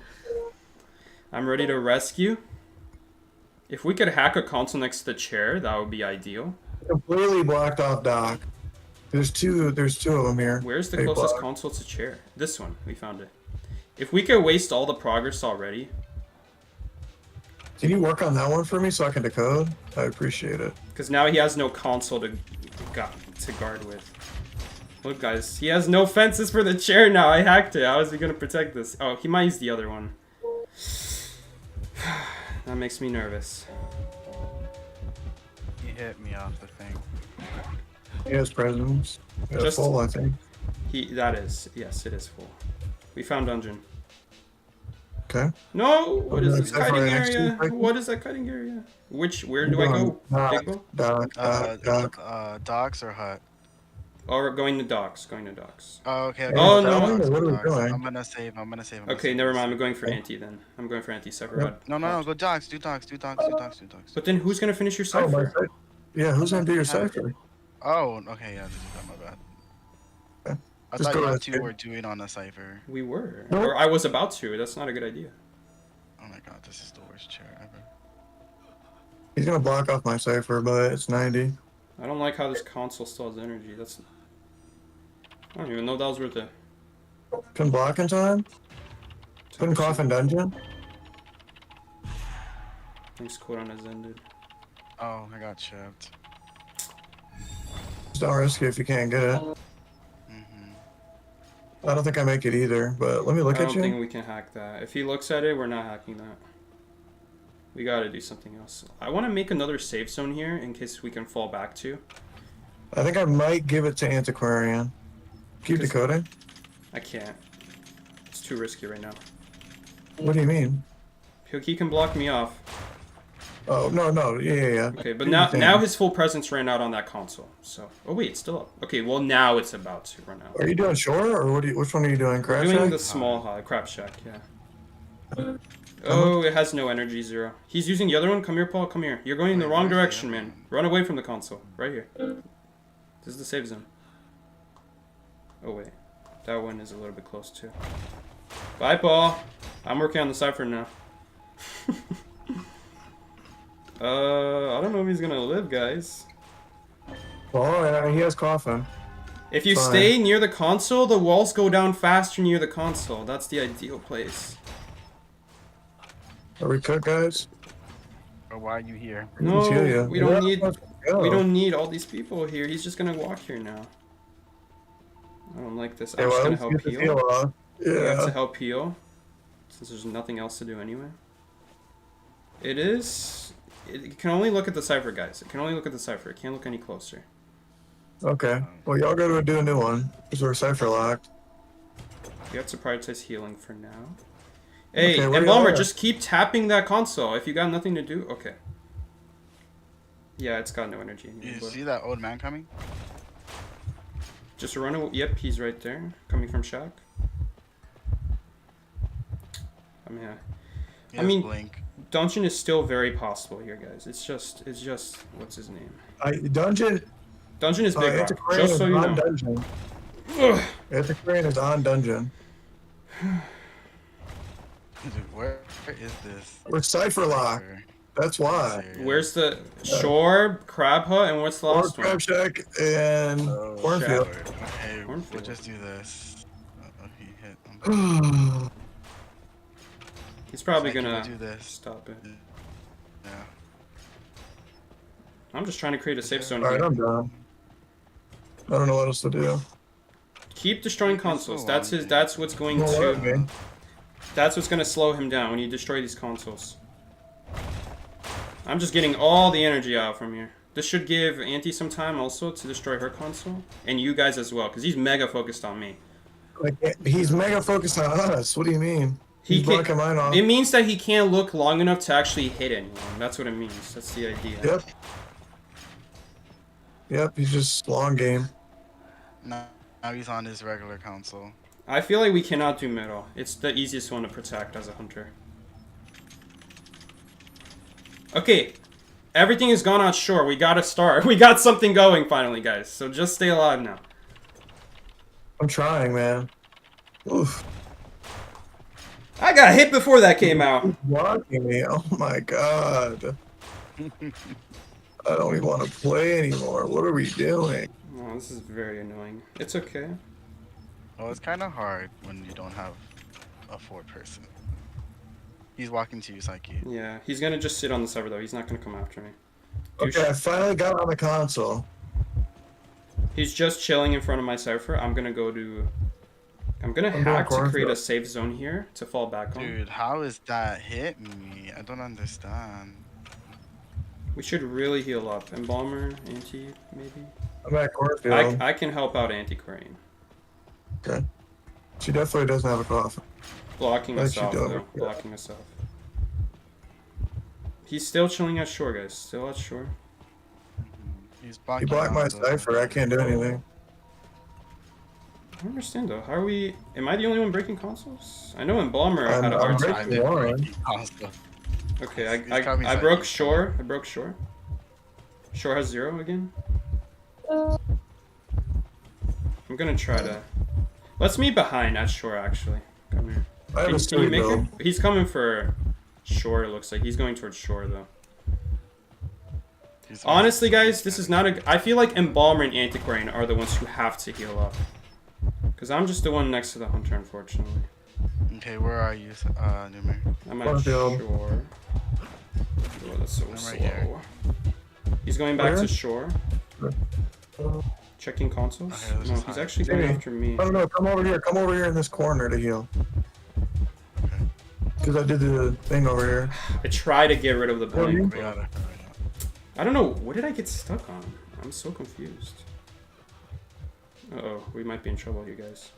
I'm ready to rescue. If we could hack a console next to the chair, that would be ideal. Completely blocked off dock. There's two of them here. Where's the They closest block. console to chair? This one. We found it. If we could waste all the progress already. Can you work on that one for me so I can decode? I appreciate it. Because now he has no console to guard with. Look, guys, he has no fences for the chair now. I hacked it. How is he going to protect this? Oh, he might use the other one. That makes me nervous. He hit me off the thing. He has presence. Yeah, Just- full, I think. That is. Yes, it is full. We found dungeon. Okay. No! What is this Except for kiting the next two area? breakers. What is that kiting area? Where do I go? Big Bo? Dock. Docks or hut? Oh, we're going to docks. Going to docks. Oh, okay. Oh, okay, no. docks, What are we docks. doing? I'm gonna save. I'm gonna save. Okay, never mind. I'm going for anti then. I'm going for anti cipher. No. Go docks. Do docks. Do docks. Do docks. Do docks. But then who's gonna finish your Oh, my cipher? side. Yeah, who's gonna do your cipher? Oh, okay. Yeah, this is my bad. Okay. I Just thought go you ahead, two kid. were doing on a cipher. We were. Nope. Or I was about to. That's not a good idea. Oh my god, this is the worst chair ever. He's gonna block off my cipher, but it's 90. I don't like how this console still has energy. I don't even know that was worth it. Can block in time? Couldn't cough in dungeon? Thanks, cooldown has ended. Oh, I got chipped. Just don't risk it if you can't get it. I don't think I make it either, but let me look I at don't you. think we can hack that. If he looks at it, we're not hacking that. We gotta do something else. I want to make another safe zone here in case we can fall back to. I think I might give it to Antiquarian. Keep decoding. I can't. It's too risky right now. What do you mean? He can block me off. Oh, no. Yeah. Okay, but now his full presence ran out on that console. So, oh wait, it's still up. Okay, well now it's about to run out. Are you doing shore, or which one are you doing? We're Crash doing Shack? the small crap shack, yeah. Oh, it has no energy, 0. He's using the other one. Come here, Paul. Come here. You're going in the wrong direction, man. Run away from the console. Right here. This is the save zone. Oh wait, that one is a little bit close too. Bye, Paul. I'm working on the cipher now. I don't know if he's gonna live, guys. Oh, yeah, he has coffin. If you Fine. stay near the console, the walls go down faster near the console. That's the ideal place. Are we cooked, guys? Or why are you here? No, Let's heal you. we don't need. Let's go. We don't need all these people here. He's just gonna walk here now. I don't like this. Yeah, I'm just well, gonna let's help get the heal. heal off. We have to Yeah. help heal, since there's nothing else to do anyway. It is. It can only look at the cipher, guys. It can only look at the cipher. It can't look any closer. Okay. Well, y'all go to do a new one because we're cipher locked. We have to prioritize healing for now. Hey, Okay, where and y'all Balmer, at? just keep tapping that console. If you got nothing to do, okay. Yeah, it's got no energy You anymore. see that old man coming? Just run away. Yep, he's right there, coming from Shack. I mean, He I has mean- blink. dungeon is still very possible here, guys. It's just, what's his name? Dungeon. Dungeon is big rock. Antiquarian Just is so you on know. dungeon. Ugh. Antiquarian is on dungeon. Dude, where is this? We're cipher locked. That's why. Serious? Where's the shore, crab hut, and what's the Or last one? Crab Shack and Oh, Cornfield. Okay, we'll Cornfield. just do this. He hit. He's probably Like, we'll gonna do this. stop it. Yeah. I'm just trying to create a safe zone Alright, here. I'm done. I don't know what else to do. Keep destroying It's consoles. so That's his. long. That's what's going Won't let to. me. That's what's gonna slow him down when you destroy these consoles. I'm just getting all the energy out from here. This should give Auntie some time also to destroy her console, and you guys as well, because he's mega focused on me. Like, he's mega focused on us. What do you mean? He He's can't- blocking mine off. It means that he can't look long enough to actually hit anyone. That's what it means. That's the idea. Yep. Yep, he's just long game. Now he's on his regular console. I feel like we cannot do middle. It's the easiest one to protect as a hunter. Okay, everything is gone out shore. We got a start. We got something going finally, guys. So just stay alive now. I'm trying, man. Oof. I got hit before that came out. He's blocking me. Oh my god. I don't even want to play anymore. What are we doing? Oh, this is very annoying. It's okay. Oh, it's kind of hard when you don't have a fourth person. He's walking to you, Psyche. Yeah, he's gonna just sit on the server though. He's not gonna come after me. Douche. Okay, I finally got on the console. He's just chilling in front of my cipher. I'm gonna go to. I'm gonna I'm hack to going create a cornfield. safe zone here to fall back on. Dude, how is that hit me? I don't understand. We should really heal up. Embalmer, Anti, maybe. I'm at Cornfield. I can help out Antiquarian. Okay. She definitely doesn't have a coffin. Blocking Like us you off, don't. though. Blocking us off. He's still chilling at shore, guys. Still at shore. He's He blocking blocked my out the- cipher. I can't do anything. I don't understand, though. How are we... Am I the only one breaking consoles? I know Embalmer I'm- had a hard I'm time. I breaking did one. break console. Okay, He's coming, I Psyche. broke shore. I broke shore. Shore has 0 again. I'm gonna try to... Let's meet behind at shore, actually. Come here. I have a Can you steady make build. it? He's coming for shore, it looks like. He's going towards shore, though. He's Honestly, guys, this is not a... I feel like Embalmer and Antiquarian are the ones who have to heal up. Because I'm just the one next to the hunter, unfortunately. Okay, where are you, Numer? I'm at Cornfield. shore. Oh, that's so I'm slow. right here. He's going back Where? to shore. Checking consoles? Okay, let's No, just he's hide. actually going Hey. after me. Oh no, come over here. Come over here in this corner to heal. Because I did the thing over here. I try to get rid of the Well, blink. We got it. I don't know. What did I get stuck on? I'm so confused. Uh-oh. We might be in trouble here, guys.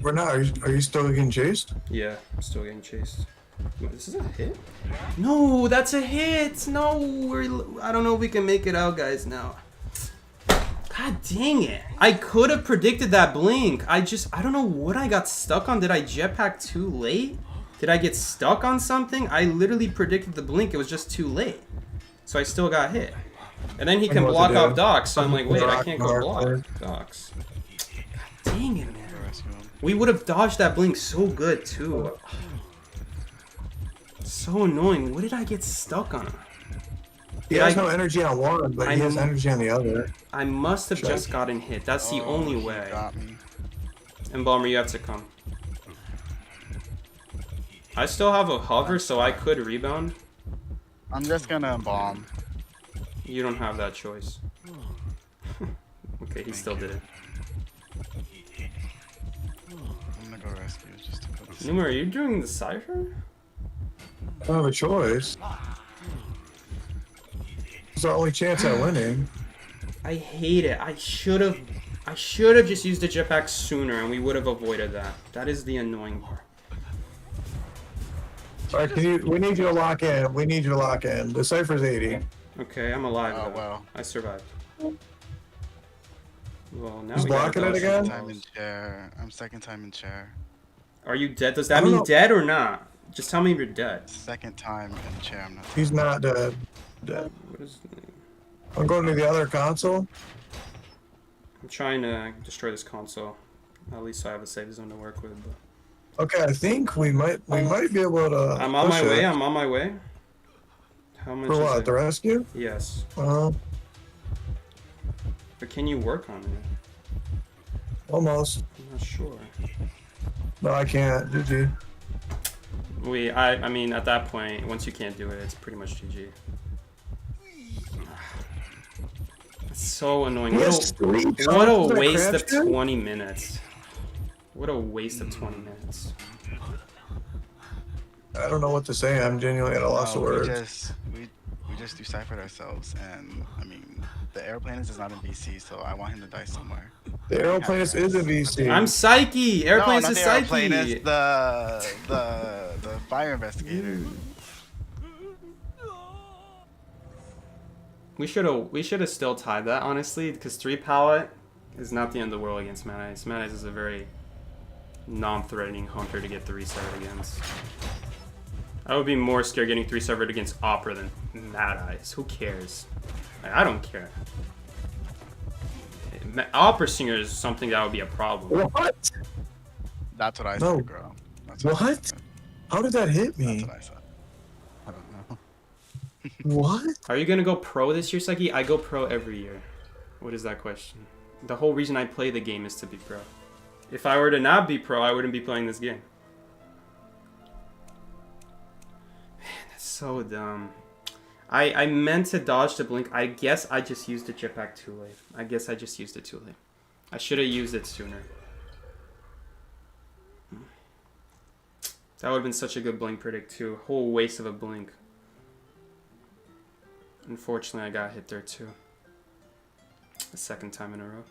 We're not. Are you still getting chased? Yeah, I'm still getting chased. This is a hit? No, that's a hit! No, I don't know if we can make it out, guys, now. God dang it. I could have predicted that blink. I don't know what I got stuck on. Did I jetpack too late? Did I get stuck on something? I literally predicted the blink. It was just too late. So I still got hit. And then he I can know what to block do. off docks. So I'm like, wait, I can't go Rock block hard. docks. God dang it, man. Rescue him. We would have dodged that blink so good, too. So annoying. What did I get stuck on? He Did has I- no energy on one, but I he has know. energy on the other. I must have Check. just gotten hit. That's the Oh, only he way. got me. Embalmer, you have to come. I still have a hover, so I could rebound. I'm just gonna bomb. You don't have that choice. Okay, he Thank still you. did it. I'm gonna go rescue just to put this. Numer, are you doing the cipher? I don't have a choice. It's the only chance at winning. I hate it. I should have just used the jetpack sooner and we would have avoided that. That is the annoying part. All right, we need you to lock in. We need you to lock in. The cipher's 80. Okay, I'm alive Oh though. well. I survived. Well, now He's we gotta blocking it dodge again? the Time in balls. chair. I'm second time in chair. Are you dead? Does I that don't mean know. dead or not? Just tell me if you're dead. Second time in chair. I'm not. He's not dead. Dead. What is... I'm going to the other console. I'm trying to destroy this console. At least I have a safe zone to work with. But... Okay, I think we might be able to. I'm on my push way. it. I'm on my way. How much For is what? it? The rescue? Yes. But can you work on it? almost. I'm not sure. No, I can't. GG. I mean, at that point, once you can't do it, it's pretty much GG. It's so annoying. Yes, What a waste of 20 minutes. What a waste of 20 minutes. I don't know what to say. I'm genuinely at a loss of words. We just deciphered ourselves, and I mean, the airplane is not in BC, so I want him to die somewhere. The aeroplanist is a VC. I'm Psyche! Airplanes no, not is the airplane, Psyche! it's the fire investigator. We should have still tied that, honestly, because 3 pallet is not the end of the world against Mad Eyes. Mad Eyes is a very non-threatening hunter to get 3-severed against. I would be more scared getting 3-severed against Opera than Mad Eyes. Who cares? Like, I don't care. Opera Singer is something that would be a problem. What? That's what I No. said, girl. That's what? I What? said. How did that hit That's me? what I said. I don't know. What? Are you gonna go pro this year, Psyche? I go pro every year. What is that question? The whole reason I play the game is to be pro. If I were to not be pro, I wouldn't be playing this game. Man, that's so dumb. I meant to dodge the blink. I guess I just used the jetpack too late. I should have used it sooner. That would have been such a good blink predict too. Whole waste of a blink. Unfortunately, I got hit there too. The second time in a row.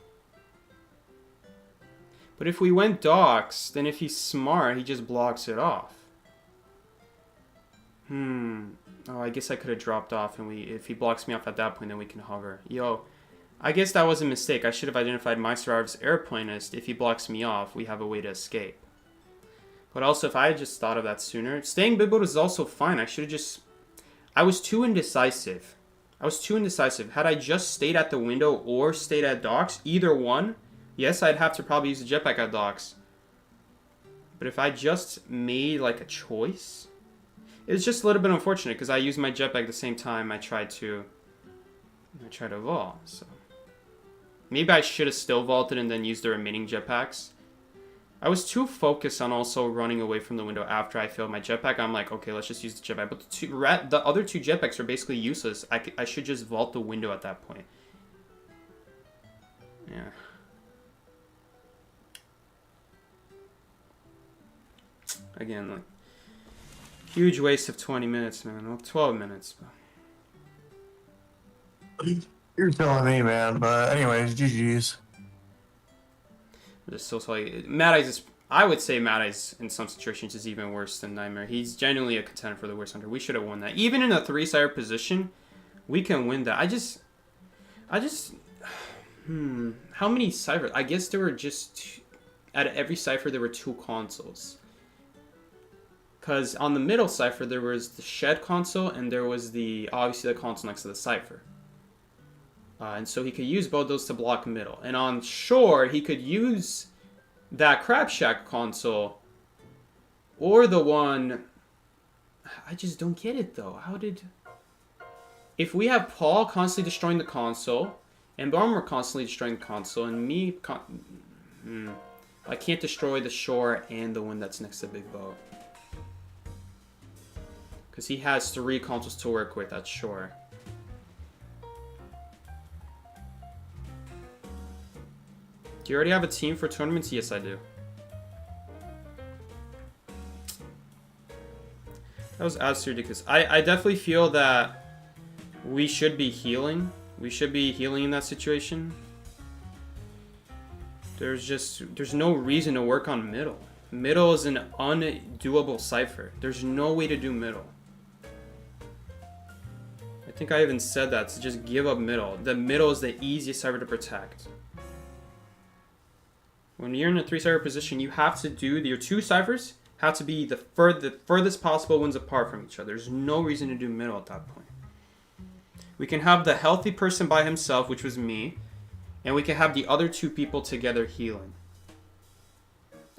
But if we went docks, then if he's smart, he just blocks it off. Oh, I guess I could have dropped off, and if he blocks me off at that point, then we can hover. Yo, I guess that was a mistake. I should have identified my survivor's airplanist. If he blocks me off, we have a way to escape. But also, if I had just thought of that sooner, staying big boat is also fine. I should have just... I was too indecisive. Had I just stayed at the window or stayed at docks, either one, yes, I'd have to probably use the jetpack at docks. But if I just made like a choice, it's just a little bit unfortunate because I used my jetpack at the same time I tried to vault. So maybe I should have still vaulted and then used the remaining jetpacks. I was too focused on also running away from the window after I filled my jetpack. I'm like, okay, let's just use the jetpack. But the other 2 jetpacks are basically useless. I should just vault the window at that point. Yeah. Again, like, huge waste of 20 minutes, man. Well, 12 minutes. But... You're telling me, man. But anyways, GG's. Just so like Mad Eyes is, I would say Mad Eyes in some situations is even worse than Nightmare. He's genuinely a contender for the worst hunter. We should have won that. Even in a 3-sire position, we can win that. I just how many ciphers? I guess there were just out of every cipher there were 2 consoles. Cause on the middle cipher there was the shed console and there was obviously the console next to the cipher. And so he could use both those to block middle. And on shore, he could use that Crab Shack console or the one... I just don't get it, though. If we have Paul constantly destroying the console, and Bomber constantly destroying the console, and me... I can't destroy the shore and the one that's next to Big Boat. Because he has 3 consoles to work with, that's sure. Do you already have a team for tournaments? Yes, I do. That was absolutely ridiculous. I definitely feel that we should be healing. We should be healing in that situation. There's no reason to work on middle. Middle is an undoable cipher. There's no way to do middle. I think I even said that, to just give up middle. The middle is the easiest cipher to protect. When you're in a 3-cipher position, you have to do your 2 ciphers have to be the furthest possible ones apart from each other. There's no reason to do middle at that point. We can have the healthy person by himself, which was me, and we can have the other 2 people together healing.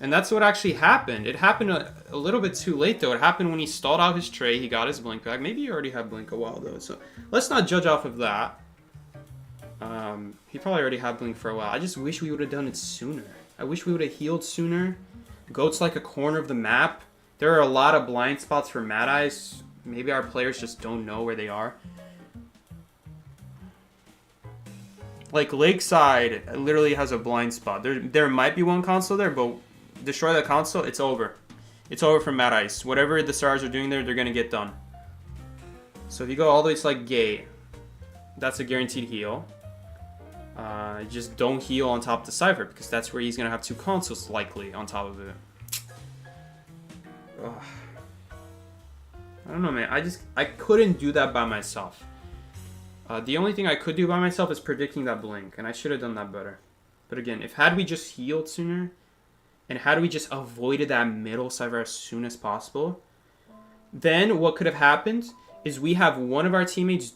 And that's what actually happened. It happened a little bit too late, though. It happened when he stalled out his tray. He got his blink back. Maybe he already had blink a while, though. So let's not judge off of that. He probably already had blink for a while. I just wish we would have done it sooner. I wish we would have healed sooner. Go to like a corner of the map. There are a lot of blind spots for Mad Eyes. Maybe our players just don't know where they are. Like Lakeside literally has a blind spot. There might be one console there, but destroy that console, it's over. It's over for Mad Ice. Whatever the stars are doing there, they're gonna get done. So if you go all the way to like Gate, that's a guaranteed heal. Just don't heal on top of the cipher, because that's where he's gonna have 2 consoles likely on top of it. Ugh. I don't know, man. I couldn't do that by myself. The only thing I could do by myself is predicting that blink, and I should have done that better. But again, had we just healed sooner, and had we just avoided that middle cipher as soon as possible, then what could have happened is we have one of our teammates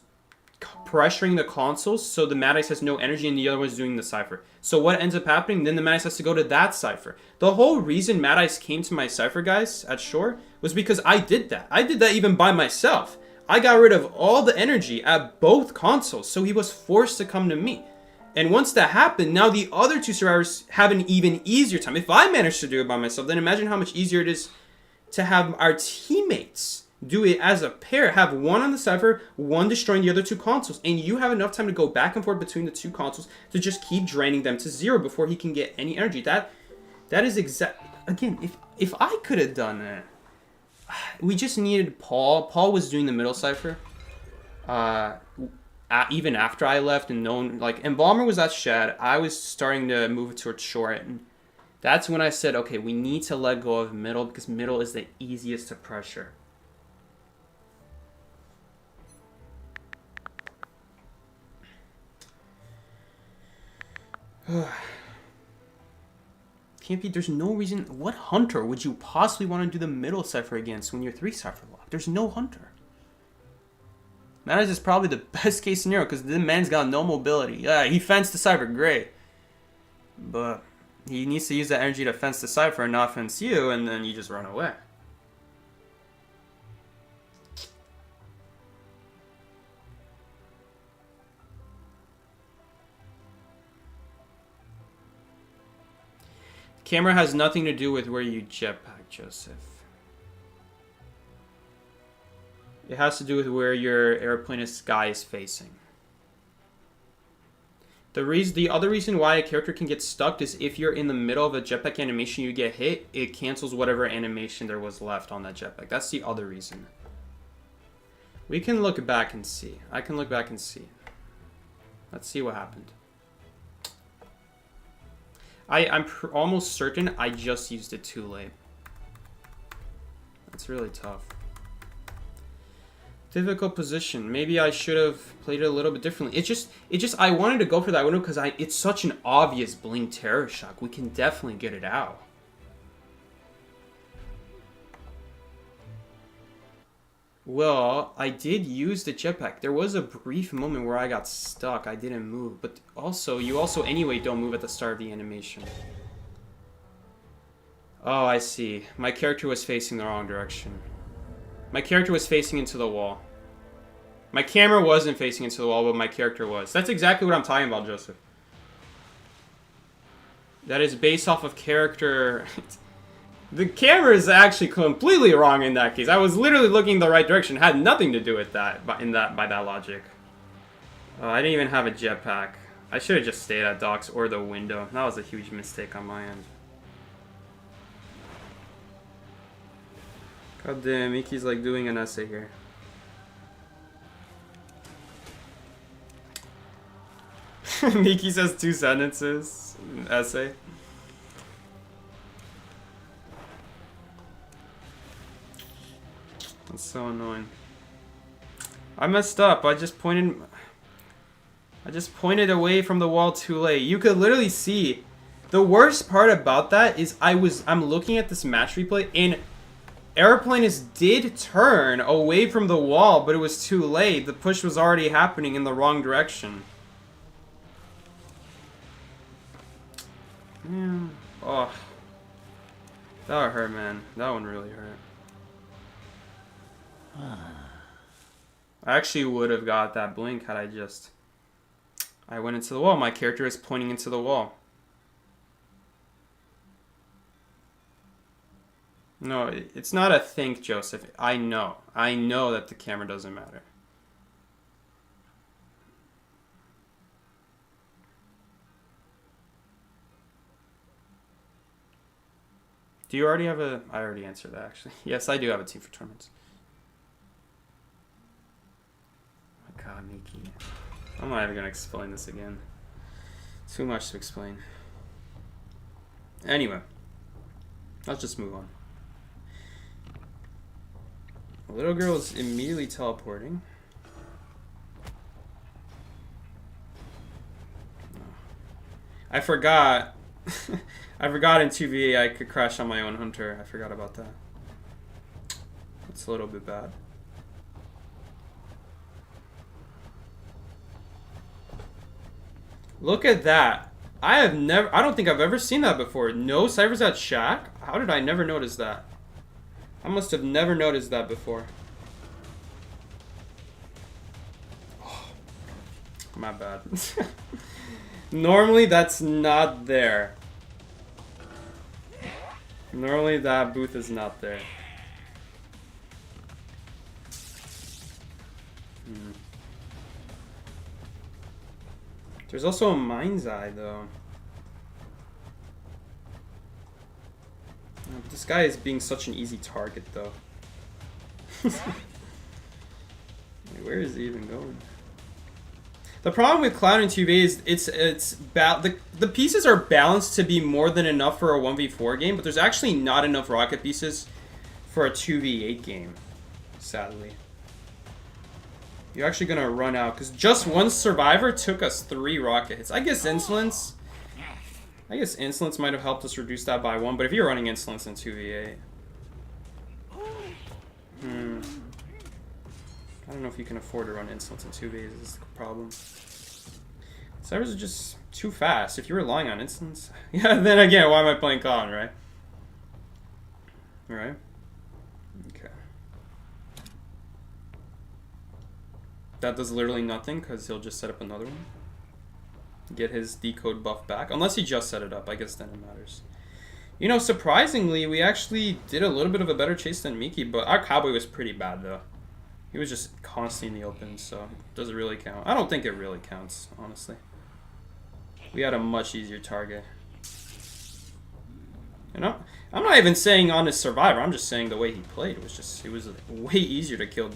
pressuring the consoles, so the Mad Ice has no energy and the other one's doing the cipher. So what ends up happening, then the Mad Ice has to go to that cipher. The whole reason Mad Ice came to my cipher, guys, at shore, was because I did that. I did that even by myself. I got rid of all the energy at both consoles, so he was forced to come to me. And once that happened, now the other 2 survivors have an even easier time. If I managed to do it by myself, then imagine how much easier it is to have our teammates do it as a pair. Have one on the cipher, one destroying the other 2 consoles. And you have enough time to go back and forth between the 2 consoles to just keep draining them to 0 before he can get any energy. That is exact. Again, if I could have done that, we just needed Paul. Paul was doing the middle cipher. Even after I left, and no one, like, Embalmer was at Shed. I was starting to move towards shore, and that's when I said, okay, we need to let go of middle, because middle is the easiest to pressure. Can't be, there's no reason. What hunter would you possibly want to do the middle cipher against when you're 3 cipher locked? There's no hunter. That is probably the best case scenario, because the man's got no mobility. Yeah, he fenced the cipher, great. But he needs to use that energy to fence the cipher and not fence you, and then you just run away. Camera has nothing to do with where you jetpack, Joseph. It has to do with where your airplane sky is facing. The other reason why a character can get stuck is if you're in the middle of a jetpack animation, you get hit, it cancels whatever animation there was left on that jetpack. That's the other reason. We can look back and see. I can look back and see. Let's see what happened. I'm almost certain I just used it too late. That's really tough. Difficult position. Maybe I should have played it a little bit differently. It's just I wanted to go for that window because it's such an obvious blink terror shock. We can definitely get it out. Well, I did use the jetpack. There was a brief moment where I got stuck. I didn't move, but also you anyway don't move at the start of the animation. Oh, I see. My character was facing the wrong direction. My character was facing into the wall. My camera wasn't facing into the wall, but my character was. That's exactly what I'm talking about, Joseph. That is based off of character. The camera is actually completely wrong in that case. I was literally looking the right direction. It had nothing to do with that, by that logic. I didn't even have a jetpack. I should have just stayed at docks or the window. That was a huge mistake on my end. God damn, Miki's like doing an essay here. Miki says 2 sentences. Essay. That's so annoying. I messed up. I just pointed away from the wall too late. You could literally see. The worst part about that is I'm looking at this match replay and Airplanist did turn away from the wall, but it was too late. The push was already happening in the wrong direction. Yeah. Oh. That would hurt, man. That one really hurt. I actually would have got that blink had I went into the wall. My character is pointing into the wall. No, it's not a think, Joseph. I know. I know that the camera doesn't matter. Do you already have a... I already answered that, actually. Yes, I do have a team for tournaments. Oh my god, Miki. I'm not even going to explain this again. Too much to explain. Anyway. Let's just move on. The little girl is immediately teleporting. I forgot. I forgot in 2v8 I could crash on my own hunter. I forgot about that. That's a little bit bad. Look at that. I don't think I've ever seen that before. No ciphers at Shack? How did I never notice that? I must have never noticed that before. Oh, my bad. Normally that's not there. Normally that booth is not there. There's also a mind's eye though. This guy is being such an easy target though. Where is he even going? The problem with Cloud and 2v is the pieces are balanced to be more than enough for a 1v4 game, but there's actually not enough rocket pieces for a 2v8 game, sadly. You're actually gonna run out because just one survivor took us 3 rocket hits. I guess Insolence might have helped us reduce that by 1, but if you're running Insolence in 2v8, I don't know if you can afford to run Insolence in 2v8. This is the problem. Ciphers are just too fast. If you're relying on Insolence, yeah. Then again, why am I playing Con, right? Right. Okay. That does literally nothing because he'll just set up another one. Get his decode buff back. Unless he just set it up. I guess then it matters. You know, surprisingly, we actually did a little bit of a better chase than Miki, but our Cowboy was pretty bad, though. He was just constantly in the open, so it doesn't really count. I don't think it really counts, honestly. We had a much easier target. And I'm not even saying on his survivor. I'm just saying the way he played was it was way easier to kill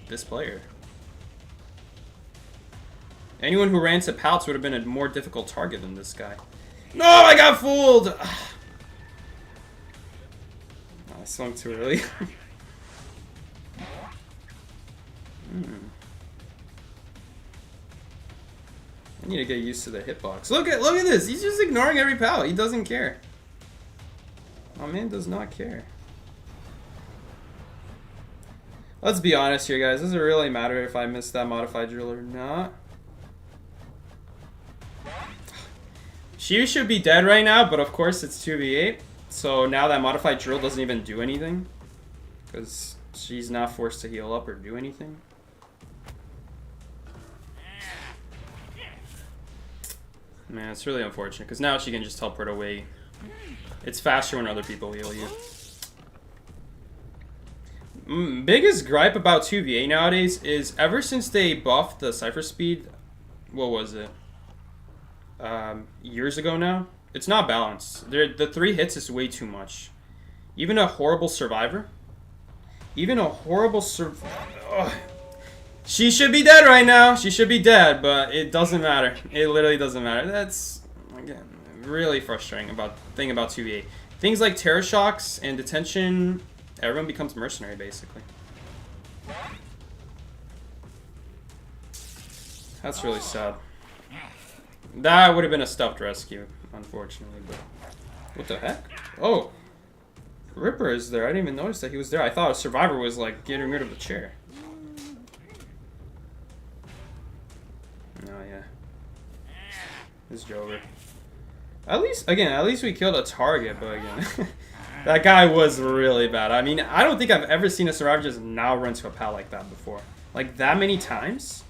this player. Anyone who ran to Palts would have been a more difficult target than this guy. No, I got fooled! I swung too early. I need to get used to the hitbox. Look at this! He's just ignoring every pal. He doesn't care. My man does not care. Let's be honest here, guys. Does it really matter if I missed that modified drill or not? She should be dead right now, but of course it's 2v8. So now that modified drill doesn't even do anything. Because she's not forced to heal up or do anything. Man, it's really unfortunate. Because now she can just teleport away It's faster when other people heal you. Biggest gripe about 2v8 nowadays is ever since they buffed the cipher speed, what was it? Years ago now? It's not balanced. The 3 hits is way too much. Even a horrible survivor. Even a horrible She should be dead right now. She should be dead, but it doesn't matter. It literally doesn't matter. That's, again, really frustrating thing about 2v8. Things like terror shocks and detention, everyone becomes mercenary, basically. That's really sad. That would have been a stuffed rescue, unfortunately, but... What the heck? Oh! Ripper is there. I didn't even notice that he was there. I thought a survivor was, like, getting rid of the chair. Oh, yeah. This Joker. At least we killed a target, but again... that guy was really bad. I mean, I don't think I've ever seen a survivor just now run to a pal like that before. Like, that many times?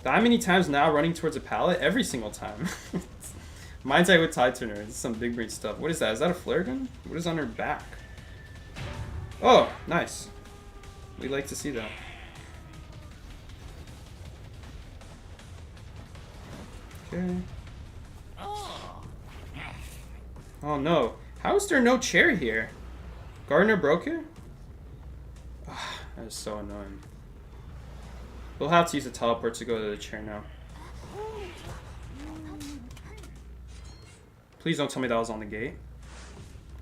That many times now running towards a pallet? Every single time. Mind's eye with Tide Turner. This is some big brain stuff. What is that? Is that a flare gun? What is on her back? Oh, nice. We'd like to see that. Okay. Oh no. How is there no chair here? Gardner broke it? Oh, that is so annoying. We'll have to use the teleport to go to the chair now. Please don't tell me that was on the gate.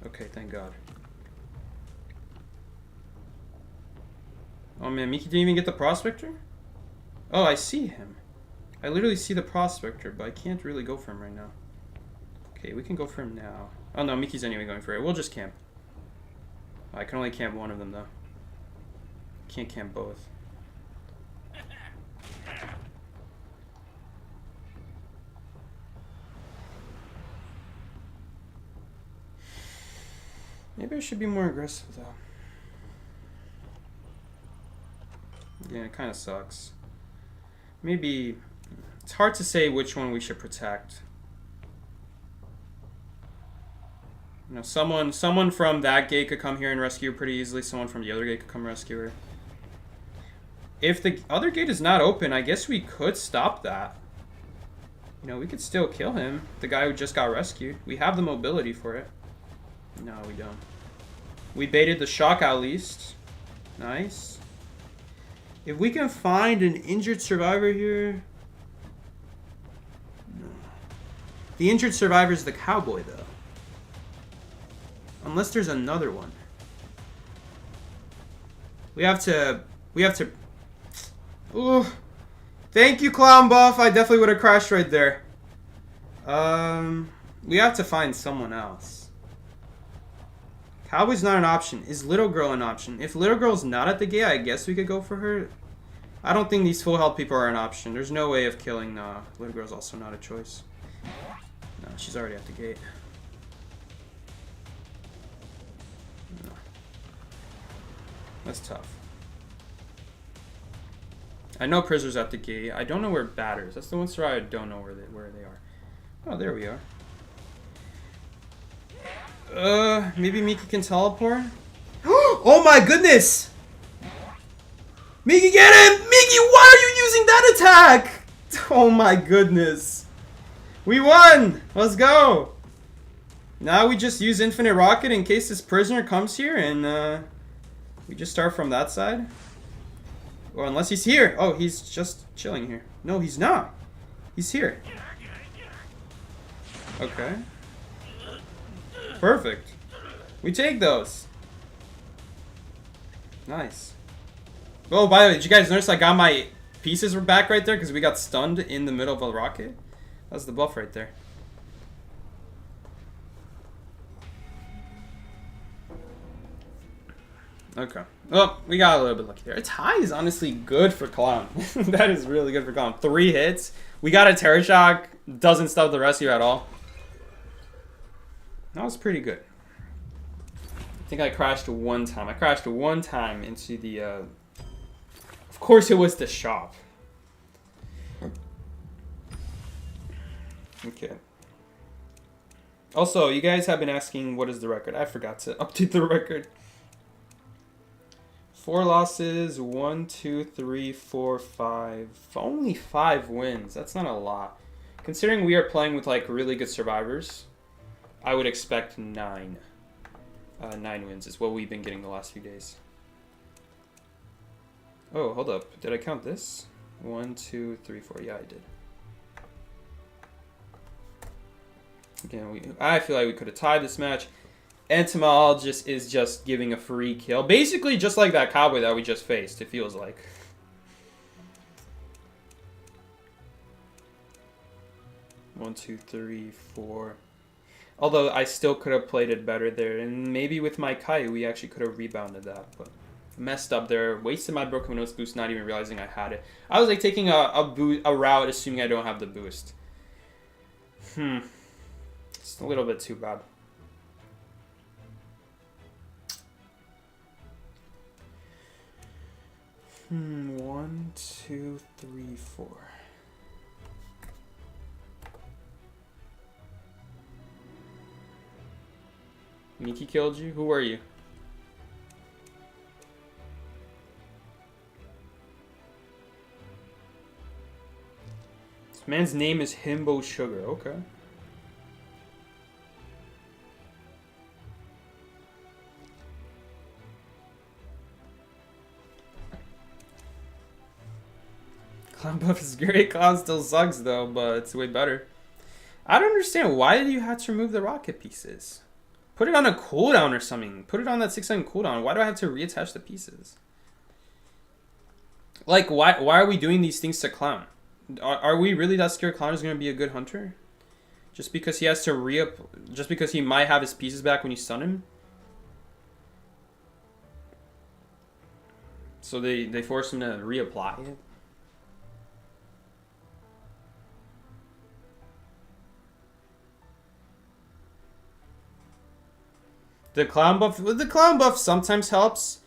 Okay, thank God. Oh man, Miki didn't even get the prospector? Oh, I see him. I literally see the prospector, but I can't really go for him right now. Okay, we can go for him now. Oh no, Miki's anyway going for it. We'll just camp. I can only camp one of them though. Can't camp both. Maybe I should be more aggressive though. Yeah, it kind of sucks. Maybe it's hard to say which one we should protect. You know, someone from that gate could come here and rescue her pretty easily. Someone from the other gate could come rescue her. If the other gate is not open, I guess we could stop that. You know, we could still kill him. The guy who just got rescued. We have the mobility for it. No, we don't. We baited the shock at least. Nice. If we can find an injured survivor here... No. The injured survivor is the cowboy, though. Unless there's another one. We have to... Ooh. Thank you, Clown Buff. I definitely would have crashed right there. We have to find someone else. Cowboy's not an option. Is Little Girl an option? If Little Girl's not at the gate, I guess we could go for her. I don't think these full health people are an option. There's no way of killing... Little Girl's also not a choice. No, she's already at the gate. No. That's tough. I know Prisoner's at the gate. I don't know where Batter's. That's the one story I don't know where they are. Oh, there we are. Maybe Miki can teleport? Oh my goodness! Miki, get him! Miki, why are you using that attack? Oh my goodness. We won! Let's go! Now we just use Infinite Rocket in case this prisoner comes here and, we just start from that side. Or unless he's here. Oh, he's just chilling here. No, he's not. He's here. Okay. Perfect. We take those. Nice. Oh, by the way, did you guys notice I got my pieces back right there? Because we got stunned in the middle of a rocket. That's the buff right there. Okay. Well, we got a little bit lucky there. A tie is honestly good for Clown. That is really good for Clown. 3 hits. We got a Terror Shock. Doesn't stop the rescue at all. That was pretty good. I think I crashed one time. I crashed one time into the... Of course it was the shop. Okay. Also, you guys have been asking what is the record. I forgot to update the record. 4 losses, 1, 2, 3, 4, 5. Only 5 wins. That's not a lot. Considering we are playing with like really good survivors, I would expect 9. 9 wins is what we've been getting the last few days. Oh, hold up. Did I count this? 1, 2, 3, 4. Yeah, I did. Again, I feel like we could have tied this match. Entomologist is just giving a free kill. Basically, just like that cowboy that we just faced, it feels like. One, two, three, 4. Although I still could have played it better there. And maybe with my Kai, we actually could have rebounded that. But messed up there. Wasted my broken nose boost, not even realizing I had it. I was like taking a route, assuming I don't have the boost. It's a little bit too bad. One, two, three, 4. Miki killed you? Who were you? This man's name is Himbo Sugar. Okay. Clown buff is great. Clown still sucks though, but it's way better. I don't understand. Why did you have to remove the rocket pieces? Put it on a cooldown or something. Put it on that 6-second cooldown. Why do I have to reattach the pieces? Like, why are we doing these things to Clown? Are we really that scared Clown is going to be a good hunter? Just because he has to just because he might have his pieces back when you stun him? So they force him to reapply it? The clown buff sometimes helps,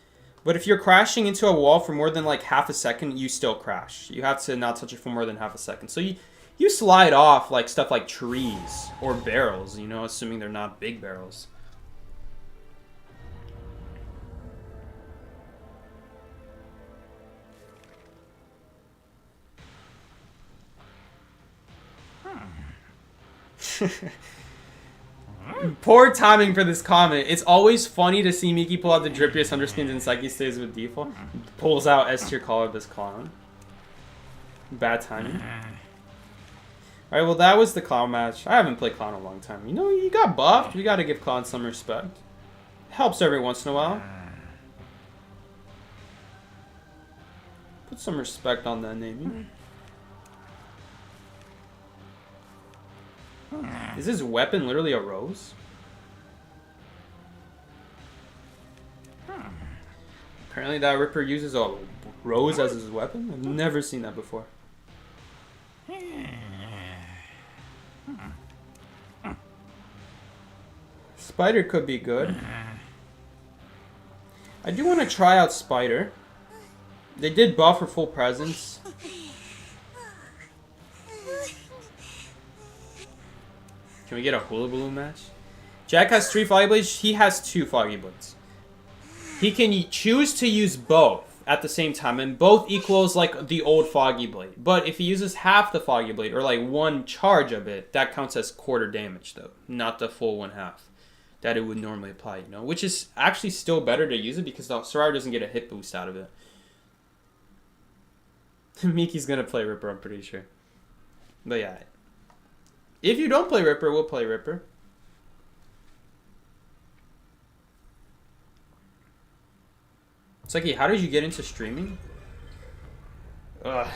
but if you're crashing into a wall for more than like half a second, you still crash. You have to not touch it for more than half a second. So you slide off like stuff like trees or barrels, you know, assuming they're not big barrels. Poor timing for this comment. It's always funny to see Miki pull out the drippiest underskins and Psyche stays with default. Pulls out S tier collar this clown. Bad timing. Alright, well that was the clown match. I haven't played clown in a long time. You know, you got buffed. We gotta give clown some respect. Helps every once in a while. Put some respect on that naming. Is his weapon literally a rose? Apparently that Ripper uses a rose as his weapon? I've never seen that before. Spider could be good. I do want to try out Spider. They did buff for full presence. Can we get a hula balloon match? Jack has 3 Foggy Blades. He has 2 Foggy Blades. He can choose to use both at the same time, and both equals like the old Foggy Blade. But if he uses half the Foggy Blade, or like 1 charge of it, that counts as quarter damage though, not the full 1/2 that it would normally apply, you know? Which is actually still better to use it because the Sorare doesn't get a hit boost out of it. Miki's gonna play Ripper, I'm pretty sure. But yeah. If you don't play Ripper, we'll play Ripper. It's like, how did you get into streaming? I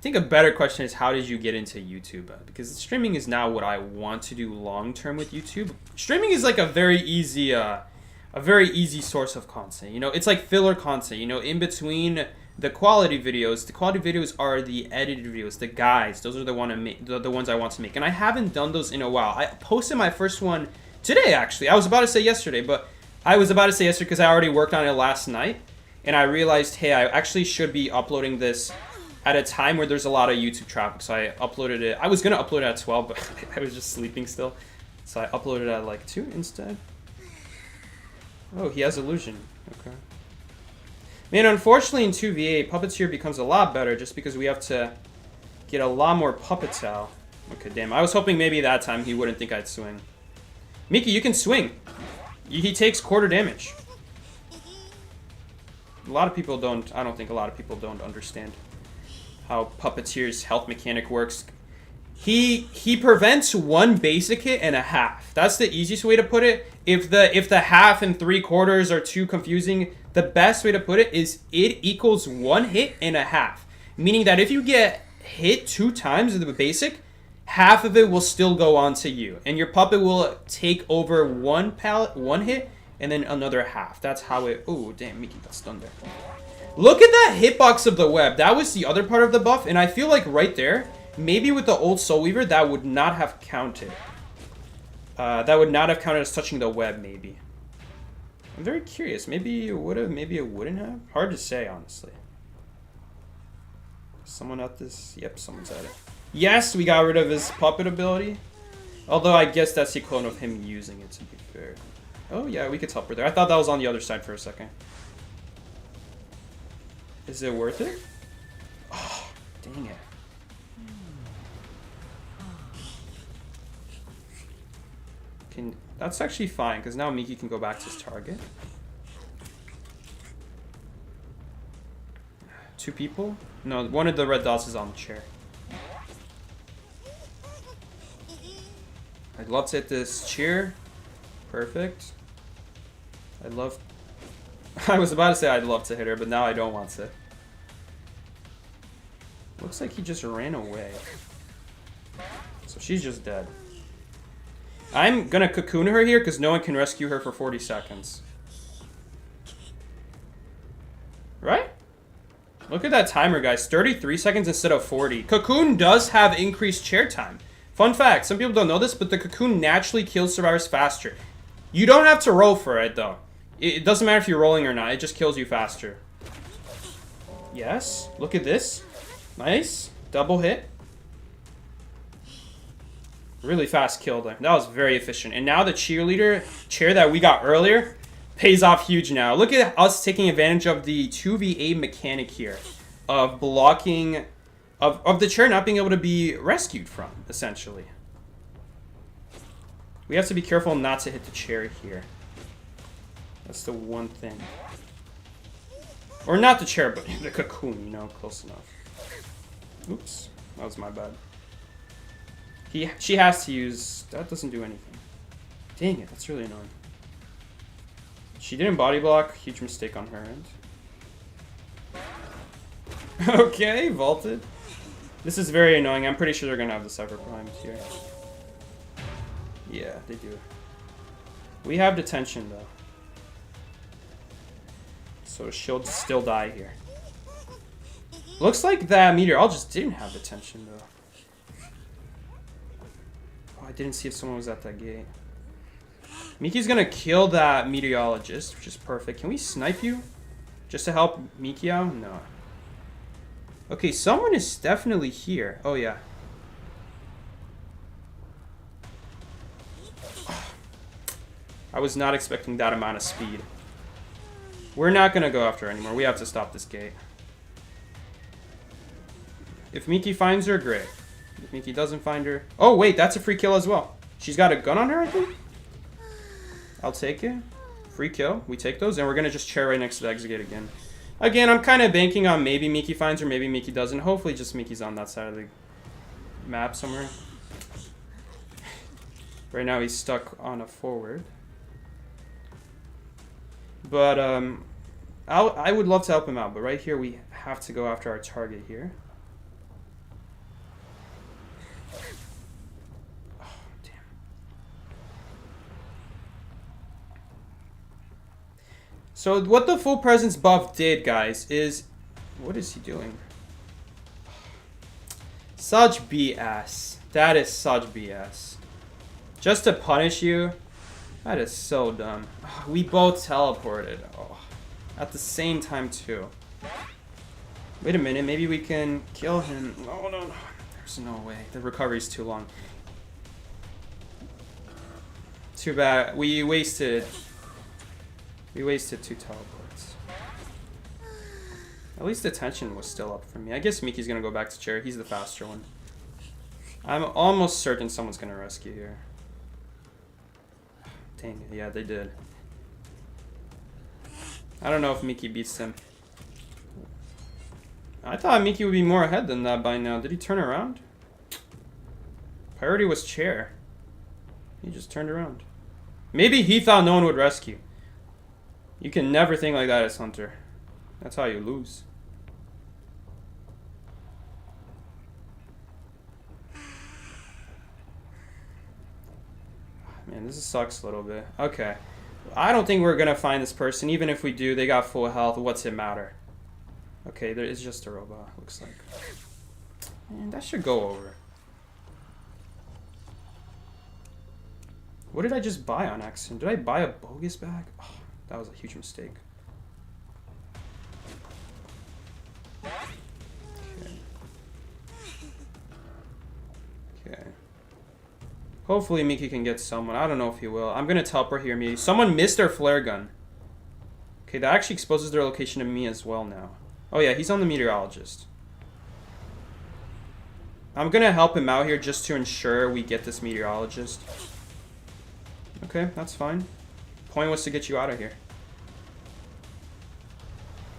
think a better question is, how did you get into YouTube? Because streaming is now what I want to do long term with YouTube. Streaming is like a very easy source of content. You know, it's like filler content. You know, in between the quality videos are the edited videos, the guides. Those are the ones I want to make, and I haven't done those in a while. I posted my first one today, actually. I was about to say yesterday, but I was about to say yesterday because I already worked on it last night, and I realized, hey, I actually should be uploading this at a time where there's a lot of YouTube traffic. So I uploaded it. I was gonna upload it at 12, but I was just sleeping still. So I uploaded at like 2 instead. Oh, he has illusion. Okay. Man, unfortunately in 2v8, Puppeteer becomes a lot better just because we have to get a lot more puppets out. Okay, damn. I was hoping maybe that time he wouldn't think I'd swing. Mickey, you can swing. He takes quarter damage. A lot of people don't... I don't think a lot of people don't understand how Puppeteer's health mechanic works. He prevents 1 basic hit and a half. That's the easiest way to put it. If the half and 3/4 are too confusing, the best way to put it is it equals 1 hit and a half. Meaning that if you get hit 2 times with the basic, half of it will still go on to you. And your puppet will take over 1 hit and then another half. That's how it... Oh, damn, Mickey got stunned there. Look at that hitbox of the web. That was the other part of the buff. And I feel like right there, maybe with the old Soul Weaver, that would not have counted. That would not have counted as touching the web, maybe. I'm very curious. Maybe it would have, maybe it wouldn't have. Hard to say, honestly. Someone at this? Yep, someone's at it. Yes, we got rid of his puppet ability. Although I guess that's the clone of him using it, to be fair. Oh, yeah, we could teleport there. I thought that was on the other side for a second. Is it worth it? Oh, dang it. That's actually fine, because now Miki can go back to his target. 2 people? No, one of the red dots is on the chair. I'd love to hit this chair. Perfect. I'd love... I was about to say I'd love to hit her, but now I don't want to. Looks like he just ran away. So she's just dead. I'm gonna cocoon her here because no one can rescue her for 40 seconds. Right? Look at that timer, guys. 33 seconds instead of 40. Cocoon does have increased chair time. Fun fact, some people don't know this, but the cocoon naturally kills survivors faster. You don't have to roll for it, though. It doesn't matter if you're rolling or not. It just kills you faster. Yes. Look at this. Nice. Double hit. Really fast kill there. That was very efficient. And now the cheerleader chair that we got earlier pays off huge now. Look at us taking advantage of the 2v8 mechanic here. Of blocking... Of the chair not being able to be rescued from, essentially. We have to be careful not to hit the chair here. That's the one thing. Or not the chair, but the cocoon, you know, close enough. Oops. That was my bad. She has to use... That doesn't do anything. Dang it, that's really annoying. She didn't body block. Huge mistake on her end. Okay, vaulted. This is very annoying. I'm pretty sure they're going to have the cipher primed here. Yeah, they do. We have detention, though. So she'll still die here. Looks like that meteorologist didn't have detention, though. I didn't see if someone was at that gate. Miki's gonna kill that meteorologist, which is perfect. Can we snipe you? Just to help Miki out? No. Okay, someone is definitely here. Oh, yeah. I was not expecting that amount of speed. We're not gonna go after her anymore. We have to stop this gate. If Miki finds her, great. If Miki doesn't find her... Oh, wait, that's a free kill as well. She's got a gun on her, I think? I'll take it. Free kill. We take those, and we're going to just chair right next to the exit gate again. Again, I'm kind of banking on maybe Miki finds her, maybe Miki doesn't. Hopefully just Miki's on that side of the map somewhere. Right now he's stuck on a forward. But I would love to help him out, but right here we have to go after our target here. So what the full presence buff did, guys, is... What is he doing? Such BS. That is such BS. Just to punish you? That is so dumb. We both teleported. Oh, at the same time, too. Wait a minute. Maybe we can kill him. Oh, no, no. There's no way. The recovery's too long. Too bad. We wasted 2 teleports. At least the tension was still up for me. I guess Miki's gonna go back to chair. He's the faster one. I'm almost certain someone's gonna rescue here. Dang it, yeah, they did. I don't know if Miki beats him. I thought Miki would be more ahead than that by now. Did he turn around? Priority was chair. He just turned around. Maybe he thought no one would rescue. You can never think like that as Hunter. That's how you lose. Man, this sucks a little bit. Okay. I don't think we're gonna find this person. Even if we do, they got full health. What's it matter? Okay, there is just a robot, looks like. Man, that should go over. What did I just buy on accident? Did I buy a bogus bag? Oh, that was a huge mistake. Okay. Hopefully Miki can get someone. I don't know if he will. I'm gonna teleport here immediately. Someone missed their flare gun. Okay, that actually exposes their location to me as well now. Oh yeah, he's on the meteorologist. I'm gonna help him out here just to ensure we get this meteorologist. Okay, that's fine. Point was to get you out of here.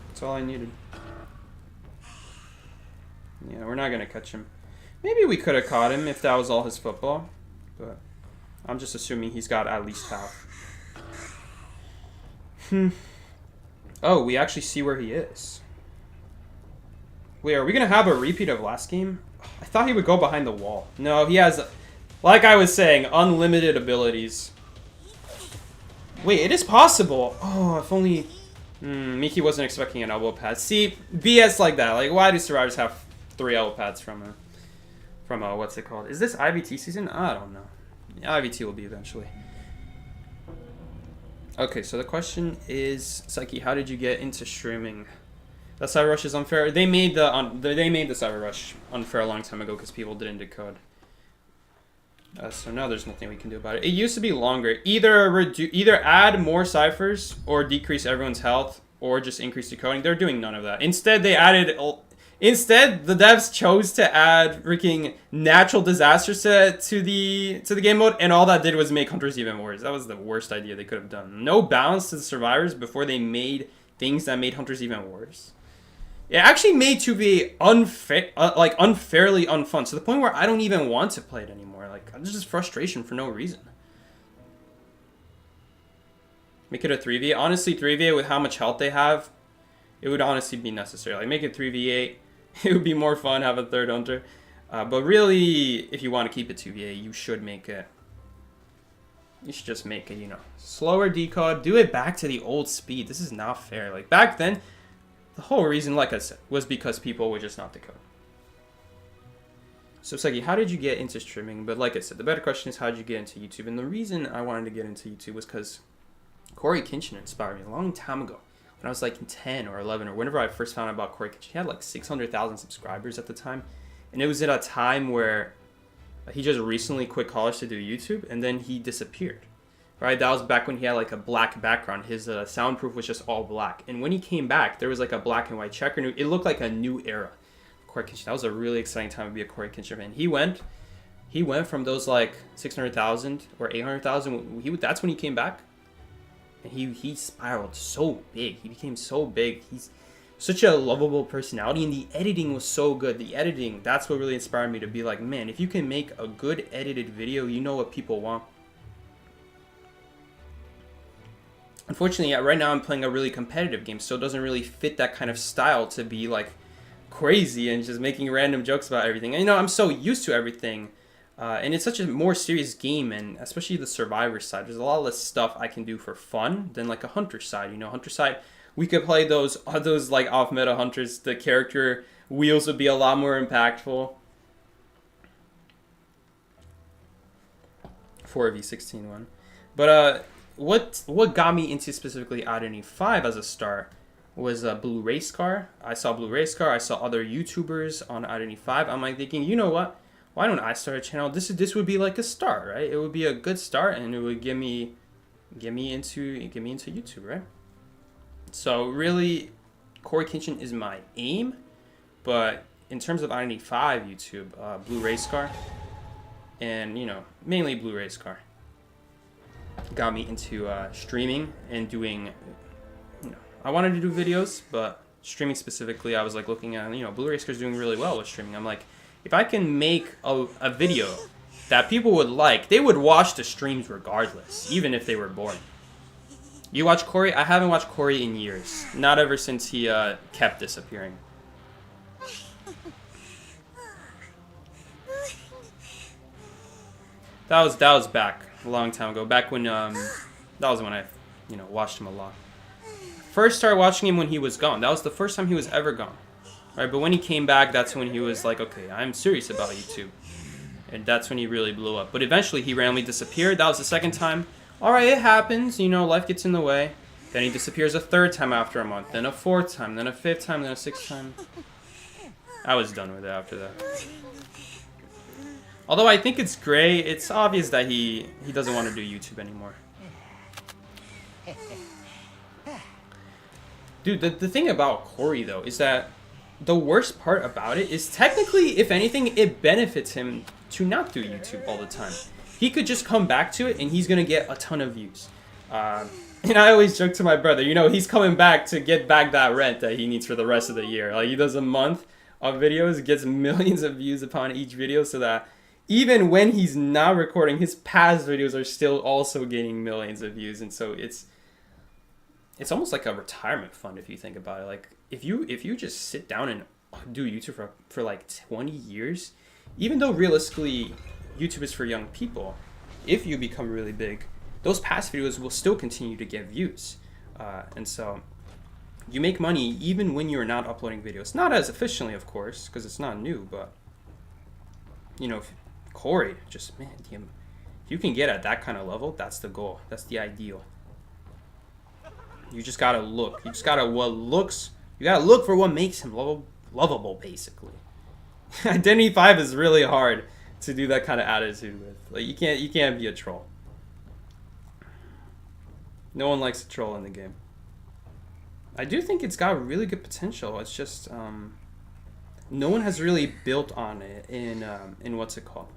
That's all I needed. Yeah, we're not gonna catch him. Maybe we could have caught him if that was all his football. But I'm just assuming he's got at least half. Oh, we actually see where he is. Wait, are we gonna have a repeat of last game? I thought he would go behind the wall. No, he has, like I was saying, unlimited abilities. Wait, it is possible. Oh, if only... Miki wasn't expecting an elbow pad. See, BS like that. Like, why do survivors have 3 elbow pads from what's it called? Is this IVT season? I don't know. Yeah, IVT will be eventually. Okay, so the question is, Psyche, how did you get into streaming? That Cyber Rush is unfair. They made the Cyber Rush unfair a long time ago because people didn't decode. So now there's nothing we can do about it. It used to be longer. Either add more ciphers or decrease everyone's health or just increase decoding. They're doing none of that. Instead, the devs chose to add freaking natural disasters to the game mode, and all that did was make hunters even worse. That was the worst idea they could have done. No balance to the survivors before they made things that made hunters even worse. It actually made 2v unfairly unfun to the point where I don't even want to play it anymore. Like, there's just frustration for no reason. Make it a 3v. Honestly, 3v with how much health they have, it would honestly be necessary. Like, make it 3v8. It would be more fun, have a third hunter. But really, if you want to keep it 2v8, you should make it... You should just make it, slower decode. Do it back to the old speed. This is not fair. Like, back then, the whole reason, like I said, was because people would just not decode. So, Segi, how did you get into streaming? But like I said, the better question is, how did you get into YouTube? And the reason I wanted to get into YouTube was because Corey Kinchin inspired me a long time ago. When I was like 10 or 11 or whenever I first found out about Corey Kinchin, he had like 600,000 subscribers at the time. And it was at a time where he just recently quit college to do YouTube, and then he disappeared. Right, that was back when he had like a black background. His soundproof was just all black. And when he came back, there was like a black and white checker. It looked like a new era. Corey Kinchin. That was a really exciting time to be a Corey Kinchin fan. He went from those like 600,000 or 800,000. That's when he came back, and he spiraled so big. He became so big. He's such a lovable personality, and the editing was so good. The editing, that's what really inspired me to be like, man, if you can make a good edited video, you know what people want. Unfortunately, right now I'm playing a really competitive game, so it doesn't really fit that kind of style to be like crazy and just making random jokes about everything. And I'm so used to everything, and it's such a more serious game, and especially the survivor side. There's a lot less stuff I can do for fun than like a hunter side. Hunter side, we could play those like off meta hunters. The character wheels would be a lot more impactful. 4v16 one, but What got me into specifically Identity 5 as a start was Blue Race Car. I saw Blue Race Car. I saw other YouTubers on Identity 5. I'm like thinking, you know what? why don't I start a channel? This would be like a start, right? It would be a good start, and it would get me into YouTube, right? So really, Corey Kitchen is my aim, but in terms of Identity 5 YouTube, Blue Race Car, and you know, mainly Blue Race Car, got me into streaming and doing. You know, I wanted to do videos, but streaming specifically, I was like looking at, you know, Blue Race Car's doing really well with streaming. I'm like, if I can make a video that people would like, they would watch the streams regardless, even if they were boring. You watch Corey? I haven't watched Corey in years. Not ever since he kept disappearing. That was back a long time ago. Back when that was when I, you know, watched him a lot. First started watching him when he was gone. That was the first time he was ever gone. Right? But when he came back, that's when he was like, okay, I'm serious about YouTube. And that's when he really blew up. But eventually he randomly disappeared. That was the second time. Alright, it happens. You know, life gets in the way. Then he disappears a third time after a month. Then a fourth time. Then a fifth time. Then a sixth time. I was done with it after that. Although I think it's great. It's obvious that he doesn't want to do YouTube anymore. Dude, the thing about Corey, though, is that the worst part about it is technically, if anything, it benefits him to not do YouTube all the time. He could just come back to it, and he's going to get a ton of views. And I always joke to my brother, you know, he's coming back to get back that rent that he needs for the rest of the year. Like, he does a month of videos, gets millions of views upon each video, so that even when he's not recording, his past videos are still also getting millions of views. And so it's almost like a retirement fund if you think about it. Like, if you just sit down and do YouTube for like 20 years, even though realistically YouTube is for young people, if you become really big, those past videos will still continue to get views. And so you make money even when you're not uploading videos. Not as efficiently, of course, because it's not new, but you know, Corey, just, man, if you can get at that kind of level, that's the goal. That's the ideal. You just gotta look. You gotta look for what makes him lovable, basically. Identity 5 is really hard to do that kind of attitude with. Like, you can't be a troll. No one likes a troll in the game. I do think it's got really good potential. It's just no one has really built on it in what's it called?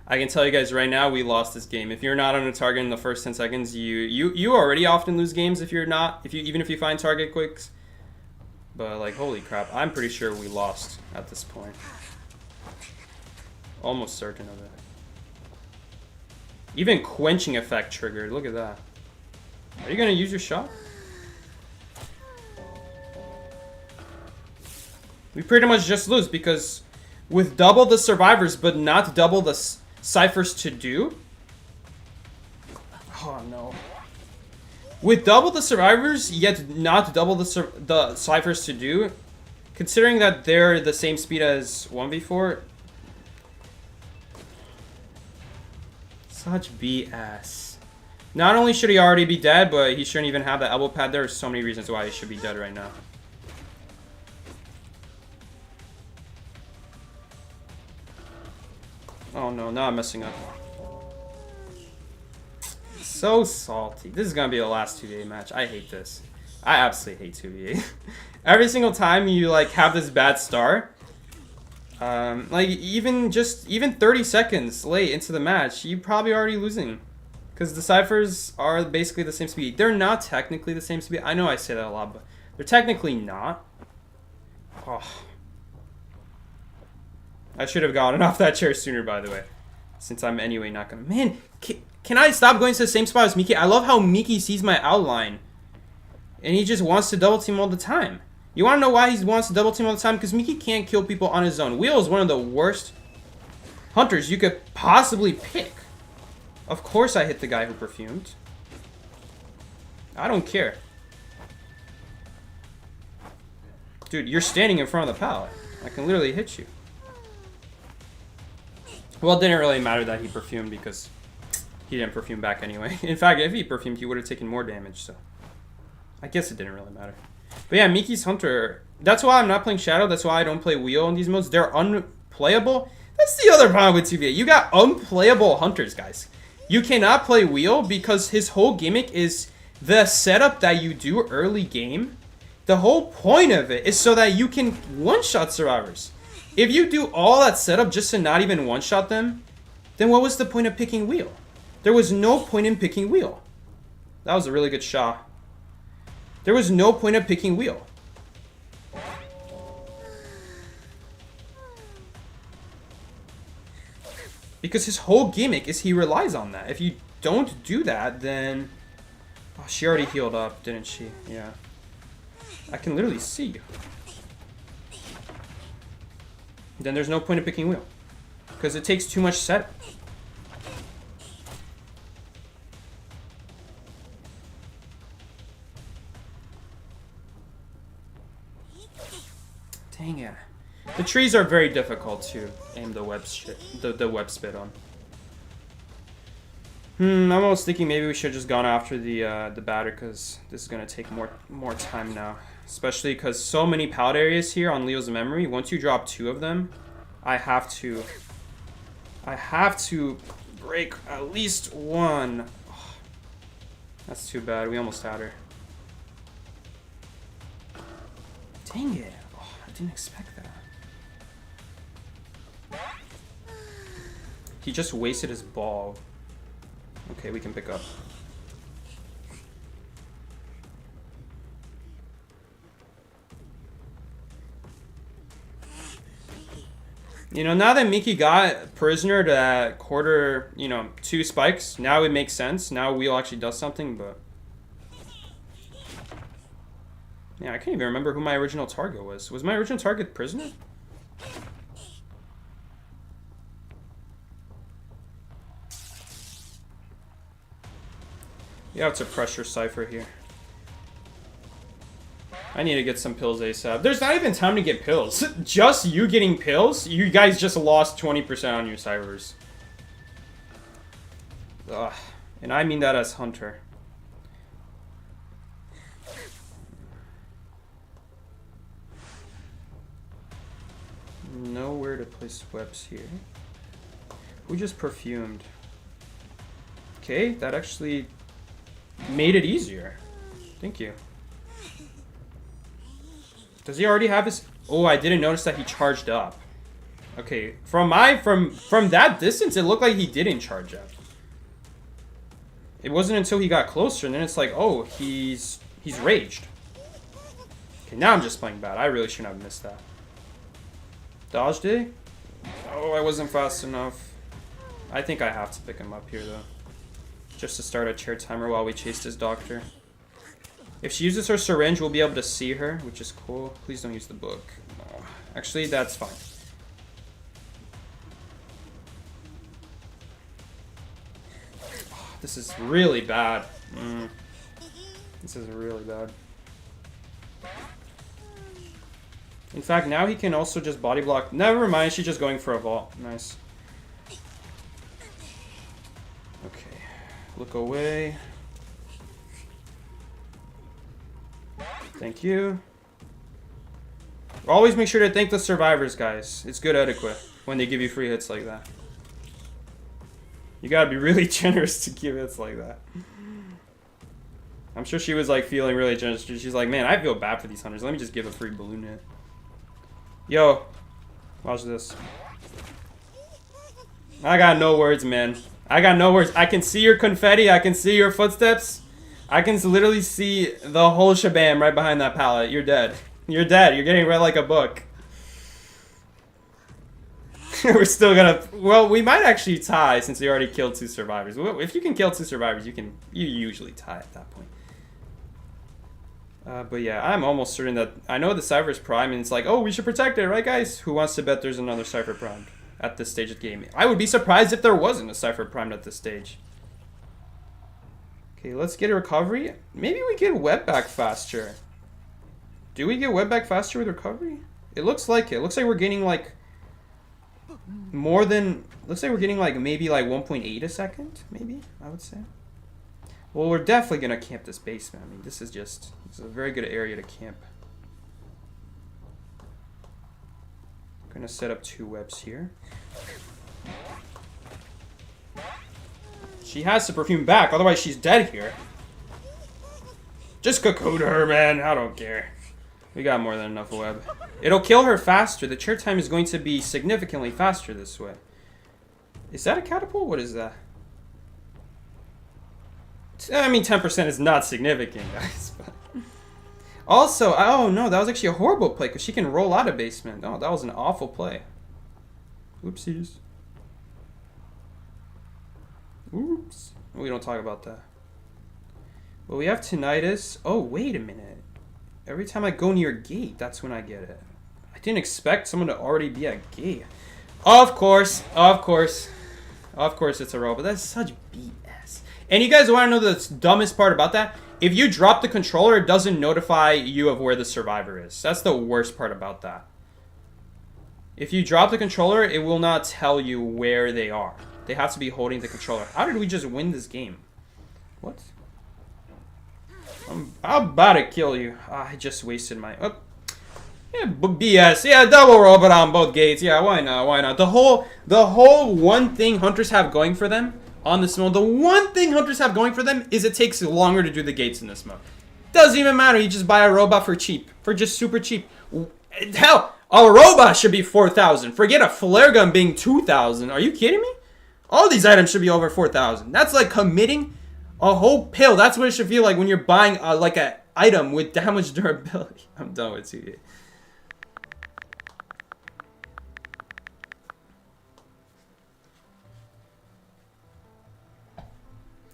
I can tell you guys right now, we lost this game. If you're not on a target in the first 10 seconds, you already often lose games if you're not, even if you find target quicks. But like, holy crap, I'm pretty sure we lost at this point. Almost certain of it. Even quenching effect triggered. Look at that. Are you gonna use your shot? We pretty much just lose because with double the survivors but not double the ciphers to do. Oh no. With double the survivors yet not double the ciphers to do, considering that they're the same speed as 1v4. Such BS. Not only should he already be dead, but he shouldn't even have that elbow pad. There are so many reasons why he should be dead right now. Oh no, now I'm messing up. So salty. This is gonna be the last 2v8 match. I hate this. I absolutely hate 2v8. Every single time you like have this bad start, like even 30 seconds late into the match, you're probably already losing. Because the ciphers are basically the same speed. They're not technically the same speed. I know I say that a lot, but they're technically not. Oh. I should have gotten off that chair sooner, by the way. Since I'm anyway not gonna... Man, can I stop going to the same spot as Miki? I love how Miki sees my outline. And he just wants to double team all the time. You wanna know why he wants to double team all the time? Because Miki can't kill people on his own. Wheel is one of the worst hunters you could possibly pick. Of course I hit the guy who perfumed. I don't care. Dude, you're standing in front of the pallet. I can literally hit you. Well, it didn't really matter that he perfumed because he didn't perfume back anyway. In fact, if he perfumed, he would have taken more damage, so I guess it didn't really matter. But yeah, Miki's Hunter, that's why I'm not playing Shadow. That's why I don't play Wheel in these modes. They're unplayable. That's the other problem with TVA. You got unplayable hunters, guys. You cannot play wheel because his whole gimmick is the setup that you do early game. The whole point of it is so that you can one-shot survivors. If you do all that setup just to not even one-shot them, then what was the point of picking wheel? There was no point in picking wheel. That was a really good shot. There was no point of picking wheel. Because his whole gimmick is he relies on that. If you don't do that, then... Oh, she already healed up, didn't she? Yeah. I can literally see. Then there's no point in picking wheel. Because it takes too much setup. Dang it. The trees are very difficult to aim the web spit on. I'm almost thinking maybe we should have just gone after the batter because this is gonna take more time now. Especially because so many pallet areas here on Leo's memory. Once you drop 2 of them, I have to break at least 1. Oh, that's too bad. We almost had her. Dang it. Oh, I didn't expect that. He just wasted his ball. Okay, we can pick up. You know, now that Mickey got prisoner to that quarter, 2 spikes, now it makes sense. Now Wheel actually does something, but... Yeah, I can't even remember who my original target was. Was my original target prisoner? You have to pressure Cypher here. I need to get some pills ASAP. There's not even time to get pills. Just you getting pills, you guys just lost 20% on your Cyphers. Ugh. And I mean that as Hunter. Nowhere to place webs here. Who just perfumed? Okay, that actually made it easier. Thank you. Does he already have his... Oh, I didn't notice that he charged up. Okay, from that distance, it looked like he didn't charge up. It wasn't until he got closer, and then it's like, oh, he's raged. Okay, now I'm just playing bad. I really shouldn't have missed that. Dodged it? Oh, I wasn't fast enough. I think I have to pick him up here, though. Just to start a chair timer while we chase this doctor. If she uses her syringe, we'll be able to see her, which is cool. Please don't use the book. No. Actually, that's fine. Oh, this is really bad. This is really bad. In fact, now he can also just body block. Never mind, she's just going for a vault. Nice. Okay. Look away. Thank you. Always make sure to thank the survivors, guys. It's good etiquette when they give you free hits like that. You gotta be really generous to give hits like that. I'm sure she was like feeling really generous. She's like, man, I feel bad for these hunters. Let me just give a free balloon hit. Yo, watch this. I got no words, man. I got no words. I can see your confetti. I can see your footsteps. I can literally see the whole shabam right behind that pallet. You're dead. You're dead. You're getting read like a book. We're still gonna... Well, we might actually tie since we already killed 2 survivors. If you can kill 2 survivors, you usually tie at that point. But yeah, I'm almost certain that... I know the Cypher's prime, and it's like, oh, we should protect it, right, guys? Who wants to bet there's another Cypher primed at this stage of the game? I would be surprised if there wasn't a Cypher primed at this stage. Okay, let's get a recovery. Maybe we get web back faster. Do we get web back faster with recovery? It looks like it. It looks like we're getting like more than... Looks like we're getting like maybe like 1.8 a second, maybe, I would say. Well, we're definitely going to camp this basement. I mean, this is a very good area to camp. Gonna set up 2 webs here. She has to perfume back, otherwise she's dead here. Just cocoon her, man. I don't care. We got more than enough web. It'll kill her faster. The chair time is going to be significantly faster this way. Is that a catapult? What is that? I mean, 10% is not significant, guys. But also, oh no, that was actually a horrible play because she can roll out of basement. Oh, that was an awful play. Oopsies. Oops. We don't talk about that. Well, we have tinnitus. Oh, wait a minute. Every time I go near a gate, that's when I get it. I didn't expect someone to already be at gate. Of course. Of course. Of course it's a robot. That's such BS. And you guys want to know the dumbest part about that? If you drop the controller, it doesn't notify you of where the survivor is. That's the worst part about that. If you drop the controller, it will not tell you where they are. They have to be holding the controller. How did we just win this game? What? I'm about to kill you. I just wasted my... Oh. Yeah, BS. Yeah, double robot on both gates. Yeah, why not? Why not? The whole one thing hunters have going for them on this mode, the one thing hunters have going for them is it takes longer to do the gates in this mode. Doesn't even matter. You just buy a robot for cheap. For just super cheap. Hell, a robot should be 4,000. Forget a flare gun being 2,000. Are you kidding me? All these items should be over 4,000. That's like committing a whole pill. That's what it should feel like when you're buying like an item with that much durability. I'm done with 2D.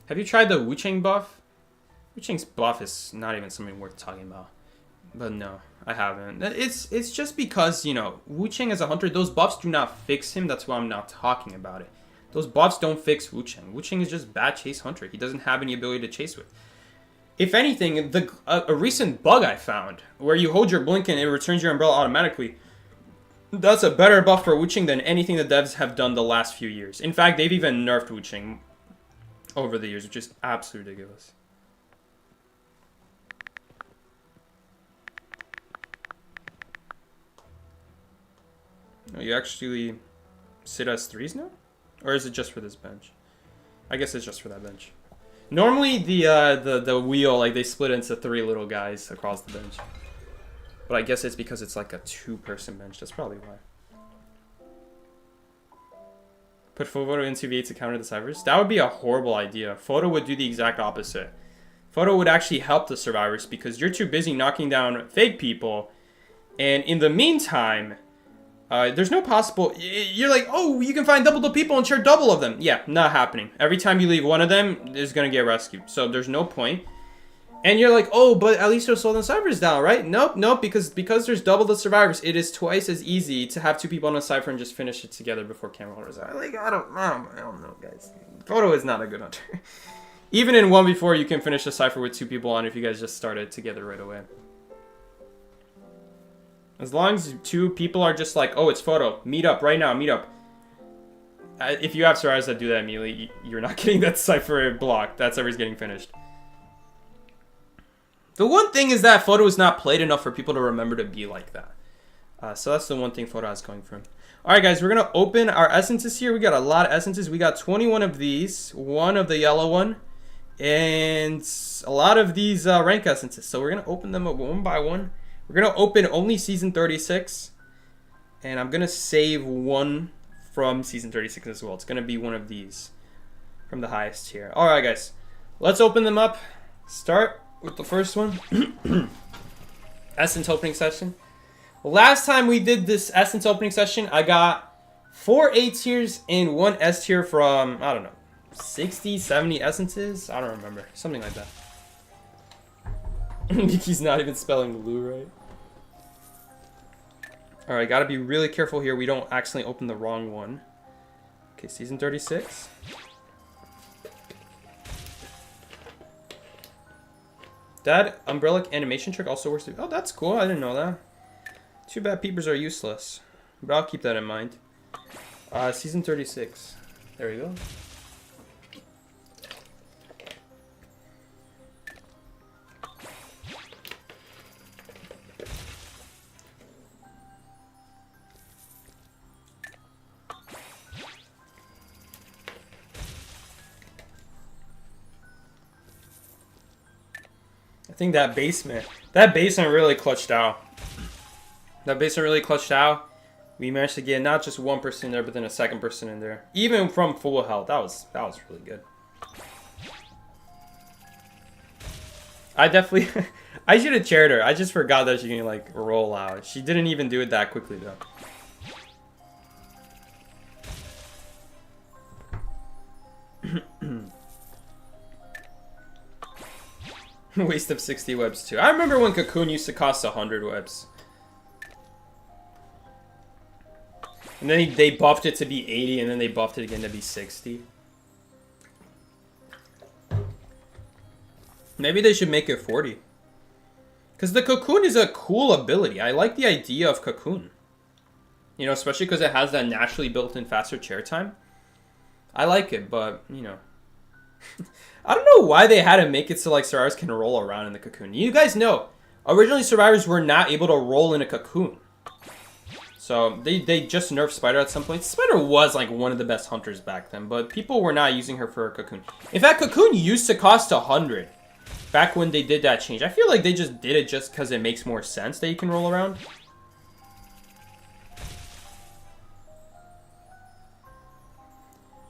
Have you tried the Wu Chang buff? Wu Chang's buff is not even something worth talking about. But no, I haven't. It's just because, you know, Wu Chang as a hunter, those buffs do not fix him. That's why I'm not talking about it. Those buffs don't fix Wu Chang. Wu Chang is just bad chase hunter. He doesn't have any ability to chase with. If anything, a recent bug I found, where you hold your blink and it returns your umbrella automatically, that's a better buff for Wu Chang than anything the devs have done the last few years. In fact, they've even nerfed Wu Chang over the years, which is absolutely ridiculous. No, you actually sit as 3s now? Or is it just for this bench? I guess it's just for that bench. Normally the wheel, like, they split into 3 little guys across the bench. But I guess it's because it's like a 2-person bench. That's probably why. Put Photo into V8 to counter the ciphers? That would be a horrible idea. Photo would do the exact opposite. Photo would actually help the survivors because you're too busy knocking down fake people. And in the meantime, there's no possible... You're like, oh, you can find double the people and share double of them. Yeah, not happening. Every time you leave one of them, is going to get rescued. So there's no point. And you're like, oh, but at least they're slowing the ciphers down, right? Nope, nope, because there's double the survivors, it is twice as easy to have 2 people on a cipher and just finish it together before camera holders are. Like, I don't know, guys. Photo is not a good hunter. Even in 1v4, you can finish a cipher with 2 people on if you guys just start it together right away. As long as 2 people are just like, oh, it's Photo, meet up right now, meet up. If you have survivors that do that immediately, you're not getting that cipher blocked. That cipher's getting finished. The one thing is that Photo is not played enough for people to remember to be like that. So that's the one thing Photo has going for him. Alright guys, we're going to open our essences here. We got a lot of essences. We got 21 of these, 1 of the yellow one, and a lot of these rank essences. So we're going to open them up one by one. We're going to open only Season 36. And I'm going to save one from Season 36 as well. It's going to be one of these from the highest tier. Alright guys, let's open them up. Start with the first one. Essence opening session. Last time we did this Essence opening session, I got 4 A tiers and 1 S tier from, I don't know, 60, 70 essences? I don't remember. Something like that. He's not even spelling Lou right. Alright, gotta be really careful here we don't accidentally open the wrong one. Okay, Season 36. That umbrella animation trick also works. Oh, that's cool. I didn't know that. Too bad peepers are useless. But I'll keep that in mind. Season 36. There we go. think that basement really clutched out. That basement really clutched out. We managed to get not just one person in there, but then a second person in there. Even from full health, that was really good. I definitely, I should have chaired her. I just forgot that she can like roll out. She didn't even do it that quickly though. Waste of 60 webs too. I remember when Cocoon used to cost 100 webs. And then they buffed it to be 80, and then they buffed it again to be 60. Maybe they should make it 40. Because the Cocoon is a cool ability. I like the idea of Cocoon. You know, especially because it has that naturally built-in faster chair time. I like it, but, you know. I don't know why they had to make it so, like, survivors can roll around in the Cocoon. You guys know, originally survivors were not able to roll in a Cocoon. So, they just nerfed Spider at some point. Spider was, like, one of the best hunters back then, but people were not using her for a Cocoon. In fact, Cocoon used to cost 100 back when they did that change. I feel like they just did it just because it makes more sense that you can roll around.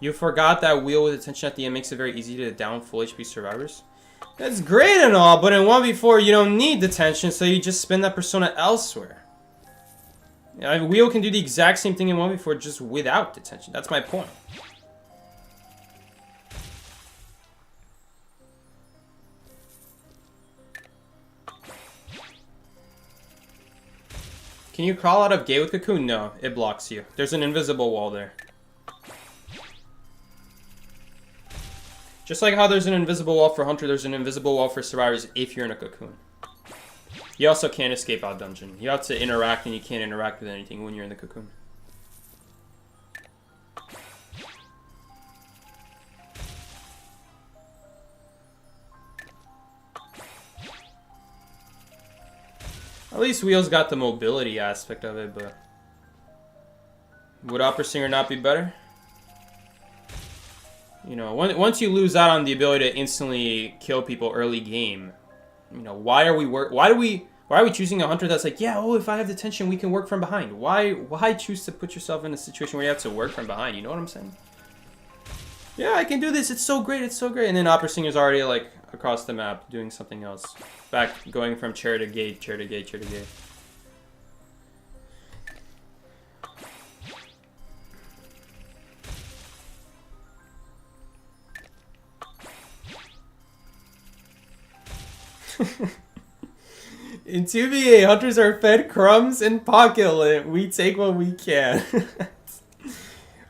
You forgot that wheel with attention at the end makes it very easy to down full HP survivors. That's great and all, but in 1v4 you don't need detention, so you just spin that persona elsewhere. Wheel can do the exact same thing in 1v4 just without detention. That's my point. Can you crawl out of gate with Cocoon? No, it blocks you. There's an invisible wall there. Just like how there's an invisible wall for Hunter, there's an invisible wall for survivors if you're in a Cocoon. You also can't escape out dungeon. You have to interact, and you can't interact with anything when you're in the Cocoon. At least Wheels got the mobility aspect of it, but... would Opera Singer not be better? You know, once you lose out on the ability to instantly kill people early game, you know, why are we choosing a hunter that's like, yeah, oh, if I have detention, we can work from behind? Why choose to put yourself in a situation where you have to work from behind? You know what I'm saying? Yeah, I can do this. It's so great. It's so great. And then Opera Singer's already like across the map doing something else, going from chair to gate, chair to gate, chair to gate. In 2v8, hunters are fed crumbs and pocket lint. We take what we can.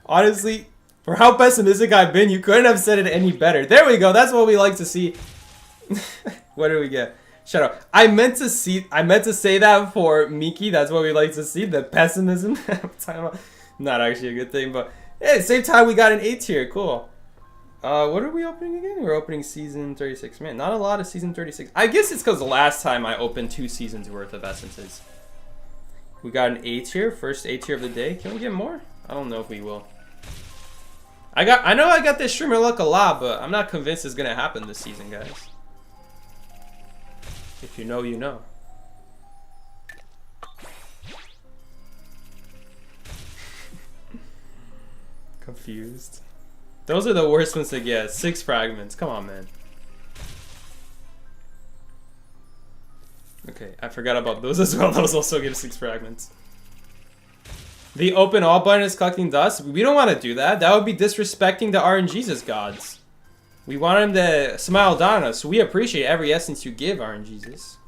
Honestly, for how pessimistic I've been, you couldn't have said it any better. There we go. That's what we like to see. What did we get? Shut up. I meant to say that for Miki. That's what we like to see. The pessimism. Not actually a good thing, but hey, at the same time, we got an 8 tier. Cool. What are we opening again? We're opening season 36. Man, not a lot of season 36. I guess it's because the last time I opened 2 seasons worth of essences. We got an A tier, first A tier of the day. Can we get more? I don't know if we will. I know I got this streamer luck a lot, but I'm not convinced it's gonna happen this season, guys. If you know, you know. Confused. Those are the worst ones to get. 6 fragments. Come on, man. Okay, I forgot about those as well. Those also give 6 fragments. The open all button is collecting dust. We don't want to do that. That would be disrespecting the RNGs as gods. We want him to smile down on us. So we appreciate every essence you give, RNGs.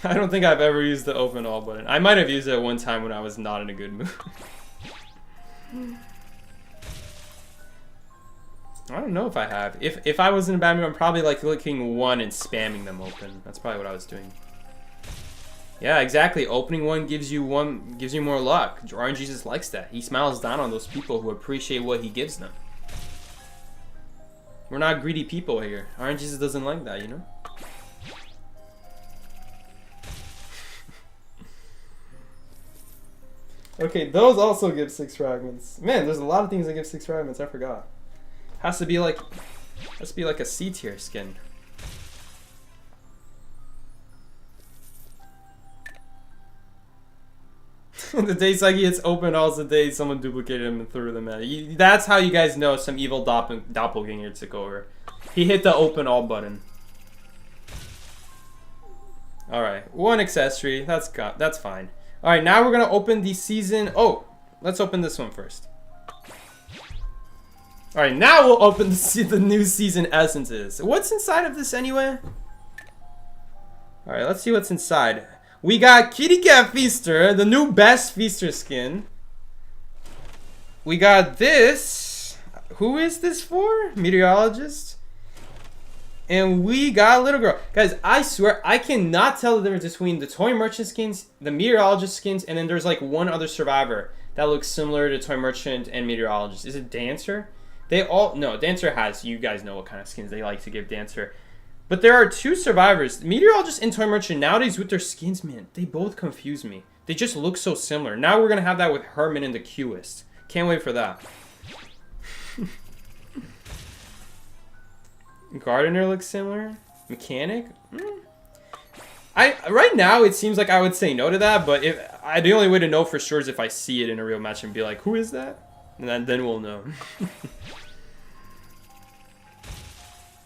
I don't think I've ever used the open all button. I might have used it one time when I was not in a good mood. I don't know if I have. If I was in a bad mood, I'm probably like clicking 1 and spamming them open. That's probably what I was doing. Yeah, exactly. Opening 1 gives you more luck. RNGesus likes that. He smiles down on those people who appreciate what he gives them. We're not greedy people here. RNGesus doesn't like that, you know? Okay, those also give 6 fragments. Man, there's a lot of things that give 6 fragments. I forgot. Has to be like Must be like a C tier skin. The day Psyche hits open, also the day someone duplicated him and threw them at it. That's how you guys know some evil doppelganger took over. He hit the open all button. Alright, one accessory. That's fine. Alright, now we're gonna open the season. Oh, let's open this one first. Alright, now we'll open the new season essences. What's inside of this anyway? Alright, let's see what's inside. We got Kitty Cat Feaster, the new best Feaster skin. We got this. Who is this for? Meteorologist. And we got Little Girl. Guys, I swear, I cannot tell the difference between the Toy Merchant skins, the Meteorologist skins, and then there's like one other survivor that looks similar to Toy Merchant and Meteorologist. Is it Dancer? They all, no, Dancer has, you guys know what kind of skins they like to give Dancer. But there are two survivors. Meteorologist and Toy Merchant, nowadays with their skins, man, they both confuse me. They just look so similar. Now we're going to have that with Herman and the Qist. Can't wait for that. Gardener looks similar. Mechanic? Right now, it seems like I would say no to that, but the only way to know for sure is if I see it in a real match and be like, who is that? And then we'll know.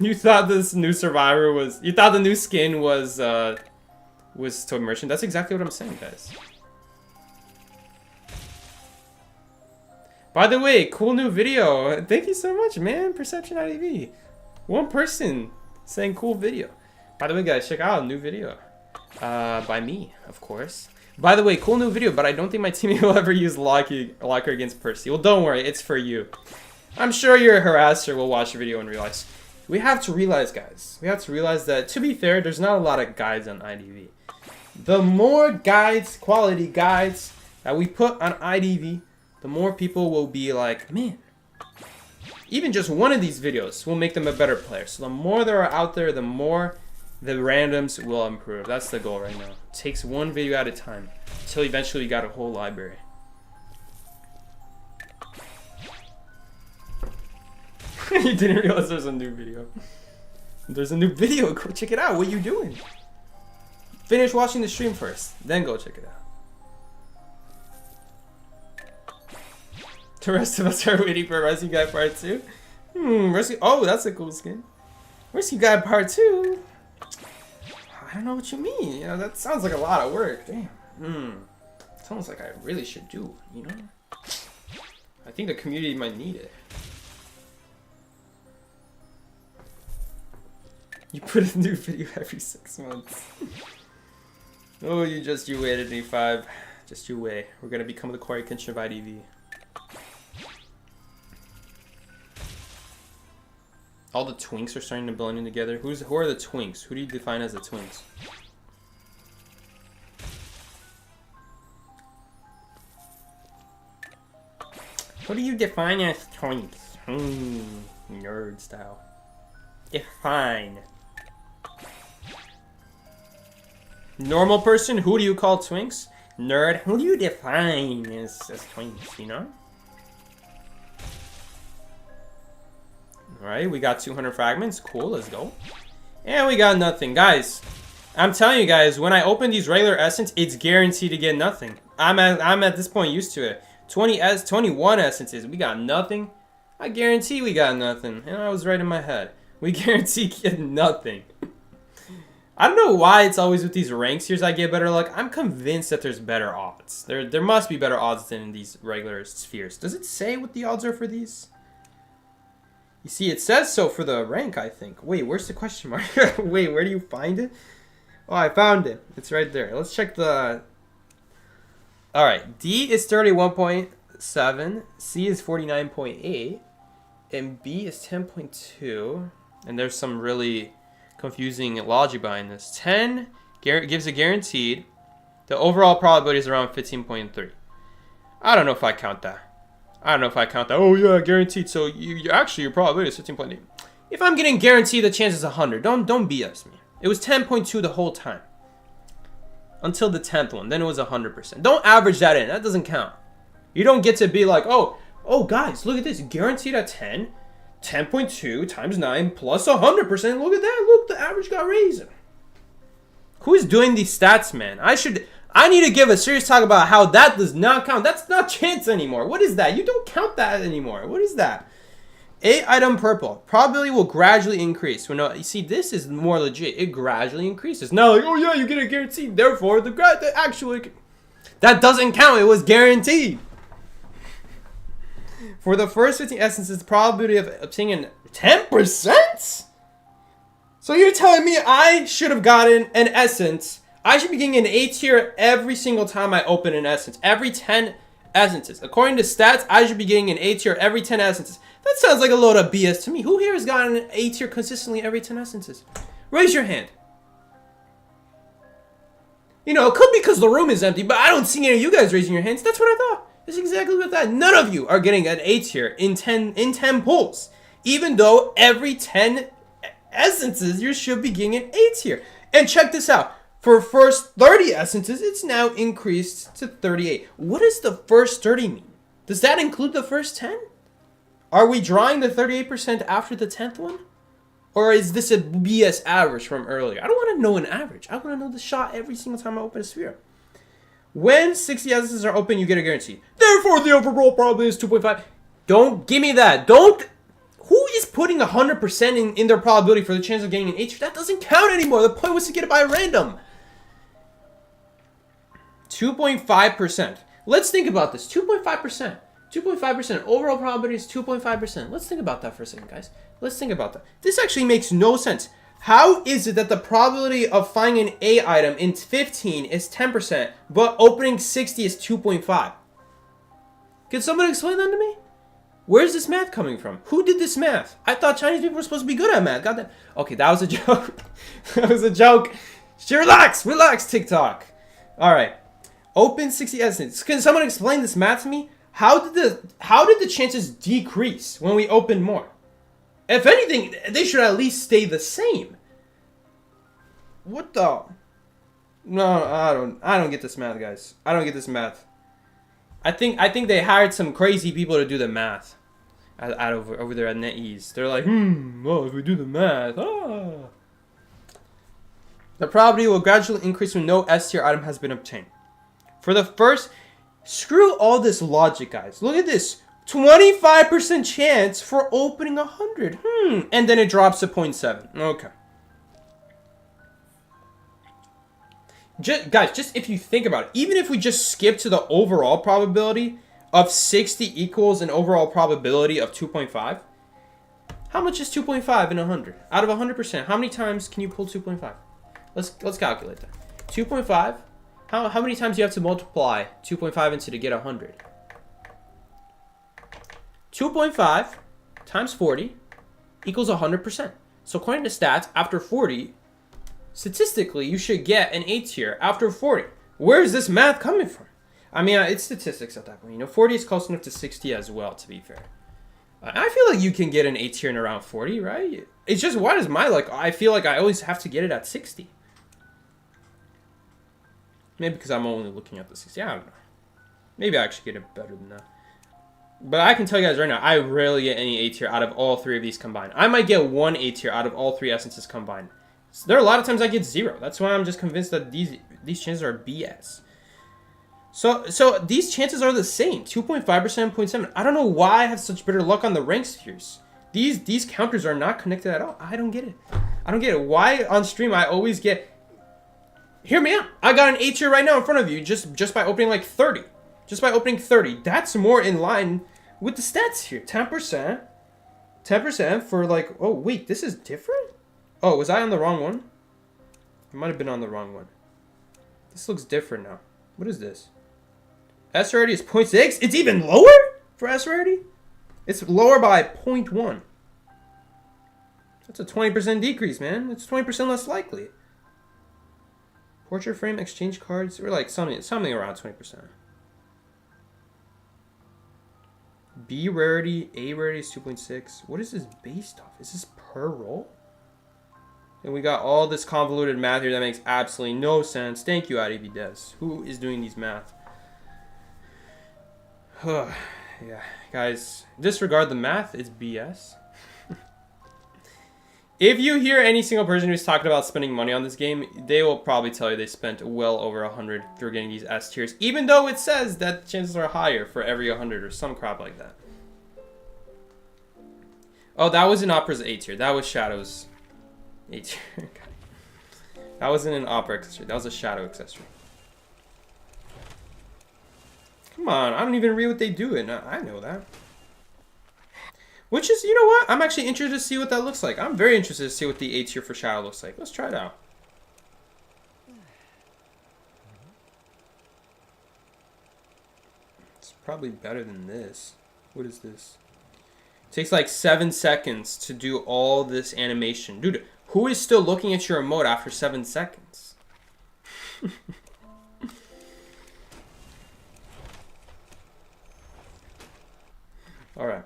You thought this new survivor was... You thought the new skin was Toy Merchant. That's exactly what I'm saying, guys. By the way, cool new video. Thank you so much, man. Perception IDV. One person saying cool video. By the way, guys, check out a new video. By me, of course. By the way, cool new video, but I don't think my teammate will ever use Locker against Percy. Well, don't worry. It's for you. I'm sure your harasser will watch the video and realize... We have to realize, guys, that, to be fair, there's not a lot of guides on IDV. The more guides, quality guides, that we put on IDV, the more people will be like, man, even just one of these videos will make them a better player. So the more there are out there, the more the randoms will improve. That's the goal right now. It takes one video at a time, until eventually you got a whole library. You didn't realize there's a new video. There's a new video. Go check it out. What are you doing? Finish watching the stream first, then go check it out. The rest of us are waiting for Rescue Guy Part 2. Oh, that's a cool skin. Rescue Guy Part 2? I don't know what you mean. You know, that sounds like a lot of work. Damn. Sounds like I really should do, you know? I think the community might need it. You put a new video every 6 months. Oh, you waited, E5. Just you wait. We're gonna become the Corey Kenshin of IDV. All the twinks are starting to blend in together. Who are the twinks? Who do you define as the twinks? Who do you define as twinks? Nerd style. Define. Normal person, who do you call twinks? Nerd, who do you define as twinks, you know? Alright, we got 200 fragments. Cool, let's go. And we got nothing. Guys, I'm telling you guys, when I open these regular essence, it's guaranteed to get nothing. I'm at this point used to it. 21 essences, we got nothing. I guarantee we got nothing. And I was right in my head. We guarantee get nothing. I don't know why it's always with these rank tiers I get better luck. I'm convinced that there's better odds. There must be better odds than in these regular spheres. Does it say what the odds are for these? You see, it says so for the rank, I think. Wait, where's the question mark? Wait, where do you find it? Oh, I found it. It's right there. Let's check the... Alright, D is 31.7, C is 49.8, and B is 10.2. And there's some really confusing logic behind this. 10 gives a guaranteed. The overall probability is around 15.3. I don't know if I count that. Oh yeah, guaranteed. So actually your probability is 15.8. If I'm getting guaranteed, the chance is 100. Don't BS me. It was 10.2 the whole time. Until the 10th one. Then it was 100%. Don't average that in. That doesn't count. You don't get to be like, oh guys, look at this. Guaranteed at 10. 10.2 times 9 plus 100%. Look at that. Look, the average got raised. Who is doing these stats, man? I need to give a serious talk about how that does not count. That's not chance anymore. What is that? You don't count that anymore. What is that? 8 item purple. Probability will gradually increase. Well, no, you see, this is more legit. It gradually increases. Now, like, oh yeah, you get a guarantee. Therefore, the actually, that doesn't count. It was guaranteed. For the first 15 essences, the probability of obtaining 10%? So you're telling me I should have gotten an essence. I should be getting an A tier every single time I open an essence. Every 10 essences. According to stats, I should be getting an A tier every 10 essences. That sounds like a load of BS to me. Who here has gotten an A tier consistently every 10 essences? Raise your hand. You know, it could be because the room is empty, but I don't see any of you guys raising your hands. That's what I thought. That's exactly what that. None of you are getting an A tier in 10 pulls. Even though every 10 essences, you should be getting an A tier. And check this out. For first 30 essences, it's now increased to 38. What does the first 30 mean? Does that include the first 10? Are we drawing the 38% after the 10th one? Or is this a BS average from earlier? I don't want to know an average. I want to know the shot every single time I open a sphere. When 60 essences are open, you get a guarantee. Therefore, the overall probability is 2.5. Don't give me that. Don't. Who is putting 100% in their probability for the chance of getting an H? That doesn't count anymore. The point was to get it by random. 2.5%. Let's think about this. 2.5%. 2.5%. Overall probability is 2.5%. Let's think about that for a second, guys. Let's think about that. This actually makes no sense. How is it that the probability of finding an A item in 15 is 10%, but opening 60 is 2.5? Can someone explain that to me? Where's this math coming from? Who did this math? I thought Chinese people were supposed to be good at math. God damn. Okay, that was a joke. That was a joke. Relax. Relax, TikTok. All right. Open 60 essences. Can someone explain this math to me? How did the chances decrease when we open more? If anything, they should at least stay the same. What the? No, I don't get this math, guys. I don't get this math. I think they hired some crazy people to do the math over there at NetEase. They're like, well, if we do the math, The probability will gradually increase when no S tier item has been obtained. For the first, screw all this logic, guys. Look at this. 25% chance for opening 100. And then it drops to 0.7. Okay. Guys, just if you think about it, even if we just skip to the overall probability of 60 equals an overall probability of 2.5, how much is 2.5 in 100? Out of 100%, how many times can you pull 2.5? Let's calculate that. 2.5. How many times do you have to multiply 2.5 into to get 100? 2.5 times 40 equals 100%. So according to stats, after 40, statistically, you should get an A tier after 40. Where is this math coming from? I mean, it's statistics at that point. You know, 40 is close enough to 60 as well, to be fair. I feel like you can get an A tier in around 40, right? It's just, why does my luck? I feel like I always have to get it at 60. Maybe because I'm only looking at the 60. I don't know. Maybe I actually get it better than that. But I can tell you guys right now, I rarely get any A tier out of all three of these combined. I might get one A tier out of all three essences combined. So there are a lot of times I get 0. That's why I'm just convinced that these chances are BS. So these chances are the same. 2.5%, 0.7. I don't know why I have such better luck on the rank spheres. These counters are not connected at all. I don't get it. I don't get it. Why on stream I always get... Hear me out. I got an A tier right now in front of you just by opening like 30. Just by opening 30. That's more in line with the stats here. 10%. 10% for like... Oh, wait. This is different? Oh, was I on the wrong one? I might have been on the wrong one. This looks different now. What is this? S rarity is 0.6? It's even lower for S rarity? It's lower by 0.1. That's a 20% decrease, man. It's 20% less likely. Portrait frame, exchange cards. We're like something around 20%. B rarity, A rarity is 2.6. What is this based off? Is this per roll? And we got all this convoluted math here that makes absolutely no sense. Thank you, IDV Devs. Who is doing these math? Yeah, guys, disregard the math. It's BS. If you hear any single person who's talking about spending money on this game, they will probably tell you they spent well over 100 through getting these S tiers, even though it says that chances are higher for every 100 or some crap like that. Oh, that was in Opera's A tier. That was Shadow's A tier. That wasn't an Opera accessory. That was a Shadow accessory. Come on, I don't even read what they do it. I know that. Which is, you know what? I'm actually interested to see what that looks like. I'm very interested to see what the A tier for Shadow looks like. Let's try it out. It's probably better than this. What is this? It takes like 7 seconds to do all this animation. Dude, who is still looking at your emote after 7 seconds? Alright.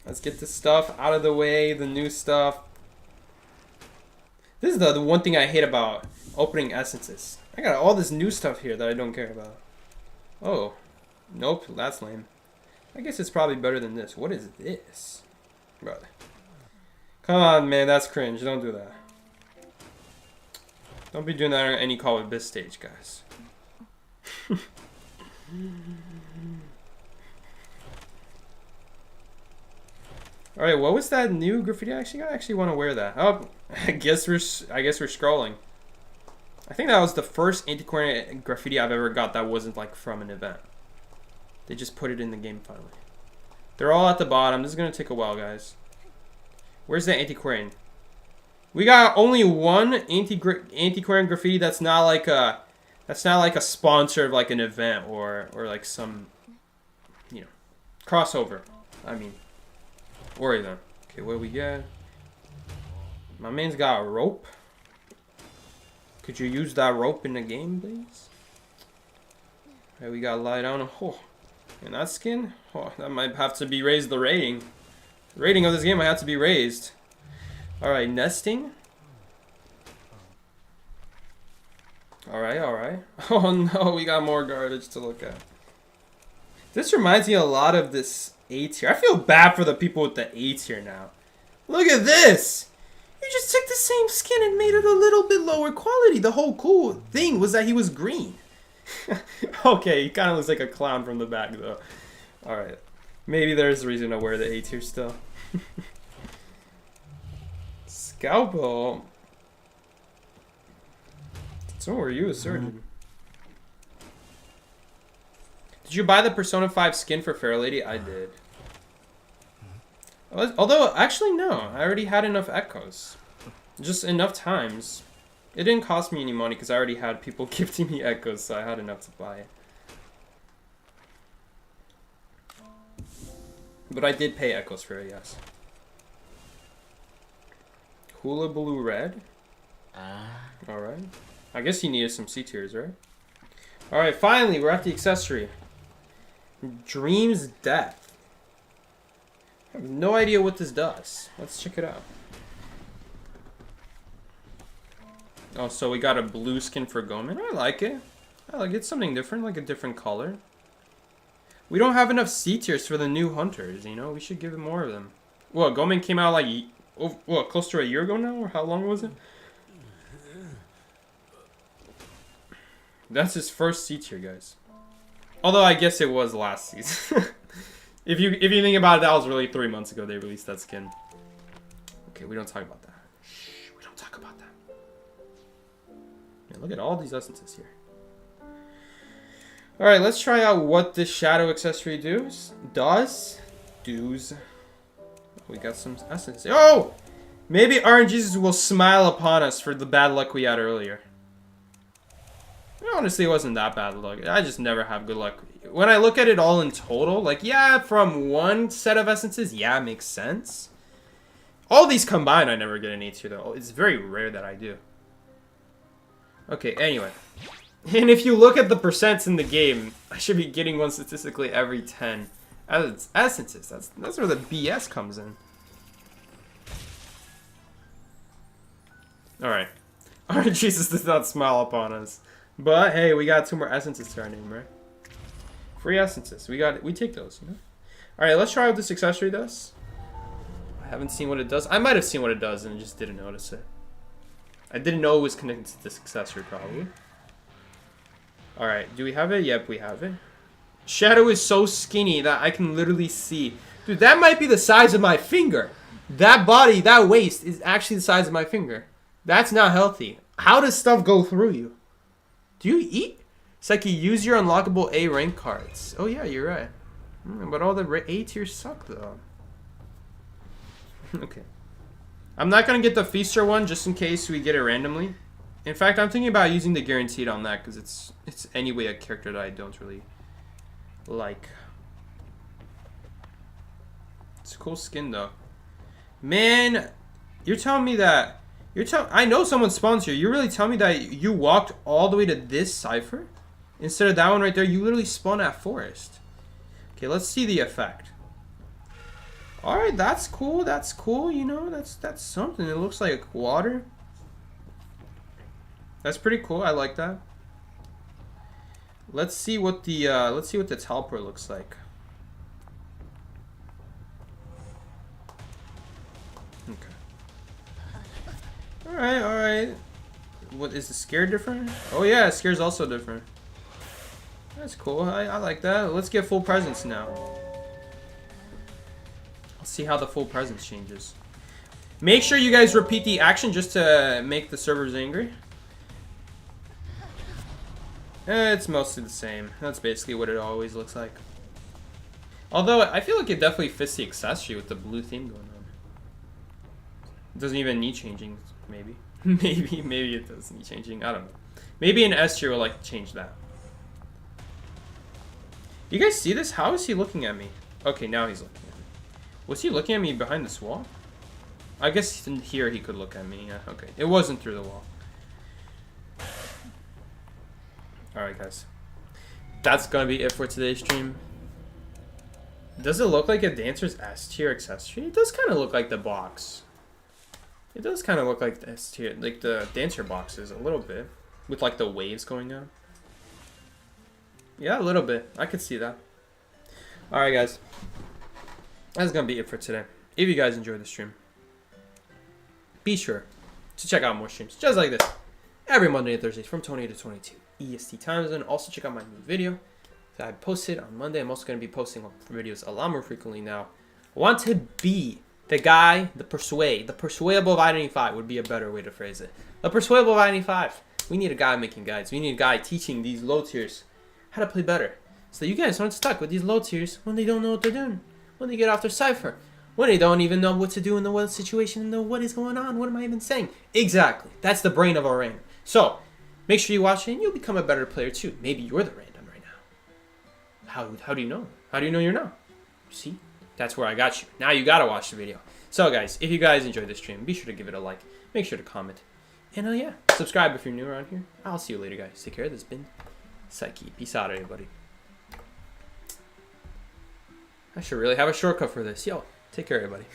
Let's get this stuff out of the way, the new stuff. This is the one thing I hate about opening essences. I got all this new stuff here that I don't care about. Oh. Nope, that's lame. I guess it's probably better than this. What is this? Brother. Come on, man, that's cringe. Don't do that. Don't be doing that on any call with this stage, guys. Alright, what was that new graffiti I actually want to wear that. Oh, I guess we're scrolling. I think that was the first anti-corner graffiti I've ever got that wasn't like from an event. They just put it in the game finally. They're all at the bottom. This is gonna take a while, guys. Where's the anti-Quarian? We got only one anti-Quarian graffiti that's not like a sponsor of like an event or like some, you know, crossover. I mean, or then. Okay, what we got? My man's got a rope. Could you use that rope in the game, please? Okay, we got light on. Oh, and that skin. Oh, that might have to be raised. The rating. The rating of this game might have to be raised. All right, nesting. All right, all right. Oh no, we got more garbage to look at. This reminds me a lot of this A tier. I feel bad for the people with the A tier now. Look at this. You just took the same skin and made it a little bit lower quality. The whole cool thing was that he was green. Okay, he kind of looks like a clown from the back though. All right, maybe there's a reason to wear the A tier still. Scalpel. So were you a surgeon? Did you buy the Persona 5 skin for Fair Lady? I did. Although, actually no. I already had enough echoes. Just enough times. It didn't cost me any money because I already had people gifting me echoes, so I had enough to buy it. But I did pay echoes for it, yes. Hula Blue Red? Alright. I guess he needed some C tiers, right? Alright, finally, we're at the accessory. Dream's Death. I have no idea what this does. Let's check it out. Oh, so we got a blue skin for Gomen. I like it. I like it. It's something different, like a different color. We don't have enough C tiers for the new hunters, you know? We should give them more of them. Well, Gomen came out like, what, close to a year ago now? Or how long was it? That's his first C tier, guys. Although I guess it was last season. if you think about it, that was really 3 months ago they released that skin. Okay, we don't talk about that. Shh, we don't talk about that. Man, look at all these essences here. Alright, let's try out what this shadow accessory does. We got some essences. Oh! Maybe RNGesus will smile upon us for the bad luck we had earlier. Honestly, it wasn't that bad luck. I just never have good luck. When I look at it all in total, like, yeah, from one set of essences, yeah, it makes sense. All these combined, I never get an A tier, though. It's very rare that I do. Okay, anyway. And if you look at the percents in the game, I should be getting one statistically every 10 essences. That's where the BS comes in. Alright. RNGesus does not smile upon us. But hey, we got 2 more essences to our name, right? Free essences. We take those, you know? Alright, let's try what this accessory does. I haven't seen what it does. I might have seen what it does and just didn't notice it. I didn't know it was connected to this accessory, probably. Alright, do we have it? Yep, we have it. Shadow is so skinny that I can literally see. Dude, that might be the size of my finger. That body, that waist is actually the size of my finger. That's not healthy. How does stuff go through you? Do you eat? It's like you use your unlockable A rank cards. Oh yeah, you're right. But all the A tiers suck though. Okay. I'm not going to get the Feaster one just in case we get it randomly. In fact, I'm thinking about using the Guaranteed on that because it's anyway a character that I don't really like. It's a cool skin though. Man, you're telling me that... I know someone spawns here. You're really telling me that you walked all the way to this cipher? Instead of that one right there, you literally spawned at Forest. Okay, let's see the effect. Alright, that's cool. That's cool, you know. That's something. It looks like water. That's pretty cool. I like that. Let's see what the teleport looks like. Okay. Alright, alright. What is the scare different? Oh yeah, scare's also different. That's cool. I like that. Let's get full presence now. Let's see how the full presence changes. Make sure you guys repeat the action just to make the servers angry. It's mostly the same. That's basically what it always looks like. Although I feel like it definitely fits the accessory with the blue theme going on. It doesn't even need changing, maybe. maybe it does need changing. I don't know. Maybe an S tier will like change that. You guys see this? How is he looking at me? Okay, now he's looking at me. Was he looking at me behind this wall? I guess in here he could look at me. Yeah, okay. It wasn't through the wall. Alright, guys. That's gonna be it for today's stream. Does it look like a Dancer's S tier accessory? It does kind of look like the box. It does kind of look like the S tier, like the Dancer boxes a little bit. With like the waves going on. Yeah, a little bit. I could see that. Alright, guys. That's gonna be it for today. If you guys enjoyed the stream, be sure to check out more streams just like this every Monday and Thursdays from 20 to 22 EST time zone. Also check out my new video that I posted on Monday. I'm also going to be posting videos a lot more frequently now. I want to be the guy, the persuadable of I-95 would be a better way to phrase it. The persuadable of I-95. We need a guy making guides. We need a guy teaching these low tiers how to play better. So that you guys aren't stuck with these low tiers when they don't know what they're doing. When they get off their cipher. When they don't even know what to do in the what situation and know what is going on. What am I even saying? Exactly. That's the brain of our random. So, make sure you watch it and you'll become a better player too. Maybe you're the random right now. How do you know? How do you know you're not? See? That's where I got you. Now you gotta watch the video. So guys, if you guys enjoyed this stream, be sure to give it a like. Make sure to comment. And yeah, subscribe if you're new around here. I'll see you later, guys. Take care. This has been Psyche. Peace out, everybody. I should really have a shortcut for this. Yo, take care, everybody.